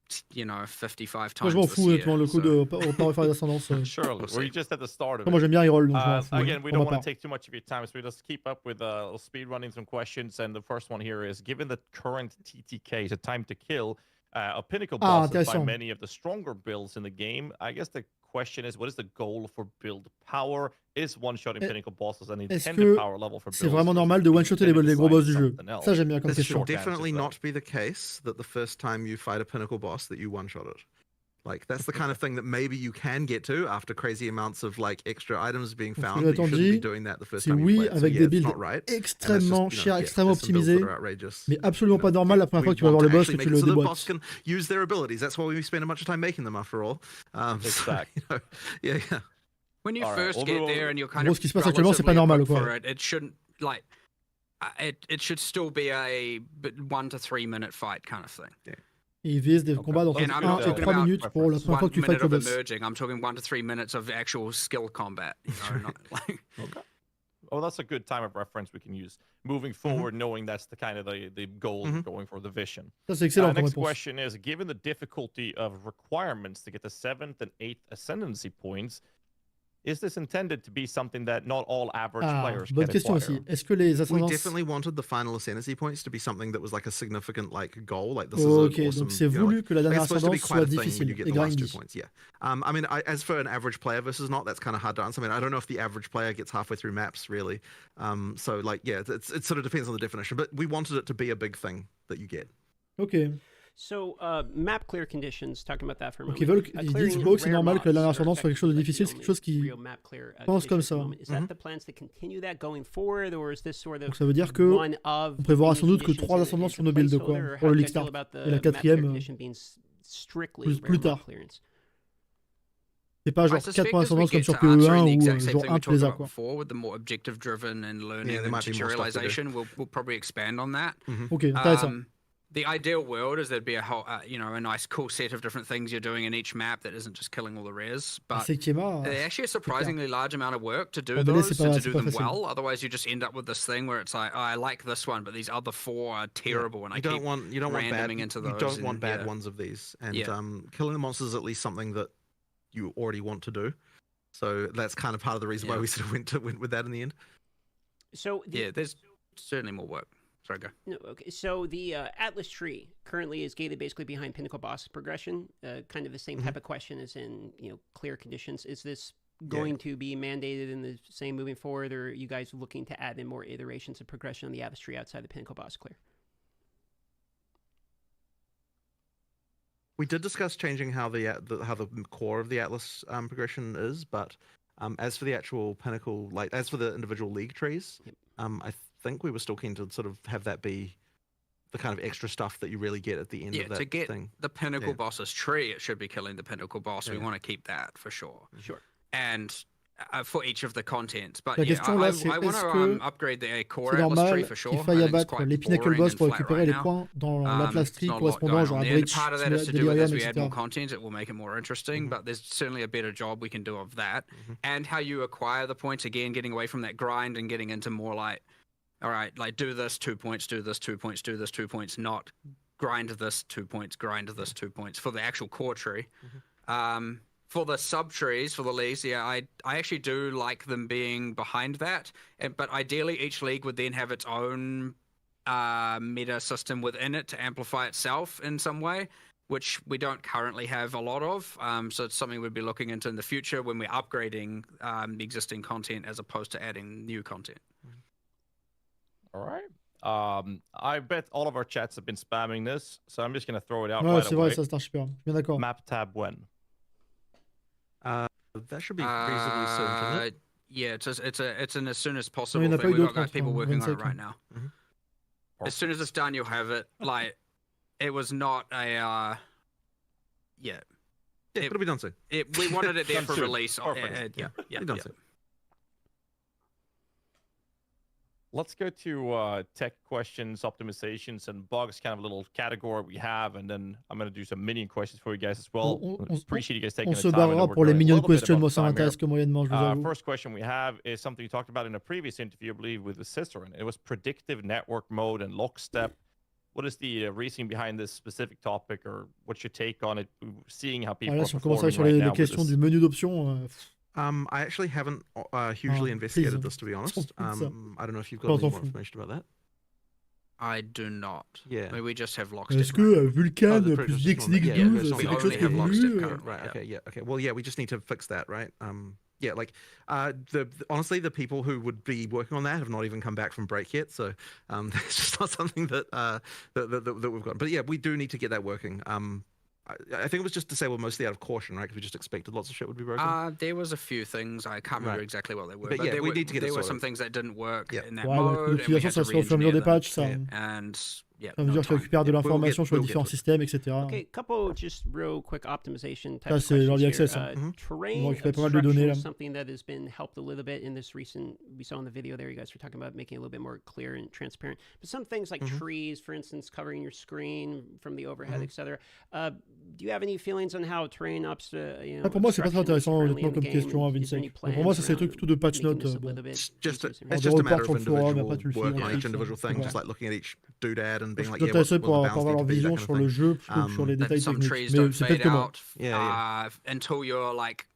55 times. Moi, je m'en fous, honnêtement, le coup de refaire d'ascendance. Surely, we're just at the start of it. Moi, j'aime bien reroll, donc je m'en fous. Again, we don't want to take too much of your time, so we just keep up with speed running some questions. And the first one here is, given the current TTK, the time to kill, of Pinnacle Ah, bosses by intéressant. many of the stronger builds in the game. I guess the question is, what is the goal for build power? Is one-shotting Eh, Pinnacle bosses an est-ce intended que power level for c'est builds? vraiment or is normal it de being one-shotter les intended gros to boss sign du jeu? something else? Ça, j'aime bien comme This question. should Short answer definitely to that. not be the case that the first time you fight a Pinnacle boss that you one-shot it. Like, that's the kind of thing that maybe you can get to after crazy amounts of, like, extra items being Donc, ce que found, but you j'attends shouldn't be dit, doing that the first c'est time you oui, play it. So avec yeah, des it's builds not right. And that's extrêmement just, chers, yeah, extrêmement there's some builds that optimisés, are outrageous. mais absolument pas normal la première fois We que tu vas voir want le to boss actually que tu make le it so the boss déboîtes. can use their abilities. That's why we spend a much time making them, after all. Exact. When you All right, first we'll get move there on. and you're En kind gros, of ce qui se passe actuellement, c'est pas relatively normal, equipped quoi. for it shouldn't like it should still be a 1 to 3 minute fight kind of thing. Et ils visent des Ok. combats And d'entre I'm 1 not et talking 3 about minutes pour la première fois 1 que tu fights minute le of boss. emerging. I'm talking 1 to 3 minutes of actual skill combat. You know, not like. Okay. Well, that's a good time of reference we can use moving forward, knowing that's the kind of the goal we're going for, the vision. Ça, c'est excellent comme Next réponse. question is, given the difficulty of requirements to get the 7th and 8th Ascendancy points, is this intended to be something that not all average Ah, players bonne can question acquire? aussi. Est-ce que les We ascendances... definitely wanted the final Ascendancy points to be something that was like a significant like goal. Like this Ok, is an awesome. donc c'est you know, voulu que la like, dernière it's supposed to be ascendance quite a soit thing when you difficile get et the last 2 grindy. points. Yeah. I mean, as for an average player versus not, that's kind of hard to answer. I mean, I don't know if the average player gets halfway through maps really. So like, yeah, it sort of depends on the definition. But we wanted it to be a big thing that you get. Ok. So, map clear conditions, talking about that for a Donc moment. ils veulent, ils disent beau que c'est Rare normal que la dernière mods are ascendance soit quelque chose de effectively difficile, c'est quelque chose qui real map clear, pense comme conditions at the ça. moment. Is that the plans to continue that going forward, or is this sort of Donc ça veut dire que one of on prévoira many sans doute que conditions 3 in- ascendances it's sur a nos builds, quoi, placeholder, or pour how le do you League guys feel Start. about the Et la map clear quatrième, condition being strictly plus rare tard. map clearance? C'est pas I genre suspect 4 points as we d'ascendance comme get sur to answering the PE1 exact ou same genre thing 1 we tous les talked ans, about quoi. before, with the more objective driven and learning there and might be more stuff to do. tutorialization, we'll probably expand on that. Ok, intéressant. The ideal world is there'd be a whole, a nice cool set of different things you're doing in each map that isn't just killing all the rares, but C'est Kema. they're actually a surprisingly large amount of work to do Ah, mais là, those c'est and pas- to c'est do pas them facile. well. Otherwise, you just end up with this thing where it's like, oh, I like this one, but these other 4 are terrible, and I You keep don't want bad. randoming into those. You don't want and, bad yeah. ones of these. And Yeah. killing the monsters is at least something that you already want to do. So that's kind of part of the reason why Yeah. we sort of went with that in the end. So, Yeah, there's certainly more work. Sorry, go. No, okay. So the Atlas tree currently is gated basically behind Pinnacle boss progression. Kind of the same type of question as in clear conditions. Is this going to be mandated in the same moving forward, or are you guys looking to add in more iterations of progression on the Atlas tree outside the Pinnacle boss clear? We did discuss changing how the core of the Atlas progression is, but as for the actual Pinnacle, like as for the individual league trees, I think we were still keen to sort of have that be the kind of extra stuff that you really get at the end of that to get thing. the Pinnacle Yeah. boss's tree, it should be killing the Pinnacle boss. We Yeah. want to keep that for sure. Sure. And for each of the contents. But La yeah, question là, c'est I want est-ce to que upgrade the core c'est Atlas tree normal for sure. qu'il I faille think it's abattre quite les Pinnacle boring boss and pour flat récupérer right les now. points dans l'Atlas Tree There's not a lot correspondant going genre on à there. And Breach, part of that is to do with Delirium, as we add more etc. content, it will make it more interesting. But there's certainly a better job we can do of that. And how you acquire the points, again, getting away from that grind and getting into more like, all right, like do this 2 points, do this 2 points, do this 2 points, not grind this 2 points, grind this 2 points for the actual core tree. For the sub trees, for the leagues, yeah, I actually do like them being behind that. But ideally, each league would then have its own meta system within it to amplify itself in some way, which we don't currently have a lot of. So it's something we'd be looking into in the future when we're upgrading existing content as opposed to adding new content. All right. I bet all of our chats have been spamming this, so I'm just going to throw it out Ouais, right c'est vrai, away. ça c'est archi bien. Je suis bien d'accord. Map tab when? That should be reasonably soon, shouldn't it? Yeah, it's an as soon as possible il n'y en a thing. pas eu We've got d'autres guys, people entre working on it 25 right now. As soon as it's done, you'll have it. Like, it was not a Yeah, it'll be done soon. we wanted it there Done for soon. release. Perfect. Yeah, Be done soon. Let's go to tech questions, optimizations, and bugs, kind of a little category we have, and then I'm going to do some minion questions for you guys as well. Appreciate you guys taking On the se time. I know barrera we're pour les going a minion little bit questions, above moi ça time here. m'intéresse que moyennement, je vous avoue. First question we have is something you talked about in a previous interview, I believe, with the Cicerin. It was predictive network mode and lockstep. What is the reasoning behind this specific topic, or what's your take on it, seeing how people Voilà, are si on commence performing sur right les now with questions this? du menu d'options, I actually haven't hugely investigated please. this, to be honest. Please. I don't know if you've got Non, any t'en more fous. information about that. I do not. Yeah. I mean, we just have lockstep. Est-ce que Vulcan the plus previous one, yeah, DX12, there's c'est not- quelque we chose only qui est have lockstep voulu currently. Right. Yeah. Okay. Yeah. Okay. Well, yeah, we just need to fix that, right? Yeah. Like, honestly, the people who would be working on that have not even come back from break yet, so it's just not something that that we've got. But yeah, we do need to get that working. I think it was just disabled mostly out of caution, right? Because we just expected lots of shit would be broken. There was a few things. I can't remember Right. exactly what they were. But yeah, there we were, need to get it there were some sorted. things that didn't work Yeah. in that Ouais, bah, mode, and we l'utilisation, had ça to se fait au fur et à mesure des re-engineer them. patchs, ça. And yeah, À no mesure que tu time. récupères de Yeah, l'information sur les we'll get différents to it. systèmes, etc. Okay, couple just real quick optimization type Ça, of c'est questions l'early here. access, hein. Mhm. Ils vont Terrain récupérer pas mal de données, obstruction là. is something that has been helped a little bit in this recent. We saw in the video there, you guys were talking about making it a little bit more clear and transparent. But some things like trees, for instance, covering your screen from the overhead, etc. Do you have any feelings on how terrain ups? Ah, pour moi, c'est pas très obstruction is intéressant, currently honnêtement, in the comme game, question, and is there any Vinsec. Pour moi, ça, c'est des plans trucs tout de patch around notes. making this a Bon. little bit It's just easier to it's Des just a matter reports of sur le forum, individual après, tu le fais work dans on le each fixe, individual thing, ouais. just like looking at each doodad and Je being suis like, tout yeah, intéressé what pour the avoir bounds need leur to be, that vision kind of sur le thing. jeu plutôt que sur les That détails some techniques. trees Mais don't c'est fade peut-être que moi. out Yeah, until you're like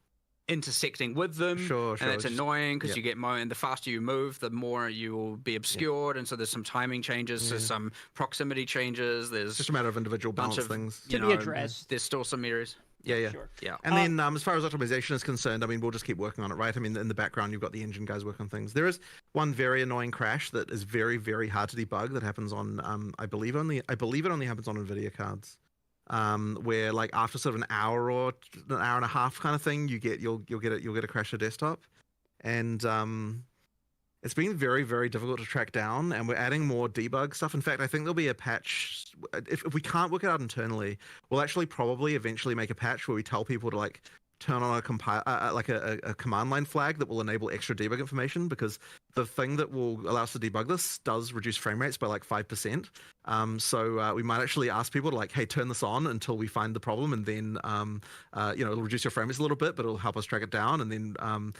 intersecting with them, Sure, and it's just- annoying because yeah. you get more. And the faster you move, the more you will be obscured, and so there's some timing changes, there's some proximity changes. There's It's just a matter of individual bunch balance of things. you To be know, addressed. There's still some areas. Yeah. Sure. Yeah. And then, as far as optimization is concerned, I mean, we'll just keep working on it, right? I mean, in the background, you've got the engine guys working on things. There is one very annoying crash that is very, very hard to debug that happens on, I believe it only happens on NVIDIA cards, where like after sort of an hour and a half kind of thing, you'll get a crash to desktop, and it's been very, very difficult to track down, and we're adding more debug stuff. In fact, I think there'll be a patch. If we can't work it out internally, we'll actually probably eventually make a patch where we tell people to like turn on a command line flag that will enable extra debug information, because the thing that will allow us to debug this does reduce frame rates by like 5%. So we might actually ask people to like, hey, turn this on until we find the problem, and then it'll reduce your frame rates a little bit, but it'll help us track it down. And then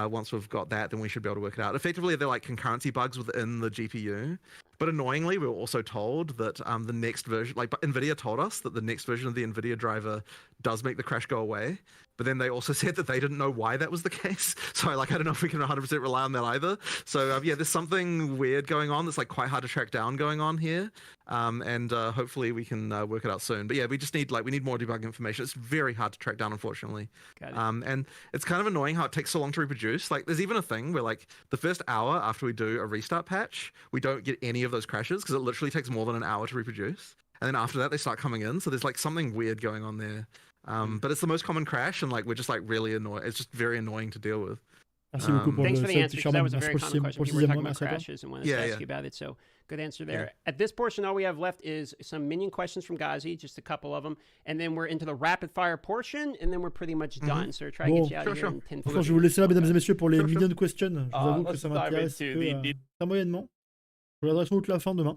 once we've got that, then we should be able to work it out. Effectively, they're like concurrency bugs within the GPU. But annoyingly, we were also told that the next version, like NVIDIA told us that the next version of the NVIDIA driver does make the crash go away. But then they also said that they didn't know why that was the case. So I don't know if we can 100% rely on that either. So yeah, there's something weird going on that's like quite hard to track down going on here. And hopefully we can work it out soon. But yeah, we need more debug information. It's very hard to track down, unfortunately. Got it. And it's kind of annoying how it takes so long to reproduce. Like there's even a thing where like the first hour after we do a restart patch, we don't get any of those crashes because it literally takes more than an hour to reproduce. And then after that, they start coming in. So there's like something weird going on there. But it's the most common crash, and like we're just like really annoyed. It's just very annoying to deal with. Merci beaucoup pour Thanks le for the sub, answer, petit 'cause that Sherman. was a Merci very pour common question. le People were talking sixième mois, about merci à toi. crashes and wanted to Yeah, ask yeah. you about it, so good answer there. At this portion, all we have left is some minion questions from Ghazi, just a couple of them, and then we're into the rapid fire portion, and then we're pretty much done. So we're trying to Bon. get you out of Sure, here in 10 Franchement, je vais vous laisser là, mesdames et messieurs, pour les Sure, sure. million questions. Je vous avoue que let's ça dive m'intéresse into très moyennement. Je regarderai sans doute la fin demain.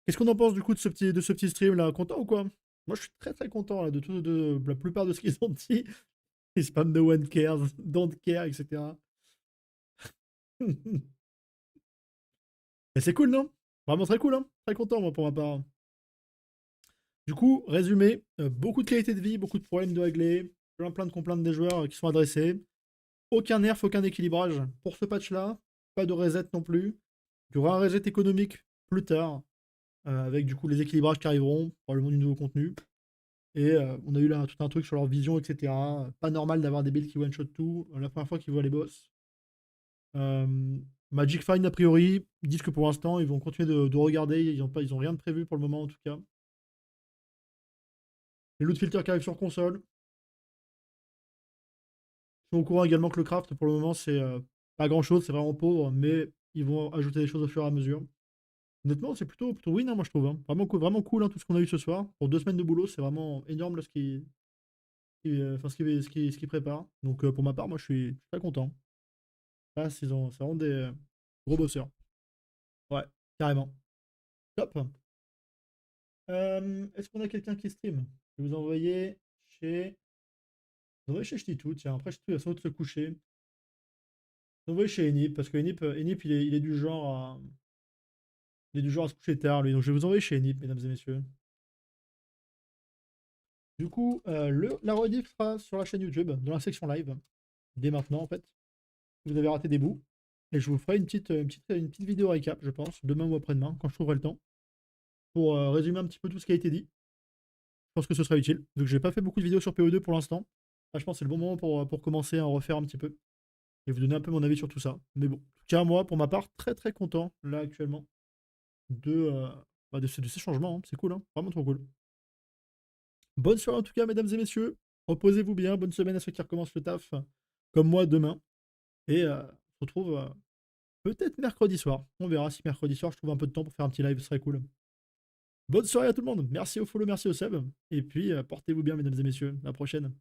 Qu'est-ce qu'on en pense du coup de ce petit stream là? Content ou quoi? Moi, je suis très très content là, de la plupart de ce qu'ils ont dit. Ils spam de one cares, don't care, etc. Et c'est cool, non? Vraiment très cool, hein? Très content, moi, pour ma part. Du coup, résumé, beaucoup de qualité de vie, beaucoup de problèmes de régler, plein de complaintes des joueurs qui sont adressées. Aucun nerf, aucun équilibrage pour ce patch-là. Pas de reset non plus. Il y aura un reset économique plus tard, avec du coup les équilibrages qui arriveront, probablement du nouveau contenu. Et on a eu là tout un truc sur leur vision, etc. Pas normal d'avoir des builds qui one-shot tout. La première fois qu'ils voient les boss. Magic Find, a priori, ils disent que pour l'instant, ils vont continuer de regarder. Ils ont rien de prévu pour le moment, en tout cas. Les loot filters qui arrivent sur console. Ils sont au courant également que le craft, pour le moment, c'est pas grand-chose. C'est vraiment pauvre, mais ils vont ajouter des choses au fur et à mesure. Honnêtement, c'est plutôt win, hein, moi, je trouve. Hein. Vraiment cool, hein, tout ce qu'on a eu ce soir. Pour 2 semaines de boulot, c'est vraiment énorme là, ce qu'ils préparent. Donc, pour ma part, moi, je suis très content. Là, c'est vraiment des gros bosseurs. Ouais, carrément. Top. Est-ce qu'on a quelqu'un qui stream? Je vais vous envoyer chez... Ch'titou, tiens. Après, Ch'titou, il va sans doute se coucher. Je vais vous envoyer chez Enip, parce que Enip il est du genre à... Il est du genre à se coucher tard, lui. Donc, je vais vous envoyer chez Enip, mesdames et messieurs. Du coup, la rediff sera sur la chaîne YouTube, dans la section live. Dès maintenant, en fait. Vous avez raté des bouts. Et je vous ferai une petite vidéo récap, je pense, demain ou après-demain, quand je trouverai le temps. pour résumer un petit peu tout ce qui a été dit. Je pense que ce sera utile. Donc j'ai pas fait beaucoup de vidéos sur PO2 pour l'instant. Là, je pense que c'est le bon moment pour commencer à en refaire un petit peu. Et vous donner un peu mon avis sur tout ça. Mais bon, en tout cas, moi, pour ma part, très très content, là, actuellement, de ces changements. Hein. C'est cool, hein. Vraiment trop cool. Bonne soirée en tout cas, mesdames et messieurs. Reposez-vous bien. Bonne semaine à ceux qui recommencent le taf, comme moi, demain. Et on se retrouve peut-être mercredi soir. On verra si mercredi soir, je trouve un peu de temps pour faire un petit live. Ce serait cool. Bonne soirée à tout le monde. Merci au follow, merci au sub. Et puis, portez-vous bien, mesdames et messieurs. À la prochaine.